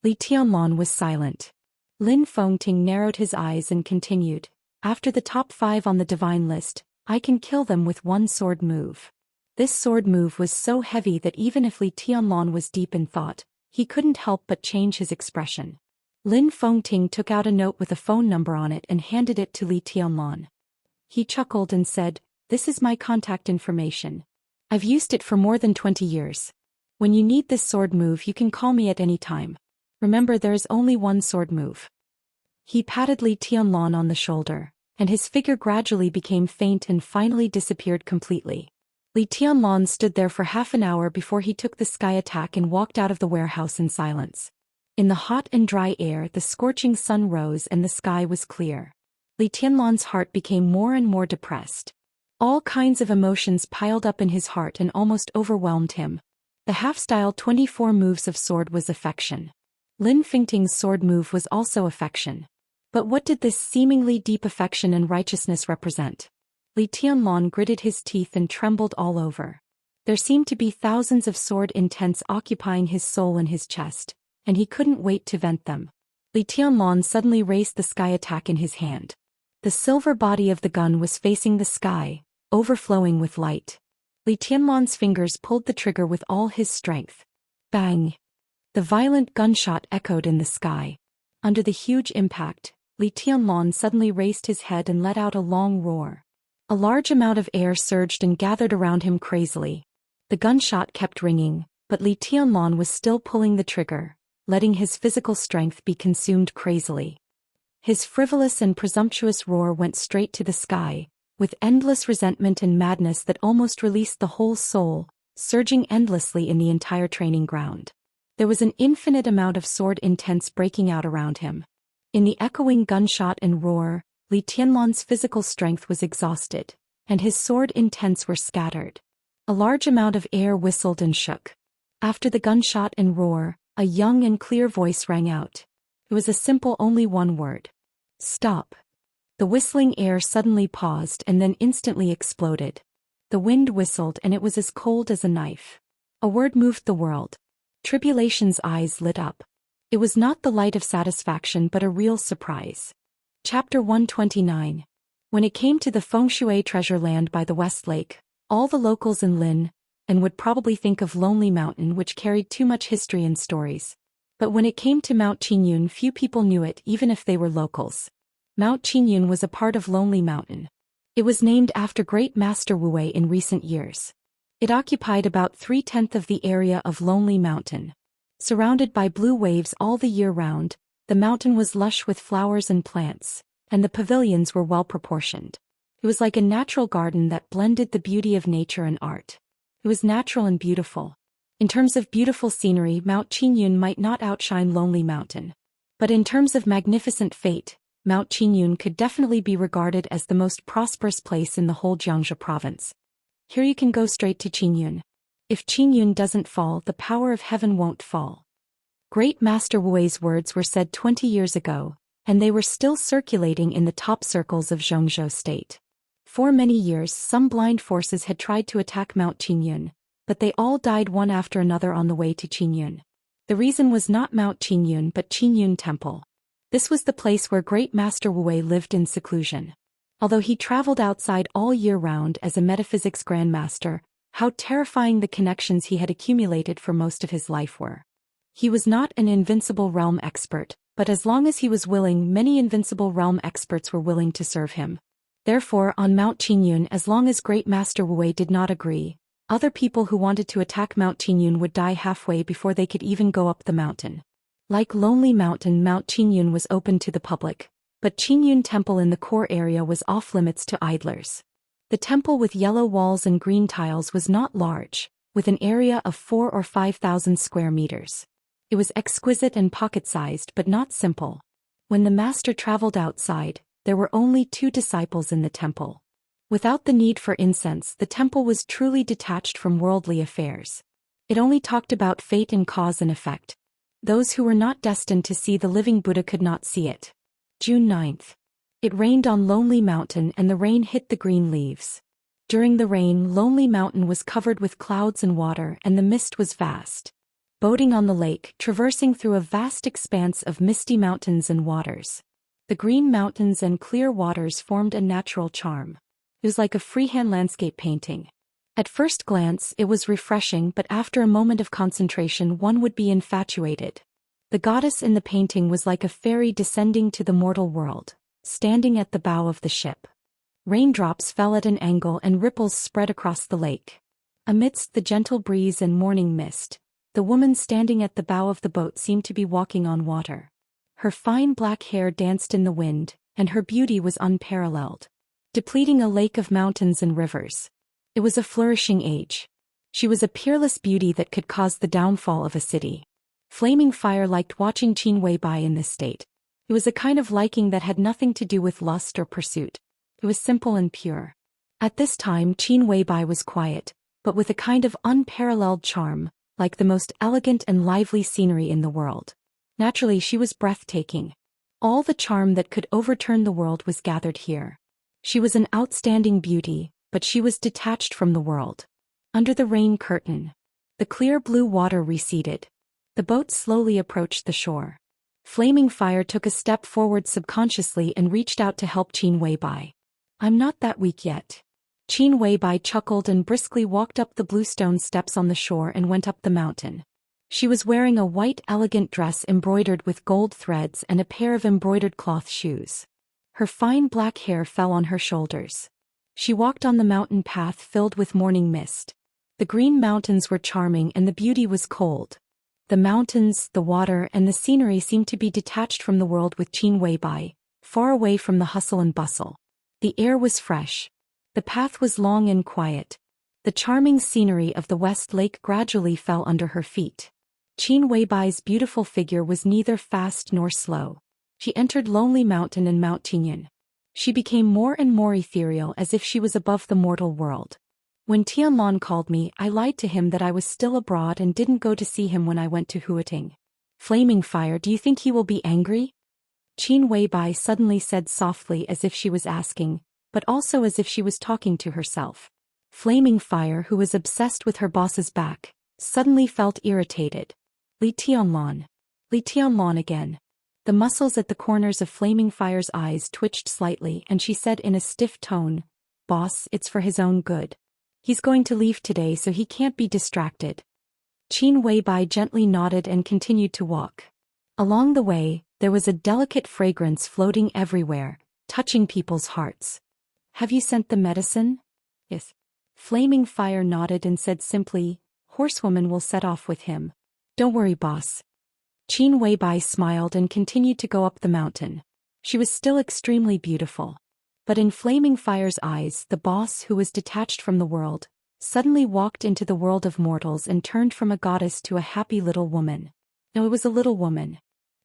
Li Tianlan was silent. Lin Fengting narrowed his eyes and continued, "After the top 5 on the divine list, I can kill them with one sword move." This sword move was so heavy that even if Li Tianlan was deep in thought, he couldn't help but change his expression. Lin Fengting took out a note with a phone number on it and handed it to Li Tianlan. He chuckled and said, "This is my contact information. I've used it for more than 20 years. When you need this sword move you can call me at any time. Remember there is only one sword move." He patted Li Tianlan on the shoulder, and his figure gradually became faint and finally disappeared completely. Li Tianlan stood there for half an hour before he took the sky attack and walked out of the warehouse in silence. In the hot and dry air the scorching sun rose and the sky was clear. Li Tianlan's heart became more and more depressed. All kinds of emotions piled up in his heart and almost overwhelmed him. The half-style 24 moves of sword was affection. Lin Fengting's sword move was also affection. But what did this seemingly deep affection and righteousness represent? Li Tianlan gritted his teeth and trembled all over. There seemed to be thousands of sword intents occupying his soul and his chest, and he couldn't wait to vent them. Li Tianlan suddenly raised the sky attack in his hand. The silver body of the gun was facing the sky, overflowing with light. Li Tianlan's fingers pulled the trigger with all his strength. Bang! The violent gunshot echoed in the sky. Under the huge impact, Li Tianlan suddenly raised his head and let out a long roar. A large amount of air surged and gathered around him crazily. The gunshot kept ringing, but Li Tianlan was still pulling the trigger, letting his physical strength be consumed crazily. His frivolous and presumptuous roar went straight to the sky, with endless resentment and madness that almost released the whole soul, surging endlessly in the entire training ground. There was an infinite amount of sword intents breaking out around him. In the echoing gunshot and roar, Li Tianlan's physical strength was exhausted, and his sword intents were scattered. A large amount of air whistled and shook. After the gunshot and roar, a young and clear voice rang out. It was a simple only one word. "Stop." The whistling air suddenly paused and then instantly exploded. The wind whistled and it was as cold as a knife. A word moved the world. Tribulation's eyes lit up. It was not the light of satisfaction but a real surprise. Chapter 129. When it came to the Fengshui treasure land by the West Lake, all the locals in Lin and would probably think of Lonely Mountain, which carried too much history and stories. But when it came to Mount Qingyun, few people knew it even if they were locals. Mount Qingyun was a part of Lonely Mountain. It was named after Great Master Wu Wei in recent years. It occupied about 3/10 of the area of Lonely Mountain. Surrounded by blue waves all the year round, the mountain was lush with flowers and plants, and the pavilions were well proportioned. It was like a natural garden that blended the beauty of nature and art. It was natural and beautiful. In terms of beautiful scenery, Mount Qingyun might not outshine Lonely Mountain. But in terms of magnificent fate, Mount Qingyun could definitely be regarded as the most prosperous place in the whole Xianxia province. Here you can go straight to Qingyun. If Qingyun doesn't fall, the power of heaven won't fall. Great Master Wu Wei's words were said 20 years ago, and they were still circulating in the top circles of Zhongzhou State. For many years some blind forces had tried to attack Mount Qingyun, but they all died one after another on the way to Qingyun. The reason was not Mount Qingyun but Qingyun Temple. This was the place where Great Master Wu lived in seclusion. Although he traveled outside all year round as a metaphysics grandmaster, how terrifying the connections he had accumulated for most of his life were. He was not an invincible realm expert, but as long as he was willing, many invincible realm experts were willing to serve him. Therefore, on Mount Qingyun, as long as Great Master Wu did not agree, other people who wanted to attack Mount Qingyun would die halfway before they could even go up the mountain. Like Lonely Mountain, Mount Qingyun was open to the public, but Qingyun Temple in the core area was off-limits to idlers. The temple with yellow walls and green tiles was not large, with an area of 4,000 or 5,000 square meters. It was exquisite and pocket-sized but not simple. When the master traveled outside, there were only 2 disciples in the temple. Without the need for incense, the temple was truly detached from worldly affairs. It only talked about fate and cause and effect. Those who were not destined to see the living Buddha could not see it. June 9th. It rained on Lonely Mountain and the rain hit the green leaves. During the rain, Lonely Mountain was covered with clouds and water and the mist was vast. Boating on the lake, traversing through a vast expanse of misty mountains and waters. The green mountains and clear waters formed a natural charm. It was like a freehand landscape painting. At first glance, it was refreshing, but after a moment of concentration one would be infatuated. The goddess in the painting was like a fairy descending to the mortal world, standing at the bow of the ship. Raindrops fell at an angle and ripples spread across the lake. Amidst the gentle breeze and morning mist, the woman standing at the bow of the boat seemed to be walking on water. Her fine black hair danced in the wind, and her beauty was unparalleled, depleting a lake of mountains and rivers. It was a flourishing age. She was a peerless beauty that could cause the downfall of a city. Flaming Fire liked watching Qin Weibai in this state. It was a kind of liking that had nothing to do with lust or pursuit. It was simple and pure. At this time Qin Weibai was quiet, but with a kind of unparalleled charm, like the most elegant and lively scenery in the world. Naturally, she was breathtaking. All the charm that could overturn the world was gathered here. She was an outstanding beauty, but she was detached from the world. Under the rain curtain, the clear blue water receded. The boat slowly approached the shore. Flaming Fire took a step forward subconsciously and reached out to help Qin Weibai. "I'm not that weak yet." Qin Weibai chuckled and briskly walked up the bluestone steps on the shore and went up the mountain. She was wearing a white elegant dress embroidered with gold threads and a pair of embroidered cloth shoes. Her fine black hair fell on her shoulders. She walked on the mountain path filled with morning mist. The green mountains were charming and the beauty was cold. The mountains, the water, and the scenery seemed to be detached from the world with Qin Weibai, far away from the hustle and bustle. The air was fresh. The path was long and quiet. The charming scenery of the West Lake gradually fell under her feet. Qin Weibai's beautiful figure was neither fast nor slow. She entered Lonely Mountain and Mount Qingyun. She became more and more ethereal as if she was above the mortal world. When Tianlong called me, I lied to him that I was still abroad and didn't go to see him when I went to Huating. "Flaming Fire, do you think he will be angry?" Qin Weibai suddenly said softly as if she was asking, but also as if she was talking to herself. Flaming Fire, who was obsessed with her boss's back, suddenly felt irritated. Li Tianlong again. The muscles at the corners of Flaming Fire's eyes twitched slightly and she said in a stiff tone, "Boss, it's for his own good. He's going to leave today so he can't be distracted." Qin Weibai gently nodded and continued to walk. Along the way, there was a delicate fragrance floating everywhere, touching people's hearts. "Have you sent the medicine?" "Yes." Flaming Fire nodded and said simply, "Horsewoman will set off with him. Don't worry, boss." Qin Weibai smiled and continued to go up the mountain. She was still extremely beautiful. But in Flaming Fire's eyes, the boss, who was detached from the world, suddenly walked into the world of mortals and turned from a goddess to a happy little woman. No, it was a little woman.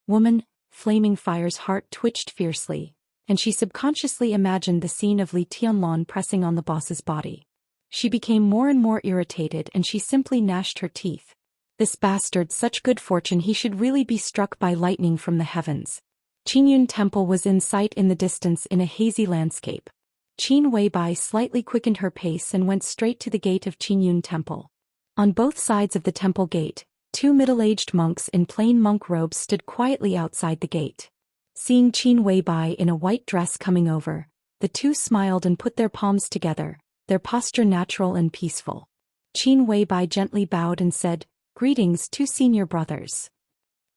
Woman, Flaming Fire's heart twitched fiercely, and she subconsciously imagined the scene of Li Tianlong pressing on the boss's body. She became more and more irritated and she simply gnashed her teeth. This bastard, such good fortune, he should really be struck by lightning from the heavens. Qingyun Temple was in sight in the distance in a hazy landscape. Qin Weibai slightly quickened her pace and went straight to the gate of Qinyun Temple. On both sides of the temple gate, two middle-aged monks in plain monk robes stood quietly outside the gate. Seeing Qin Weibai in a white dress coming over, the two smiled and put their palms together, their posture natural and peaceful. Qin Weibai gently bowed and said, "Greetings, two senior brothers.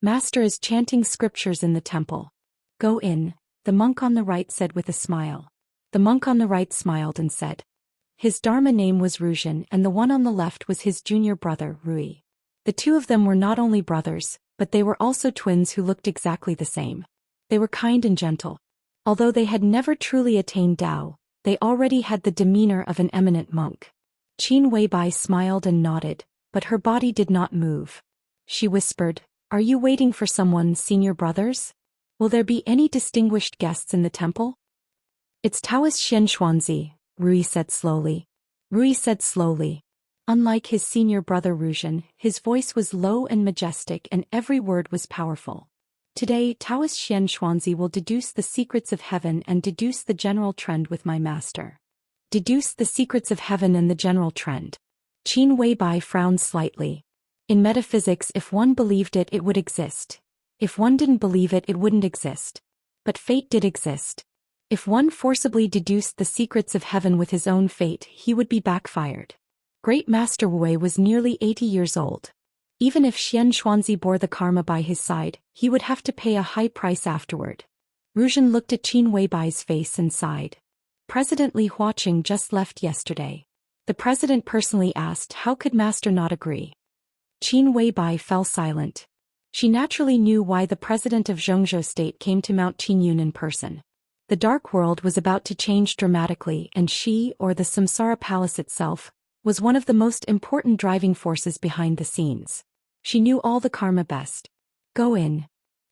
Master is chanting scriptures in the temple. Go in," the monk on the right said with a smile. The monk on the right smiled and said. His Dharma name was Ruxian and the one on the left was his junior brother, Rui. The two of them were not only brothers, but they were also twins who looked exactly the same. They were kind and gentle. Although they had never truly attained Tao, they already had the demeanor of an eminent monk. Qin Weibai smiled and nodded, but her body did not move. She whispered, "Are you waiting for someone, senior brothers? Will there be any distinguished guests in the temple?" "It's Taoist Xianxia," Rui said slowly. Unlike his senior brother Ruxian, his voice was low and majestic and every word was powerful. "Today, Taoist Xianxia will deduce the secrets of heaven and deduce the general trend with my master." Deduce the secrets of heaven and the general trend. Qin Weibai frowned slightly. In metaphysics, if one believed it, it would exist. If one didn't believe it, it wouldn't exist. But fate did exist. If one forcibly deduced the secrets of heaven with his own fate, he would be backfired. Great Master Wu was nearly 80 years old. Even if Xianxia bore the karma by his side, he would have to pay a high price afterward. Ruxian looked at Qin Weibai's face and sighed. President Li Huaqing just left yesterday. The president personally asked how could Master not agree. Qin Weibai fell silent. She naturally knew why the president of Zhongzhou state came to Mount Qinyun in person. The dark world was about to change dramatically and she, or the Samsara Palace itself, was one of the most important driving forces behind the scenes. She knew all the karma best. "Go in."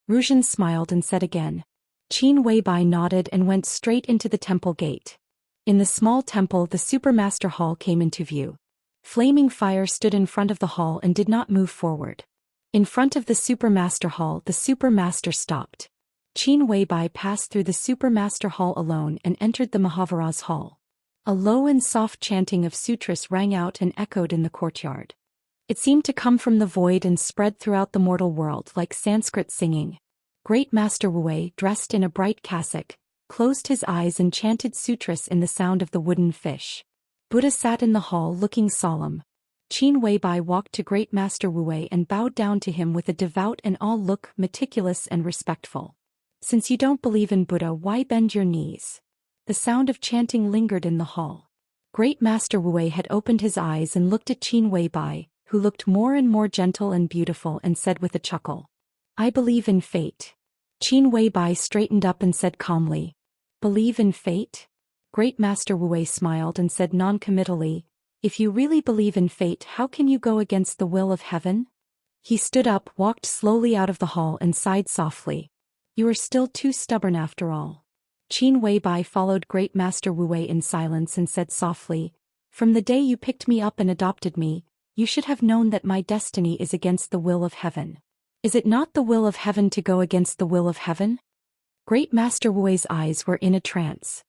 Ruxian smiled and said again. Qin Weibai nodded and went straight into the temple gate. In the small temple, the Supermaster Hall came into view. Flaming fire stood in front of the hall and did not move forward. In front of the Supermaster Hall, the Supermaster stopped. Qin Weibai passed through the Supermaster Hall alone and entered the Mahavira's hall. A low and soft chanting of sutras rang out and echoed in the courtyard. It seemed to come from the void and spread throughout the mortal world like Sanskrit singing. Great Master Wu, dressed in a bright cassock, closed his eyes and chanted sutras in the sound of the wooden fish. Buddha sat in the hall looking solemn. Qin Weibai walked to Great Master Wu and bowed down to him with a devout and all look, meticulous and respectful. "Since you don't believe in Buddha, why bend your knees?" The sound of chanting lingered in the hall. Great Master Wu had opened his eyes and looked at Qin Weibai, who looked more and more gentle and beautiful and said with a chuckle, "I believe in fate." Qin Weibai straightened up and said calmly, "Believe in fate?" Great Master Wu smiled and said non-committally, "If you really believe in fate, how can you go against the will of heaven?" He stood up, walked slowly out of the hall and sighed softly. "You are still too stubborn after all." Qin Weibai followed Great Master Wu in silence and said softly, "From the day you picked me up and adopted me, you should have known that my destiny is against the will of heaven. Is it not the will of heaven to go against the will of heaven?" Great Master Wu's eyes were in a trance.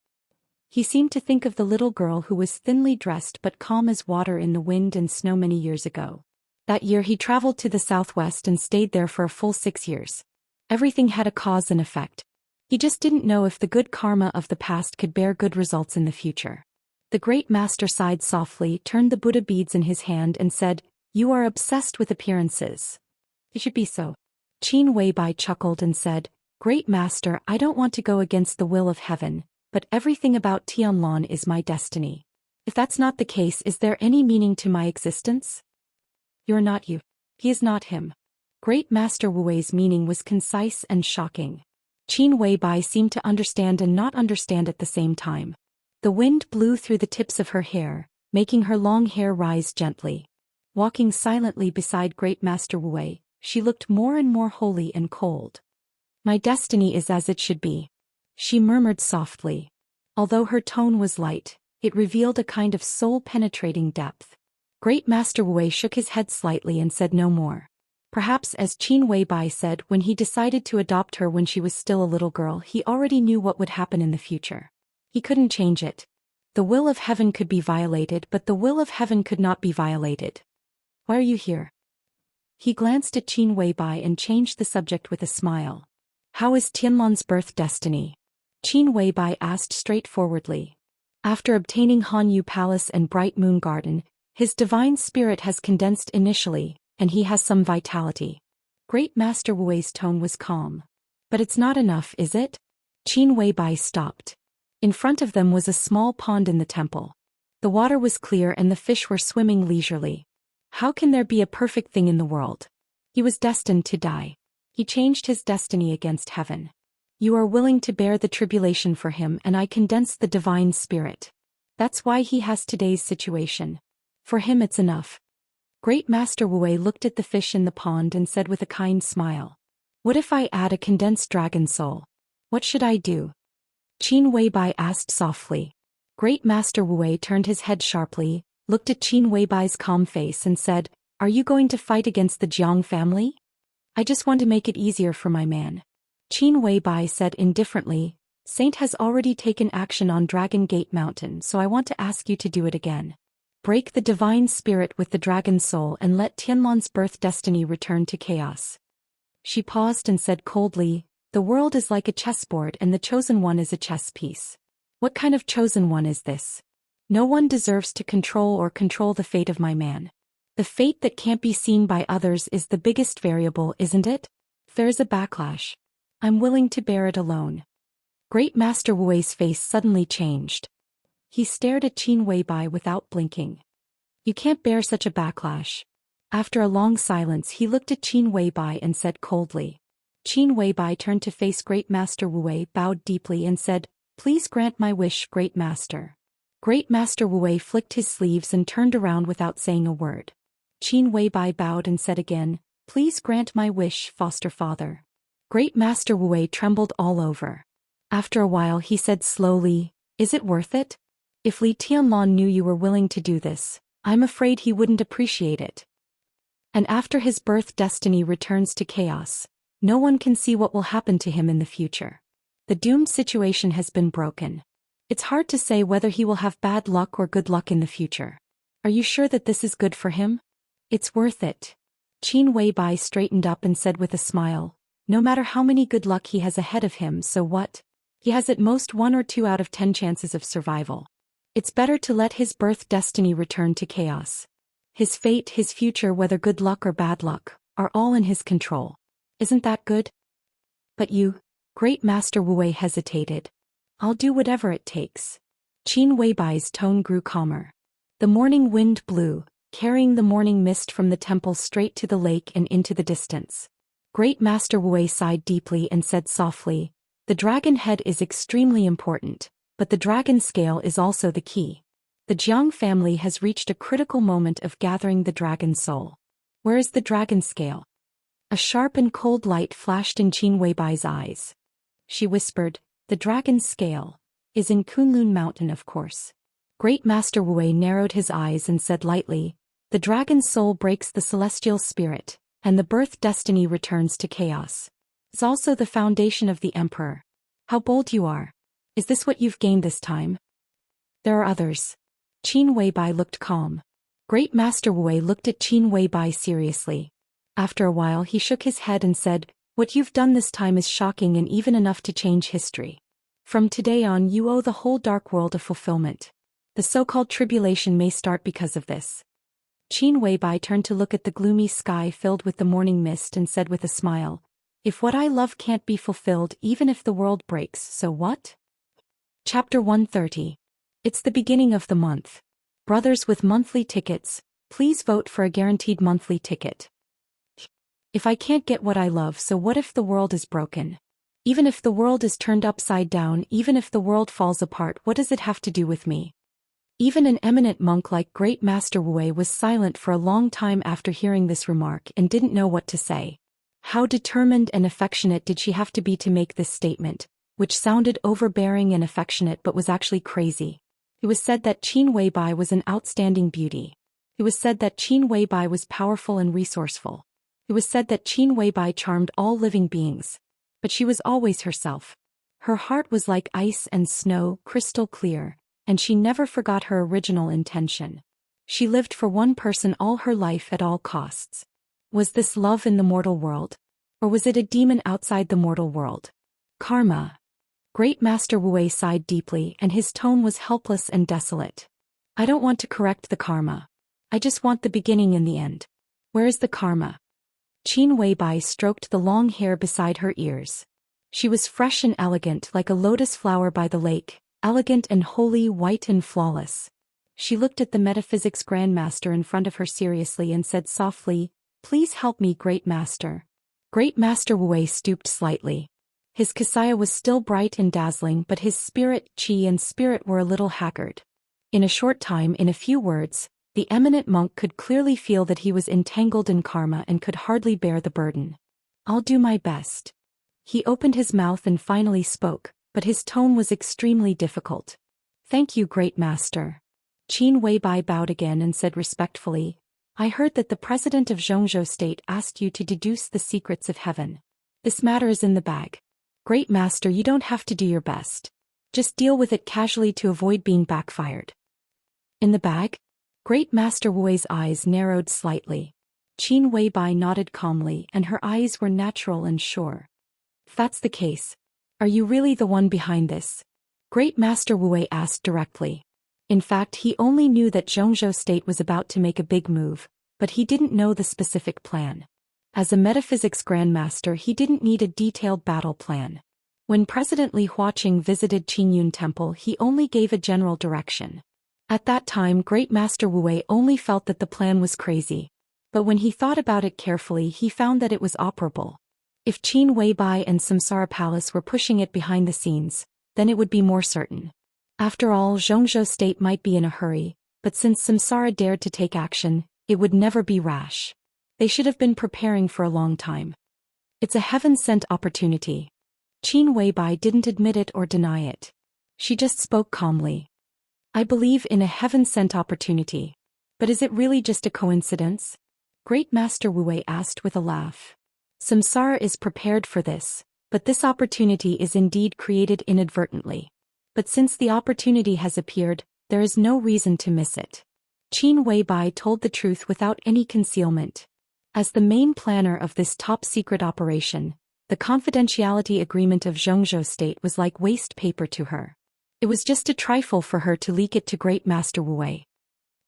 He seemed to think of the little girl who was thinly dressed but calm as water in the wind and snow many years ago. That year he traveled to the southwest and stayed there for a full 6 years. Everything had a cause and effect. He just didn't know if the good karma of the past could bear good results in the future. The Great Master sighed softly, turned the Buddha beads in his hand and said, "You are obsessed with appearances. It should be so." Qin Weibai chuckled and said, "Great Master, I don't want to go against the will of heaven, but everything about Tianlan is my destiny. If that's not the case, is there any meaning to my existence?" "You're not you. He is not him." Great Master Wu's meaning was concise and shocking. Qin Weibai seemed to understand and not understand at the same time. The wind blew through the tips of her hair, making her long hair rise gently. Walking silently beside Great Master Wu, she looked more and more holy and cold. "My destiny is as it should be," she murmured softly. Although her tone was light, it revealed a kind of soul-penetrating depth. Great Master Wu shook his head slightly and said no more. Perhaps, as Qin Weibai said, when he decided to adopt her when she was still a little girl, he already knew what would happen in the future. He couldn't change it. The will of heaven could be violated, but the will of heaven could not be violated. Why are you here? He glanced at Qin Weibai and changed the subject with a smile. How is Tianlan's birth destiny? Qin Weibai asked straightforwardly. After obtaining Hanyu Palace and Bright Moon Garden, his divine spirit has condensed initially, and he has some vitality. Great Master Wu's tone was calm. But it's not enough, is it? Qin Weibai stopped. In front of them was a small pond in the temple. The water was clear and the fish were swimming leisurely. How can there be a perfect thing in the world? He was destined to die. He changed his destiny against heaven. You are willing to bear the tribulation for him, and I condensed the divine spirit. That's why he has today's situation. For him it's enough. Great Master Wu looked at the fish in the pond and said with a kind smile. What if I add a condensed dragon soul? What should I do? Qin Weibai asked softly. Great Master Wu turned his head sharply, looked at Qin Weibai's calm face and said, Are you going to fight against the Jiang family? I just want to make it easier for my man. Qin Weibai said indifferently, Saint has already taken action on Dragon Gate Mountain, so I want to ask you to do it again. Break the divine spirit with the dragon soul and let Tianlan's birth destiny return to chaos. She paused and said coldly, The world is like a chessboard and the chosen one is a chess piece. What kind of chosen one is this? No one deserves to control the fate of my man. The fate that can't be seen by others is the biggest variable, isn't it? There's a backlash. I'm willing to bear it alone. Great Master Wu's face suddenly changed. He stared at Qin Weibai without blinking. You can't bear such a backlash. After a long silence he looked at Qin Weibai and said coldly. Qin Weibai turned to face Great Master Wu, bowed deeply and said, Please grant my wish, Great Master. Great Master Wu flicked his sleeves and turned around without saying a word. Qin Weibai bowed and said again, Please grant my wish, Foster Father. Great Master Wu trembled all over. After a while he said slowly, Is it worth it? If Li Tianlan knew you were willing to do this, I'm afraid he wouldn't appreciate it. And after his birth destiny returns to chaos, no one can see what will happen to him in the future. The doomed situation has been broken. It's hard to say whether he will have bad luck or good luck in the future. Are you sure that this is good for him? It's worth it. Qin Weibai straightened up and said with a smile, No matter how many good luck he has ahead of him, so what? He has at most 1 or 2 out of 10 chances of survival. It's better to let his birth destiny return to chaos. His fate, his future, whether good luck or bad luck, are all in his control. Isn't that good? But you, Great Master Wu hesitated. I'll do whatever it takes. Qin Weibai's tone grew calmer. The morning wind blew, carrying the morning mist from the temple straight to the lake and into the distance. Great Master Wu sighed deeply and said softly, The dragon head is extremely important, but the dragon scale is also the key. The Jiang family has reached a critical moment of gathering the dragon soul. Where is the dragon scale? A sharp and cold light flashed in Qin Weibai's eyes. She whispered, The dragon scale is in Kunlun Mountain, of course. Great Master Wu narrowed his eyes and said lightly, The dragon soul breaks the celestial spirit, and the birth destiny returns to chaos. It's also the foundation of the emperor. How bold you are. Is this what you've gained this time? There are others. Qin Weibai looked calm. Great Master Wu looked at Qin Weibai seriously. After a while he shook his head and said, What you've done this time is shocking and even enough to change history. From today on you owe the whole dark world a fulfillment. The so-called tribulation may start because of this. Qin Weibai turned to look at the gloomy sky filled with the morning mist and said with a smile, If what I love can't be fulfilled even if the world breaks, so what? Chapter 130. It's the beginning of the month. Brothers with monthly tickets, please vote for a guaranteed monthly ticket. If I can't get what I love, so what if the world is broken? Even if the world is turned upside down, even if the world falls apart, what does it have to do with me? Even an eminent monk like Great Master Wu was silent for a long time after hearing this remark and didn't know what to say. How determined and affectionate did she have to be to make this statement, which sounded overbearing and affectionate but was actually crazy? It was said that Qin Weibai was an outstanding beauty. It was said that Qin Weibai was powerful and resourceful. It was said that Qin Weibai charmed all living beings. But she was always herself. Her heart was like ice and snow, crystal clear, and she never forgot her original intention. She lived for one person all her life at all costs. Was this love in the mortal world? Or was it a demon outside the mortal world? Karma. Great Master Wu sighed deeply and his tone was helpless and desolate. I don't want to correct the karma. I just want the beginning and the end. Where is the karma? Qin Weibai stroked the long hair beside her ears. She was fresh and elegant like a lotus flower by the lake, elegant and holy, white and flawless. She looked at the metaphysics grandmaster in front of her seriously and said softly, "Please help me, Great Master." Great Master Wu stooped slightly. His kasaya was still bright and dazzling, but his spirit, qi and spirit were a little haggard. In a short time, in a few words, the eminent monk could clearly feel that he was entangled in karma and could hardly bear the burden. "I'll do my best." He opened his mouth and finally spoke, but his tone was extremely difficult. "Thank you, Great Master." Qin Weibai bowed again and said respectfully, "I heard that the president of Zhou State asked you to deduce the secrets of heaven. This matter is in the bag. Great Master, you don't have to do your best. Just deal with it casually to avoid being backfired." "In the bag?" Great Master Wu's eyes narrowed slightly. Qin Weibai nodded calmly and her eyes were natural and sure. "If that's the case, are you really the one behind this?" Great Master Wu asked directly. In fact, he only knew that Zhou State was about to make a big move, but he didn't know the specific plan. As a metaphysics grandmaster, he didn't need a detailed battle plan. When President Li Huaqing visited Qingyun Temple, he only gave a general direction. At that time, Great Master Wu only felt that the plan was crazy. But when he thought about it carefully, he found that it was operable. If Qin Weibai and Samsara Palace were pushing it behind the scenes, then it would be more certain. After all, Zhou State might be in a hurry, but since Samsara dared to take action, it would never be rash. They should have been preparing for a long time. It's a heaven-sent opportunity. Qin Weibai didn't admit it or deny it. She just spoke calmly. "I believe in a heaven-sent opportunity. But is it really just a coincidence?" Great Master Wu asked with a laugh. "Samsara is prepared for this, but this opportunity is indeed created inadvertently. But since the opportunity has appeared, there is no reason to miss it." Qin Weibai told the truth without any concealment. As the main planner of this top-secret operation, the confidentiality agreement of Zhou State was like waste paper to her. It was just a trifle for her to leak it to Great Master Wu.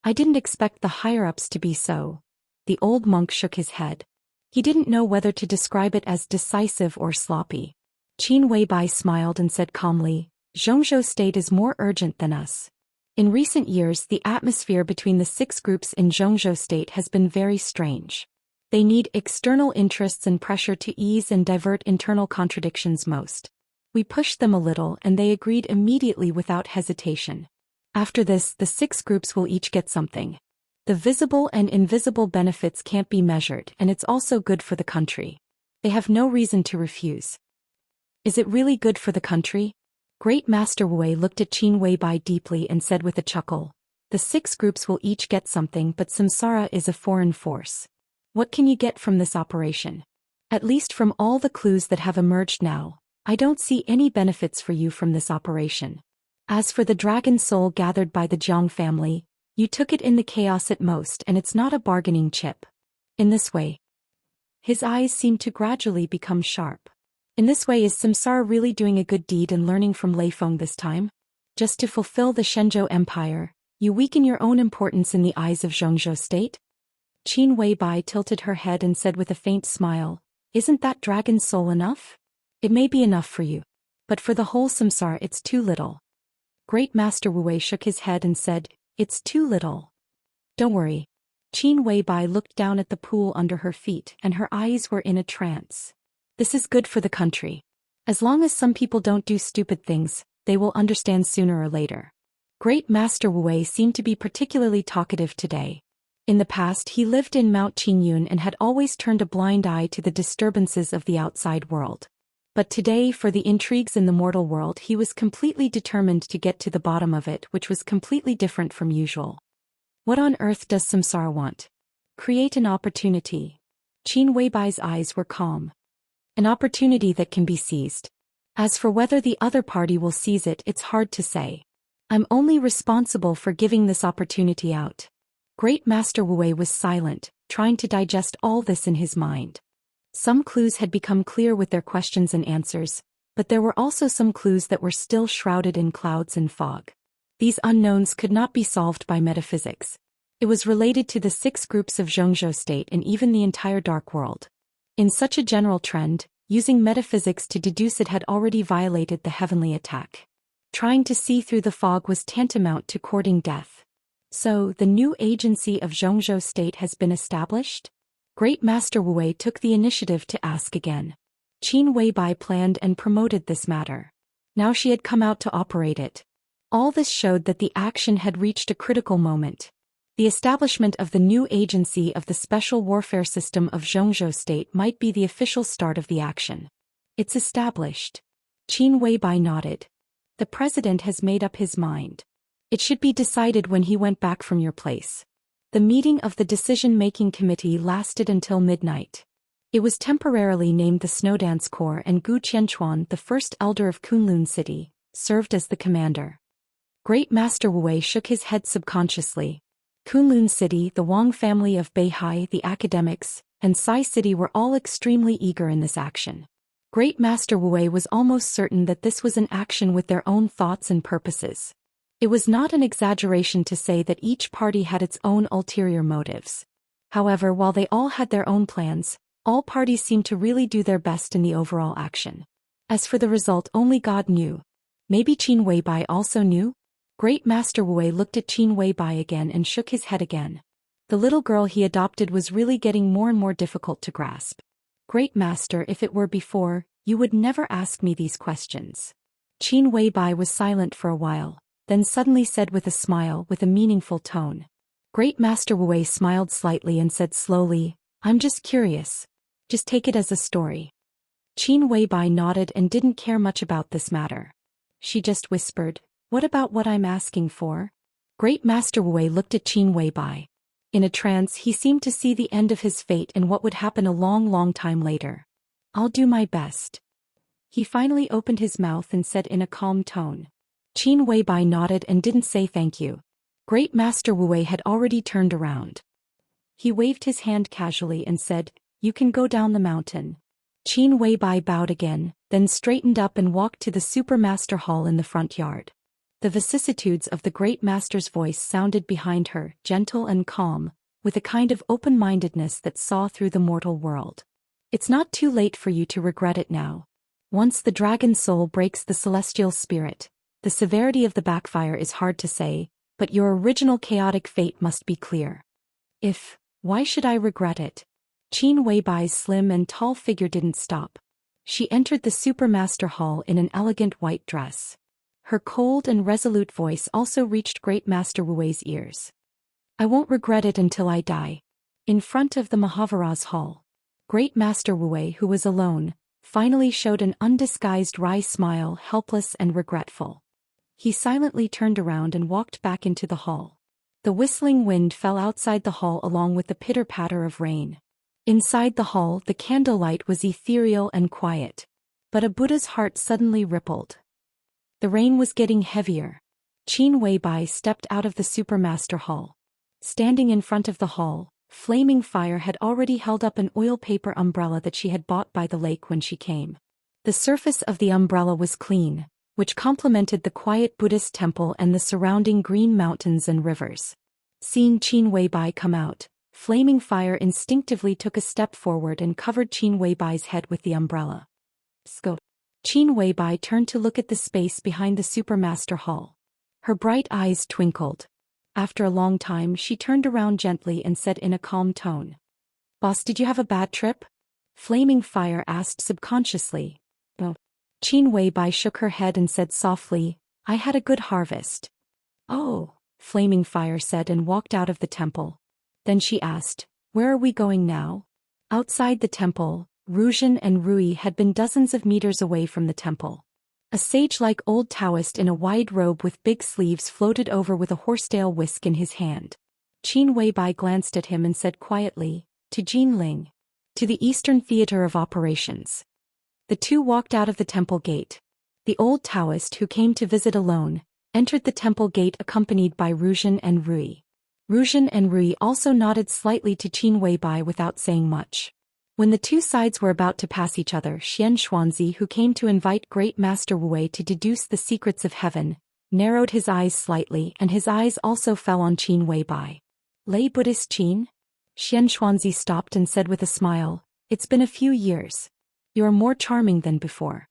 "I didn't expect the higher-ups to be so." The old monk shook his head. He didn't know whether to describe it as decisive or sloppy. Qin Weibai smiled and said calmly, "Zhou State is more urgent than us. In recent years, the atmosphere between the 6 groups in Zhou State has been very strange. They need external interests and pressure to ease and divert internal contradictions most. We pushed them a little and they agreed immediately without hesitation. After this, the 6 groups will each get something. The visible and invisible benefits can't be measured, and it's also good for the country. They have no reason to refuse." "Is it really good for the country?" Great Master Wu looked at Qin Weibai deeply and said with a chuckle, "The 6 groups will each get something, but Samsara is a foreign force. What can you get from this operation? At least from all the clues that have emerged now, I don't see any benefits for you from this operation. As for the dragon soul gathered by the Jiang family, you took it in the chaos at most and it's not a bargaining chip. In this way." His eyes seemed to gradually become sharp. "In this way, is Samsara really doing a good deed and learning from Lei Feng this time? Just to fulfill the Shenzhou Empire, you weaken your own importance in the eyes of Zhou State?" Qin Weibai tilted her head and said with a faint smile, "Isn't that dragon soul enough? It may be enough for you. But for the whole Samsara it's too little." Great Master Wu shook his head and said, "It's too little. Don't worry." Qin Weibai looked down at the pool under her feet and her eyes were in a trance. "This is good for the country. As long as some people don't do stupid things, they will understand sooner or later." Great Master Wu seemed to be particularly talkative today. In the past, he lived in Mount Qingyun and had always turned a blind eye to the disturbances of the outside world. But today, for the intrigues in the mortal world, he was completely determined to get to the bottom of it, which was completely different from usual. What on earth does Samsara want? Create an opportunity. Qin Weibai's eyes were calm. An opportunity that can be seized. As for whether the other party will seize it, it's hard to say. I'm only responsible for giving this opportunity out. Great Master Wu was silent, trying to digest all this in his mind. Some clues had become clear with their questions and answers, but there were also some clues that were still shrouded in clouds and fog. These unknowns could not be solved by metaphysics. It was related to the 6 groups of Xianxia state and even the entire dark world. In such a general trend, using metaphysics to deduce it had already violated the heavenly attack. Trying to see through the fog was tantamount to courting death. So, the new agency of Xianxia state has been established? Great Master Wu took the initiative to ask again. Qin Weibai planned and promoted this matter. Now she had come out to operate it. All this showed that the action had reached a critical moment. The establishment of the new agency of the special warfare system of Xianxia state might be the official start of the action. It's established. Qin Weibai nodded. The president has made up his mind. It should be decided when he went back from your place. The meeting of the decision-making committee lasted until midnight. It was temporarily named the Snowdance Corps, and Gu Qianchuan, the first elder of Kunlun City, served as the commander. Great Master Wu shook his head subconsciously. Kunlun City, the Wang family of Beihai, the academics, and Sai City were all extremely eager in this action. Great Master Wu was almost certain that this was an action with their own thoughts and purposes. It was not an exaggeration to say that each party had its own ulterior motives. However, while they all had their own plans, all parties seemed to really do their best in the overall action. As for the result, only God knew. Maybe Qin Weibai also knew? Great Master Wu looked at Qin Weibai again and shook his head again. The little girl he adopted was really getting more and more difficult to grasp. Great Master, if it were before, you would never ask me these questions. Qin Weibai was silent for a while, then suddenly said with a smile, with a meaningful tone. Great Master Wu smiled slightly and said slowly, I'm just curious. Just take it as a story. Qin Weibai nodded and didn't care much about this matter. She just whispered, what about what I'm asking for? Great Master Wu looked at Qin Weibai. In a trance, he seemed to see the end of his fate and what would happen a long time later. I'll do my best. He finally opened his mouth and said in a calm tone. Qin Weibai nodded and didn't say thank you. Great Master Wu had already turned around. He waved his hand casually and said, you can go down the mountain. Qin Weibai bowed again, then straightened up and walked to the Supermaster Hall in the front yard. The vicissitudes of the Great Master's voice sounded behind her, gentle and calm, with a kind of open-mindedness that saw through the mortal world. It's not too late for you to regret it now. Once the dragon soul breaks the celestial spirit, the severity of the backfire is hard to say, but your original chaotic fate must be clear. Why should I regret it? Qin Weibai's slim and tall figure didn't stop. She entered the Supermaster Hall in an elegant white dress. Her cold and resolute voice also reached Great Master Wu's ears. I won't regret it until I die. In front of the Mahavira's hall, Great Master Wu, who was alone, finally showed an undisguised wry smile, helpless and regretful. He silently turned around and walked back into the hall. The whistling wind fell outside the hall along with the pitter-patter of rain. Inside the hall, the candlelight was ethereal and quiet. But a Buddha's heart suddenly rippled. The rain was getting heavier. Qin Weibai stepped out of the Supermaster Hall. Standing in front of the hall, Flaming Fire had already held up an oil paper umbrella that she had bought by the lake when she came. The surface of the umbrella was clean, which complemented the quiet Buddhist temple and the surrounding green mountains and rivers. Seeing Qin Weibai come out, Flaming Fire instinctively took a step forward and covered Qin Weibai's head with the umbrella. Scope. Qin Weibai turned to look at the space behind the Supermaster Hall. Her bright eyes twinkled. After a long time, she turned around gently and said in a calm tone. Boss, did you have a bad trip? Flaming Fire asked subconsciously. No. Qin Weibai shook her head and said softly, I had a good harvest. Oh, Flaming Fire said and walked out of the temple. Then she asked, where are we going now? Outside the temple, Ruzhen and Rui had been dozens of meters away from the temple. A sage-like old Daoist in a wide robe with big sleeves floated over with a horsetail whisk in his hand. Qin Weibai glanced at him and said quietly, to Jinling. To the Eastern Theater of Operations. The two walked out of the temple gate, The old Taoist who came to visit alone, entered the temple gate accompanied by Ruzhen and Rui. Ruzhen and Rui also nodded slightly to Qin Weibai without saying much. When the two sides were about to pass each other, Xianxia, who came to invite Great Master Wu to deduce the secrets of heaven, narrowed his eyes slightly, and his eyes also fell on Qin Weibai. Lay Buddhist Qin? Xianxia stopped and said with a smile, "It's been a few years. You're more charming than before."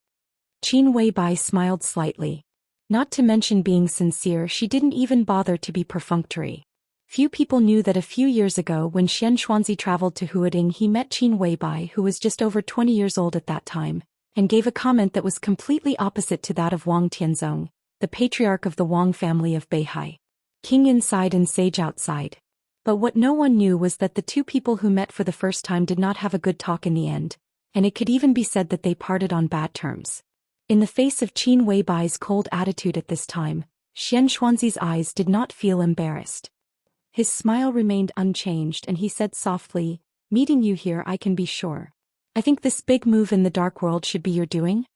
Qin Weibai smiled slightly. Not to mention being sincere, she didn't even bother to be perfunctory. Few people knew that a few years ago when Xianxia traveled to Huading, he met Qin Weibai, who was just over 20 years old at that time, and gave a comment that was completely opposite to that of Wang Tianzong, the patriarch of the Wang family of Beihai. King inside and sage outside. But what no one knew was that the two people who met for the first time did not have a good talk in the end, and it could even be said that they parted on bad terms. In the face of Qin Weibai's cold attitude at this time, Xianxuanzi's eyes did not feel embarrassed. His smile remained unchanged and he said softly, "Meeting you here I can be sure. I think this big move in the dark world should be your doing?"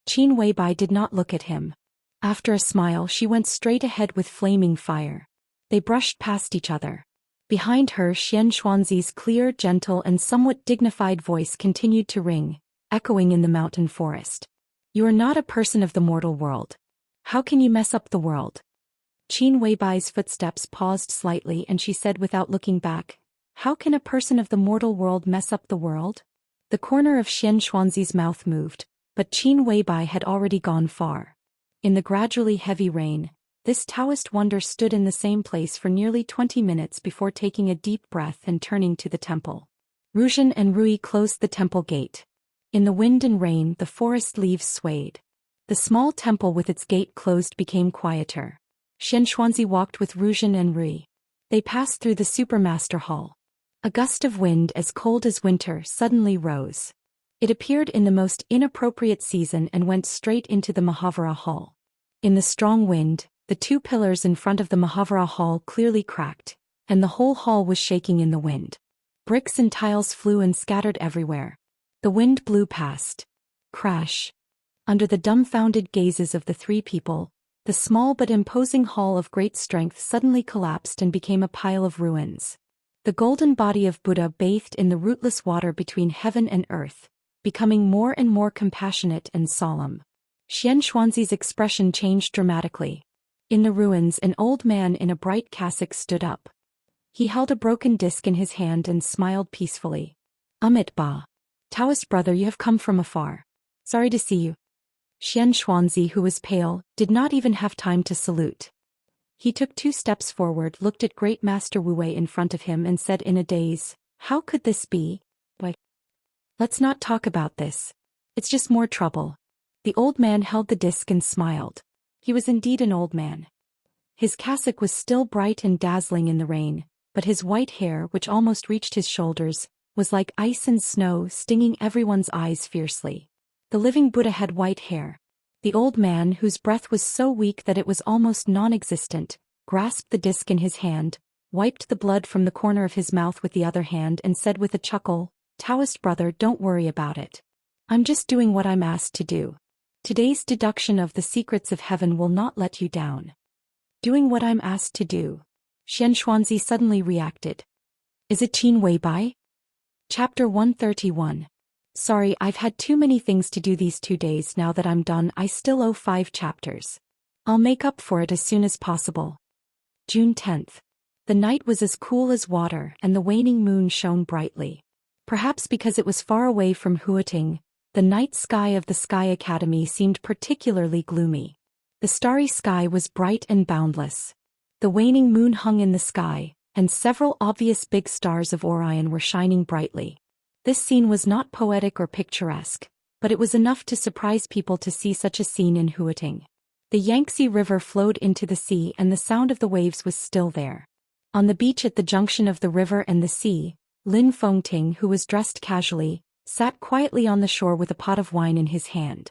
Qin Weibai did not look at him. After a smile, she went straight ahead with flaming fire. They brushed past each other. Behind her, Xianxuanzi's clear, gentle and somewhat dignified voice continued to ring, echoing in the mountain forest. "You are not a person of the mortal world. How can you mess up the world?" Qin Weibai's footsteps paused slightly and she said without looking back, "How can a person of the mortal world mess up the world?" The corner of Xianxuanzi's mouth moved, but Qin Weibai had already gone far. In the gradually heavy rain, this Taoist wonder stood in the same place for nearly 20 minutes before taking a deep breath and turning to the temple. Ruzhen and Rui closed the temple gate. In the wind and rain, the forest leaves swayed. The small temple with its gate closed became quieter. Xianxuanzi walked with Ruzhen and Rui. They passed through the Supermaster Hall. A gust of wind as cold as winter suddenly rose. It appeared in the most inappropriate season and went straight into the Mahavira Hall. In the strong wind, the two pillars in front of the Mahavira Hall clearly cracked, and the whole hall was shaking in the wind. Bricks and tiles flew and scattered everywhere. The wind blew past. Crash. Under the dumbfounded gazes of the three people, the small but imposing hall of great strength suddenly collapsed and became a pile of ruins. The golden body of Buddha bathed in the rootless water between heaven and earth, becoming more and more compassionate and solemn. Xianxuanzi's expression changed dramatically. In the ruins, an old man in a bright cassock stood up. He held a broken disc in his hand and smiled peacefully. "Amit Ba. Taoist brother, you have come from afar. Sorry to see you." Xianxuanzi, who was pale, did not even have time to salute. He took 2 steps forward, looked at Great Master Wu in front of him and said in a daze, "How could this be? Why? Let's not talk about this. It's just more trouble." The old man held the disc and smiled. He was indeed an old man. His cassock was still bright and dazzling in the rain, but his white hair, which almost reached his shoulders, was like ice and snow, stinging everyone's eyes fiercely. The living Buddha had white hair. The old man, whose breath was so weak that it was almost non-existent, grasped the disc in his hand, wiped the blood from the corner of his mouth with the other hand and said with a chuckle, "Taoist brother, don't worry about it. I'm just doing what I'm asked to do. Today's deduction of the secrets of heaven will not let you down." "Doing what I'm asked to do?" Xianxuanzi suddenly reacted. "Is it Qin Weibai?" Chapter 131. "Sorry, I've had too many things to do these 2 days. Now that I'm done, I still owe 5 chapters. I'll make up for it as soon as possible." June 10th. The night was as cool as water and the waning moon shone brightly. Perhaps because it was far away from Huating, the night sky of the Sky Academy seemed particularly gloomy. The starry sky was bright and boundless. The waning moon hung in the sky, and several obvious big stars of Orion were shining brightly. This scene was not poetic or picturesque, but it was enough to surprise people to see such a scene in Huating. The Yangtze River flowed into the sea and the sound of the waves was still there. On the beach at the junction of the river and the sea, Lin Fengting, who was dressed casually, sat quietly on the shore with a pot of wine in his hand.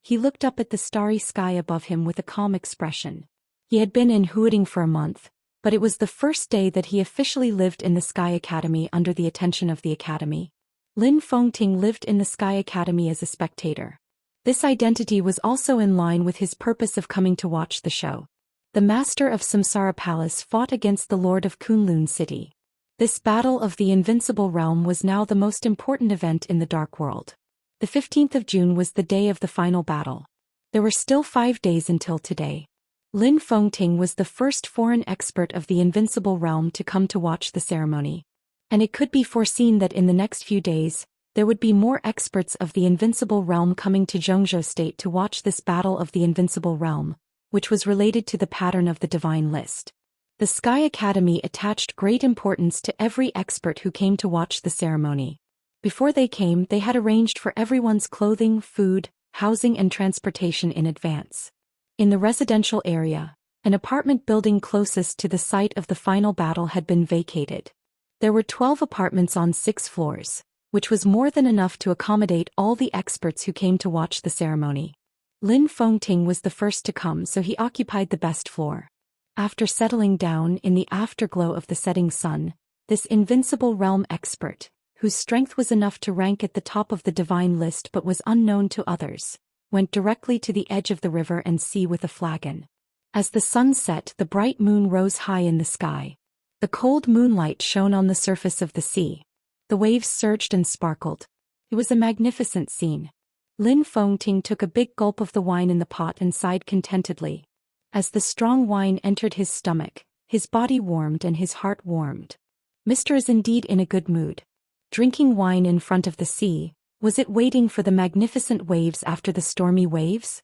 He looked up at the starry sky above him with a calm expression. He had been in Huating for a month, but it was the first day that he officially lived in the Sky Academy under the attention of the Academy. Lin Fengting lived in the Sky Academy as a spectator. This identity was also in line with his purpose of coming to watch the show. The master of Samsara Palace fought against the lord of Kunlun City. This battle of the invincible realm was now the most important event in the Dark World. The 15th of June was the day of the final battle. There were still 5 days until today. Lin Fengting was the first foreign expert of the invincible realm to come to watch the ceremony. And it could be foreseen that in the next few days, there would be more experts of the invincible realm coming to Zhongzhou State to watch this battle of the invincible realm, which was related to the pattern of the divine list. The Sky Academy attached great importance to every expert who came to watch the ceremony. Before they came, they had arranged for everyone's clothing, food, housing and transportation in advance. In the residential area, an apartment building closest to the site of the final battle had been vacated. There were 12 apartments on 6 floors, which was more than enough to accommodate all the experts who came to watch the ceremony. Lin Fengting was the first to come, so he occupied the best floor. After settling down in the afterglow of the setting sun, this invincible realm expert, whose strength was enough to rank at the top of the divine list but was unknown to others, went directly to the edge of the river and sea with a flagon. As the sun set, the bright moon rose high in the sky. The cold moonlight shone on the surface of the sea. The waves surged and sparkled. It was a magnificent scene. Lin Fengting took a big gulp of the wine in the pot and sighed contentedly. As the strong wine entered his stomach, his body warmed and his heart warmed. Mr. is indeed in a good mood. Drinking wine in front of the sea, was it waiting for the magnificent waves after the stormy waves?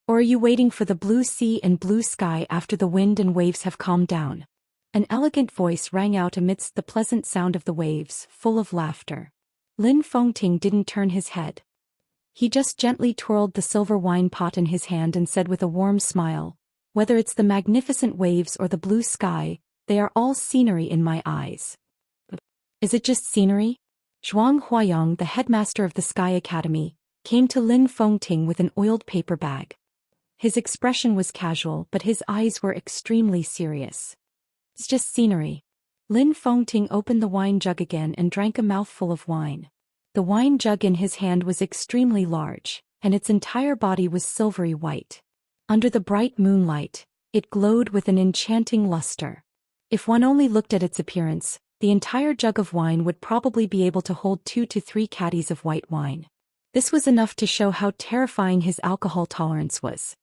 Or are you waiting for the blue sea and blue sky after the wind and waves have calmed down? An elegant voice rang out amidst the pleasant sound of the waves, full of laughter. Lin Fengting didn't turn his head. He just gently twirled the silver wine pot in his hand and said with a warm smile, "Whether it's the magnificent waves or the blue sky, they are all scenery in my eyes." Is it just scenery? Zhuang Huayong, the headmaster of the Sky Academy, came to Lin Fengting with an oiled paper bag. His expression was casual, but his eyes were extremely serious. It's just scenery. Lin Fengting opened the wine jug again and drank a mouthful of wine. The wine jug in his hand was extremely large, and its entire body was silvery white. Under the bright moonlight, it glowed with an enchanting luster. If one only looked at its appearance, the entire jug of wine would probably be able to hold 2 to 3 caddies of white wine. This was enough to show how terrifying his alcohol tolerance was.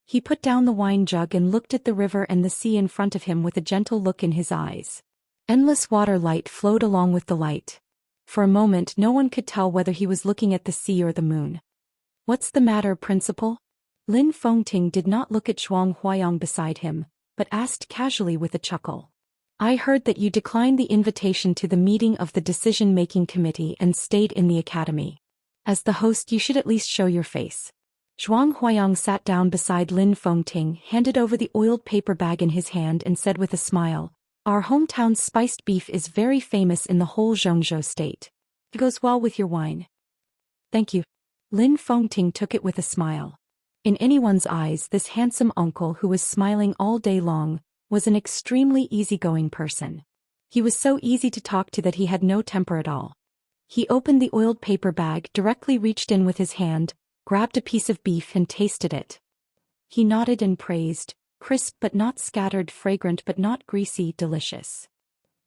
He put down the wine jug and looked at the river and the sea in front of him with a gentle look in his eyes. Endless water light flowed along with the light. For a moment no one could tell whether he was looking at the sea or the moon. "What's the matter, Principal?" Lin Fengting did not look at Zhuang Huayong beside him, but asked casually with a chuckle. "I heard that you declined the invitation to the meeting of the decision-making committee and stayed in the academy. As the host you should at least show your face." Zhuang Huayong sat down beside Lin Fengting, handed over the oiled paper bag in his hand and said with a smile, "Our hometown's spiced beef is very famous in the whole Zhongzhou state. It goes well with your wine." "Thank you." Lin Fengting took it with a smile. In anyone's eyes, this handsome uncle who was smiling all day long was an extremely easygoing person. He was so easy to talk to that he had no temper at all. He opened the oiled paper bag, directly reached in with his hand, grabbed a piece of beef and tasted it. He nodded and praised, "Crisp but not scattered, fragrant but not greasy, delicious."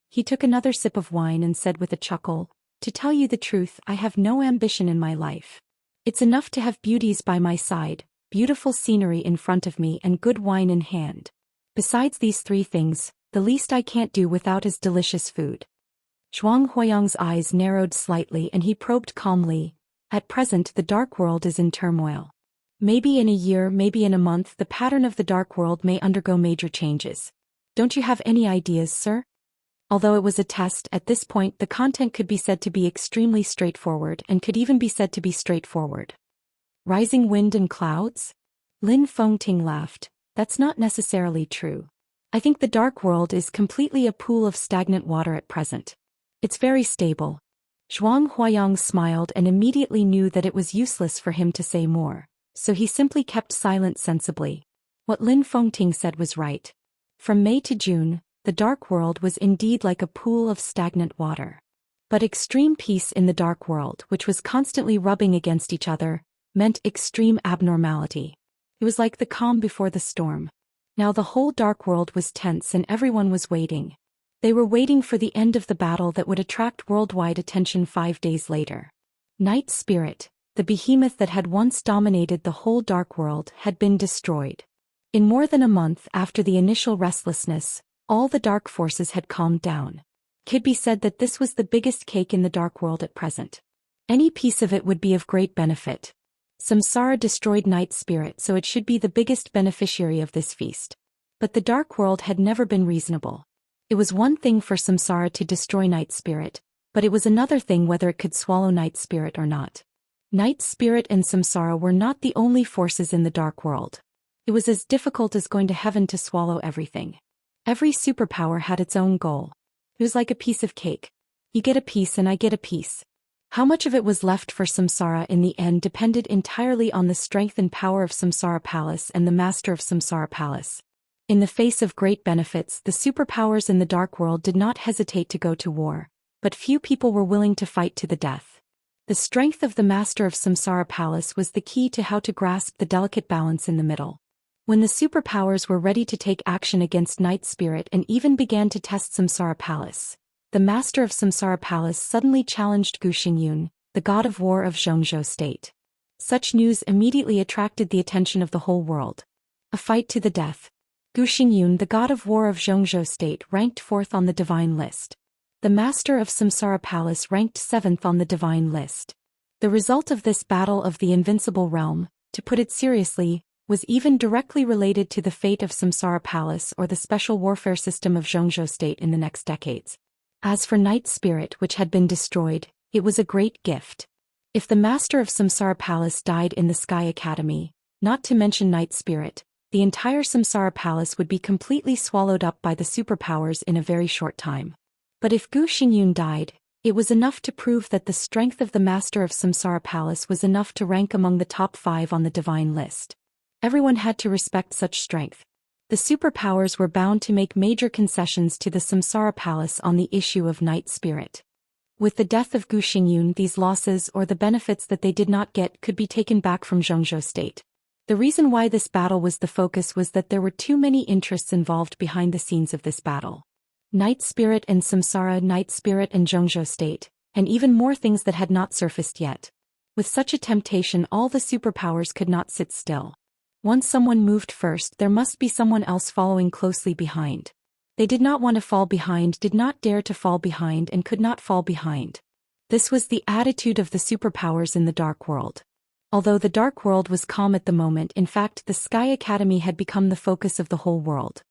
He took another sip of wine and said with a chuckle, "To tell you the truth, I have no ambition in my life. It's enough to have beauties by my side, beautiful scenery in front of me and good wine in hand. Besides these 3 things, the least I can't do without is delicious food." Zhuang Huayong's eyes narrowed slightly and he probed calmly, "At present the dark world is in turmoil. Maybe in a year, maybe in a month, the pattern of the dark world may undergo major changes. Don't you have any ideas, sir?" Although it was a test, at this point the content could be said to be extremely straightforward and could even be said to be straightforward. "Rising wind and clouds?" Lin Fengting laughed. "That's not necessarily true. I think the dark world is completely a pool of stagnant water at present. It's very stable." Zhuang Huayong smiled and immediately knew that it was useless for him to say more, so he simply kept silent sensibly. What Lin Fengting said was right. From May to June, the dark world was indeed like a pool of stagnant water. But extreme peace in the dark world, which was constantly rubbing against each other, meant extreme abnormality. It was like the calm before the storm. Now the whole dark world was tense and everyone was waiting. They were waiting for the end of the battle that would attract worldwide attention 5 days later. Night Spirit, the behemoth that had once dominated the whole dark world, had been destroyed. In more than a month after the initial restlessness, all the dark forces had calmed down. Kidby said that this was the biggest cake in the dark world at present. Any piece of it would be of great benefit. Samsara destroyed Night Spirit, so it should be the biggest beneficiary of this feast. But the dark world had never been reasonable. It was one thing for Samsara to destroy Night Spirit, but it was another thing whether it could swallow Night Spirit or not. Night Spirit and Samsara were not the only forces in the dark world. It was as difficult as going to heaven to swallow everything. Every superpower had its own goal. It was like a piece of cake. You get a piece and I get a piece. How much of it was left for Samsara in the end depended entirely on the strength and power of Samsara Palace and the master of Samsara Palace. In the face of great benefits, the superpowers in the dark world did not hesitate to go to war, but few people were willing to fight to the death. The strength of the master of Samsara Palace was the key to how to grasp the delicate balance in the middle. When the superpowers were ready to take action against Night Spirit and even began to test Samsara Palace, the master of Samsara Palace suddenly challenged Zhou Xian, the god of war of Xianxia state. Such news immediately attracted the attention of the whole world. A fight to the death. Zhou Xian, the god of war of Xianxia state, ranked 4th on the divine list. The master of Samsara Palace ranked 7th on the divine list. The result of this battle of the invincible realm, to put it seriously, was even directly related to the fate of Samsara Palace or the special warfare system of Xianxia state in the next decades. As for Night Spirit, which had been destroyed, it was a great gift. If the master of Samsara Palace died in the Sky Academy, not to mention Night Spirit, the entire Samsara Palace would be completely swallowed up by the superpowers in a very short time. But if Zhou Xian died, it was enough to prove that the strength of the master of Samsara Palace was enough to rank among the top 5 on the divine list. Everyone had to respect such strength. The superpowers were bound to make major concessions to the Samsara Palace on the issue of Night Spirit. With the death of Zhou Xian, these losses or the benefits that they did not get could be taken back from Xianxia state. The reason why this battle was the focus was that there were too many interests involved behind the scenes of this battle. Night Spirit and Samsara, Night Spirit and Xianxia state, and even more things that had not surfaced yet. With such a temptation, all the superpowers could not sit still. Once someone moved first, there must be someone else following closely behind. They did not want to fall behind, did not dare to fall behind, and could not fall behind. This was the attitude of the superpowers in the dark world. Although the dark world was calm at the moment, in fact the Sky Academy had become the focus of the whole world.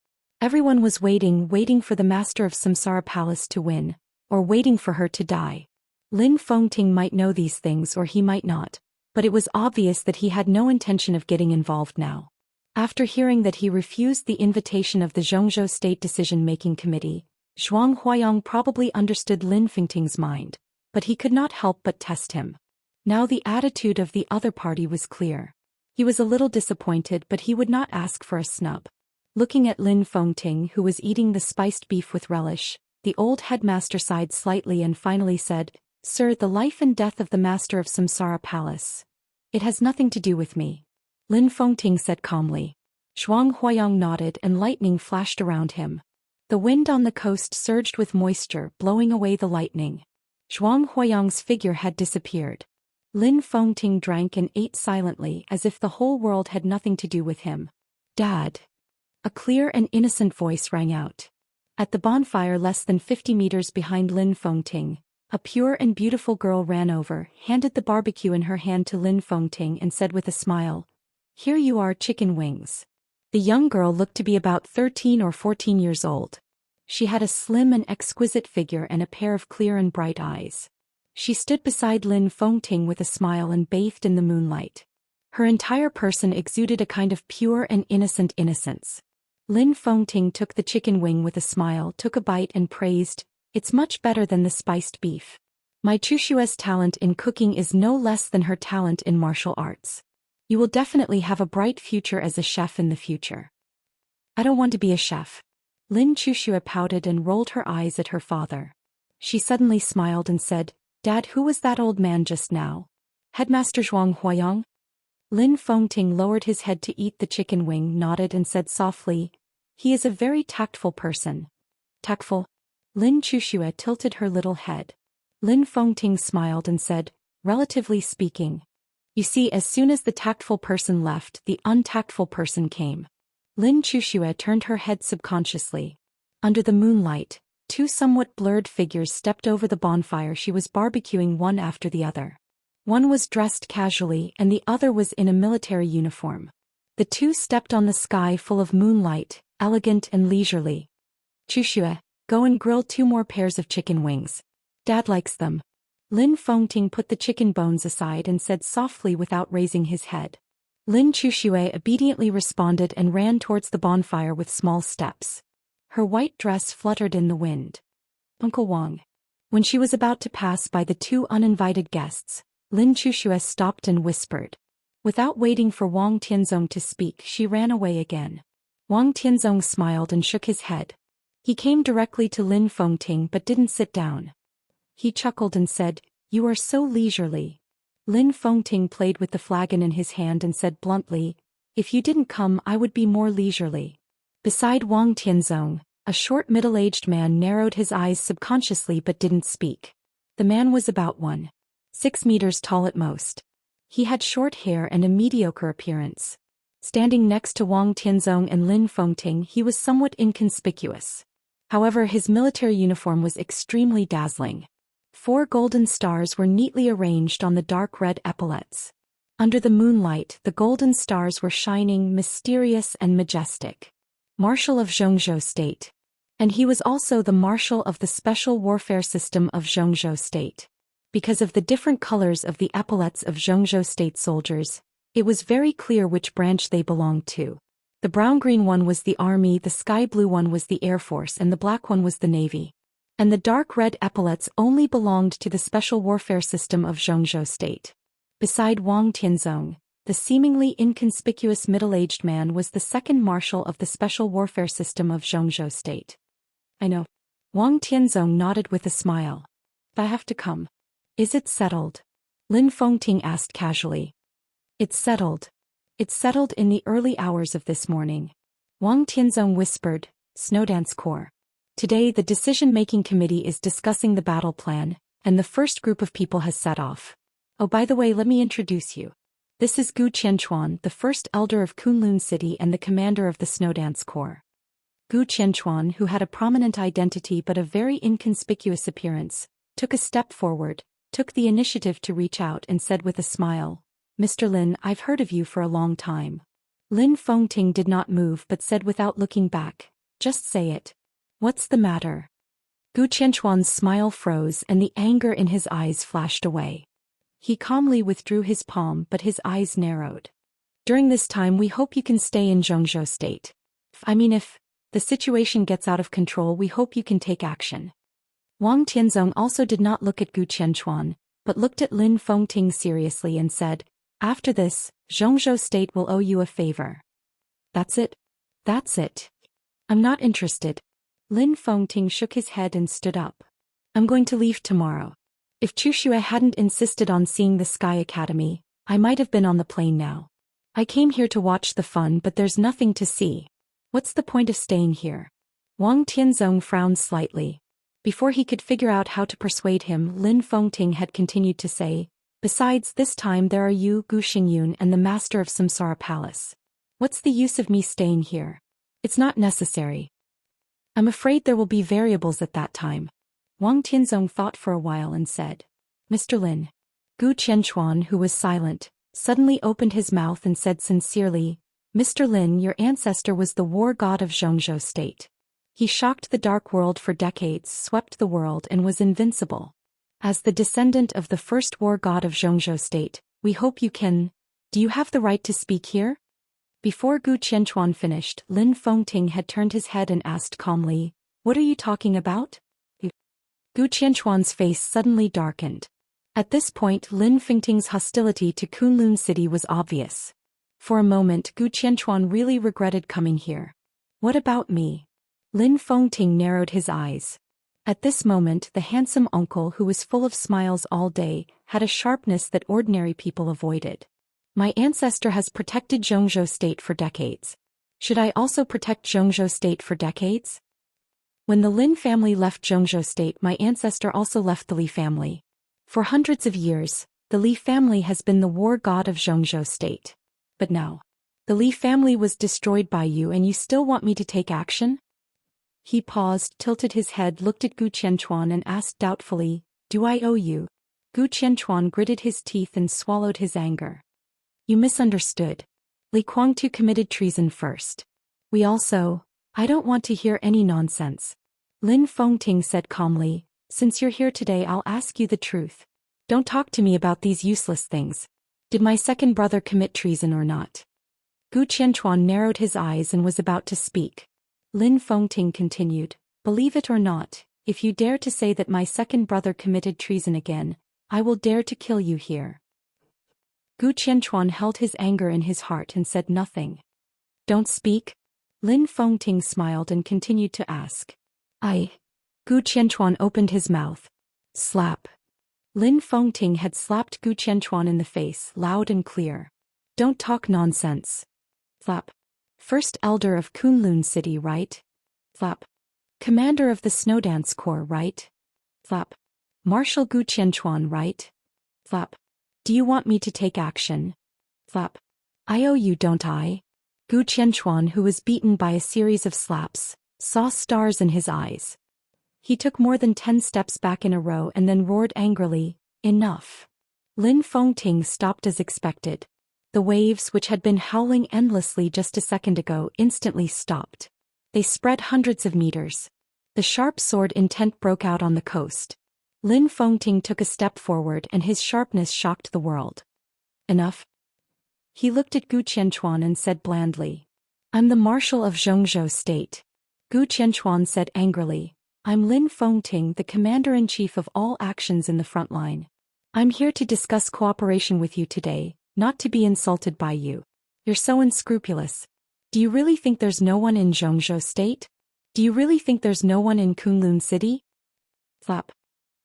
Everyone was waiting for the master of Samsara Palace to win, or waiting for her to die. Lin Fengting might know these things or he might not, but it was obvious that he had no intention of getting involved now. After hearing that he refused the invitation of the Xianxia State Decision-Making Committee, Zhuang Huayang probably understood Lin Fengting's mind, but he could not help but test him. Now the attitude of the other party was clear. He was a little disappointed, but he would not ask for a snub. Looking at Lin Fengting, who was eating the spiced beef with relish, the old headmaster sighed slightly and finally said, "Sir, the life and death of the master of Samsara Palace. It has nothing to do with me." Lin Fengting said calmly. Zhuang Huayang nodded and lightning flashed around him. The wind on the coast surged with moisture, blowing away the lightning. Zhuang Huayang's figure had disappeared. Lin Fengting drank and ate silently as if the whole world had nothing to do with him. "Dad." A clear and innocent voice rang out. At the bonfire less than 50 meters behind Lin Fengting, a pure and beautiful girl ran over, handed the barbecue in her hand to Lin Fengting and said with a smile, "Here you are, chicken wings." The young girl looked to be about 13 or 14 years old. She had a slim and exquisite figure and a pair of clear and bright eyes. She stood beside Lin Fengting with a smile and bathed in the moonlight. Her entire person exuded a kind of pure and innocent innocence. Lin Fengting took the chicken wing with a smile, took a bite and praised, "It's much better than the spiced beef. My Chushua's talent in cooking is no less than her talent in martial arts. You will definitely have a bright future as a chef in the future." "I don't want to be a chef." Lin Chushua pouted and rolled her eyes at her father. She suddenly smiled and said, "Dad, who was that old man just now?" "Headmaster Zhuang Huayang?" Lin Fengting lowered his head to eat the chicken wing, nodded and said softly, "He is a very tactful person." Tactful? Lin Chuxue tilted her little head. Lin Fengting smiled and said, "Relatively speaking. You see, as soon as the tactful person left, the untactful person came." Lin Chuxue turned her head subconsciously. Under the moonlight, two somewhat blurred figures stepped over the bonfire she was barbecuing one after the other. One was dressed casually and the other was in a military uniform. The two stepped on the sky full of moonlight, elegant and leisurely. "Chuxue, go and grill 2 more pairs of chicken wings. Dad likes them." Lin Fengting put the chicken bones aside and said softly without raising his head. Lin Chuxue obediently responded and ran towards the bonfire with small steps. Her white dress fluttered in the wind. "Uncle Wang." When she was about to pass by the 2 uninvited guests, Lin Chuxue stopped and whispered. Without waiting for Wang Tianzong to speak, she ran away again. Wang Tianzong smiled and shook his head. He came directly to Lin Fengting but didn't sit down. He chuckled and said, "You are so leisurely." Lin Fengting played with the flagon in his hand and said bluntly, "If you didn't come, I would be more leisurely." Beside Wang Tianzong, a short middle-aged man narrowed his eyes subconsciously but didn't speak. The man was about 1.6 meters tall at most. He had short hair and a mediocre appearance. Standing next to Wang Tianzong and Lin Fengting, he was somewhat inconspicuous. However, his military uniform was extremely dazzling. 4 golden stars were neatly arranged on the dark red epaulets. Under the moonlight, the golden stars were shining, mysterious and majestic. Marshal of Xianxia State. And he was also the Marshal of the Special Warfare System of Xianxia State. Because of the different colors of the epaulets of Xianxia State soldiers, it was very clear which branch they belonged to. The brown-green one was the Army, the sky-blue one was the Air Force, and the black one was the Navy. And the dark red epaulets only belonged to the Special Warfare System of Xianxia State. Beside Wang Tianzong, the seemingly inconspicuous middle-aged man was the second Marshal of the Special Warfare System of Xianxia State. "I know." Wang Tianzong nodded with a smile. "I have to come." "Is it settled?" Lin Fengting asked casually. "It's settled. It's settled in the early hours of this morning." Wang Tianzong whispered, "Snowdance Corps. Today the decision-making committee is discussing the battle plan, and the first group of people has set off. Oh, by the way, let me introduce you. This is Gu Qianchuan, the first elder of Kunlun City and the commander of the Snowdance Corps." Gu Qianchuan, who had a prominent identity but a very inconspicuous appearance, took a step forward, took the initiative to reach out and said with a smile, "Mr. Lin, I've heard of you for a long time." Lin Fengting did not move but said without looking back, "Just say it. What's the matter?" Gu Qianchuan's smile froze and the anger in his eyes flashed away. He calmly withdrew his palm but his eyes narrowed. "During this time we hope you can stay in Xianxia State. If the situation gets out of control, we hope you can take action." Wang Tianzong also did not look at Gu Qianchuan, but looked at Lin Fengting seriously and said, "After this, Xianxia State will owe you a favor." "That's it? That's it. I'm not interested." Lin Fengting shook his head and stood up. "I'm going to leave tomorrow. If Chuxue hadn't insisted on seeing the Sky Academy, I might have been on the plane now. I came here to watch the fun, but there's nothing to see. What's the point of staying here?" Wang Tianzong frowned slightly. Before he could figure out how to persuade him, Lin Fengting had continued to say, "Besides, this time there are you, Gu Xingyun, and the master of Samsara Palace. What's the use of me staying here? It's not necessary. I'm afraid there will be variables at that time." Wang Tianzong thought for a while and said, "Mr. Lin." Gu Qianchuan, who was silent, suddenly opened his mouth and said sincerely, "Mr. Lin, your ancestor was the war god of Xianxia State. He shocked the dark world for decades, swept the world and was invincible. As the descendant of the first war god of Xianxia State, we hope you can... Do you have the right to speak here?" Before Gu Qianchuan finished, Lin Fengting had turned his head and asked calmly, "What are you talking about?" Gu Qianchuan's face suddenly darkened. At this point, Lin Fengting's hostility to Kunlun City was obvious. For a moment, Gu Qianchuan really regretted coming here. "What about me?" Lin Fengting narrowed his eyes. At this moment, the handsome uncle, who was full of smiles all day, had a sharpness that ordinary people avoided. My ancestor has protected Zhongzhou State for decades. Should I also protect Zhongzhou State for decades? When the Lin family left Zhongzhou State, my ancestor also left the Li family. For hundreds of years, the Li family has been the war god of Zhongzhou State. But now, the Li family was destroyed by you and you still want me to take action? He paused, tilted his head, looked at Gu Qianchuan and asked doubtfully, "Do I owe you?" Gu Qianchuan gritted his teeth and swallowed his anger. "You misunderstood. Li Guangtu committed treason first. We also... I don't want to hear any nonsense." Lin Fengting said calmly, "Since you're here today, I'll ask you the truth. Don't talk to me about these useless things. Did my second brother commit treason or not?" Gu Qianchuan narrowed his eyes and was about to speak. Lin Fengting continued, "Believe it or not, if you dare to say that my second brother committed treason again, I will dare to kill you here." Gu Qianchuan held his anger in his heart and said nothing. "Don't speak?" Lin Fengting smiled and continued to ask. Gu Qianchuan opened his mouth. Slap. Lin Fengting had slapped Gu Qianchuan in the face, loud and clear. "Don't talk nonsense." Slap. "First elder of Kunlun City, right?" Slap. "Commander of the Snowdance Corps, right?" Slap. "Marshal Gu Qianchuan, right?" Slap. "Do you want me to take action?" Slap. "I owe you, don't I?" Gu Qianchuan, who was beaten by a series of slaps, saw stars in his eyes. He took more than 10 steps back in a row and then roared angrily, "Enough!" Lin Fengting stopped as expected. The waves, which had been howling endlessly just a second ago, instantly stopped. They spread hundreds of meters. The sharp sword intent broke out on the coast. Lin Fengting took a step forward and his sharpness shocked the world. "Enough?" He looked at Gu Qianchuan and said blandly, "I'm the Marshal of Zhongzhou State." Gu Qianchuan said angrily, "I'm Lin Fengting, the Commander-in-Chief of all actions in the front line. I'm here to discuss cooperation with you today, not to be insulted by you. You're so unscrupulous. Do you really think there's no one in Zhongzhou State? Do you really think there's no one in Kunlun City?" Slap.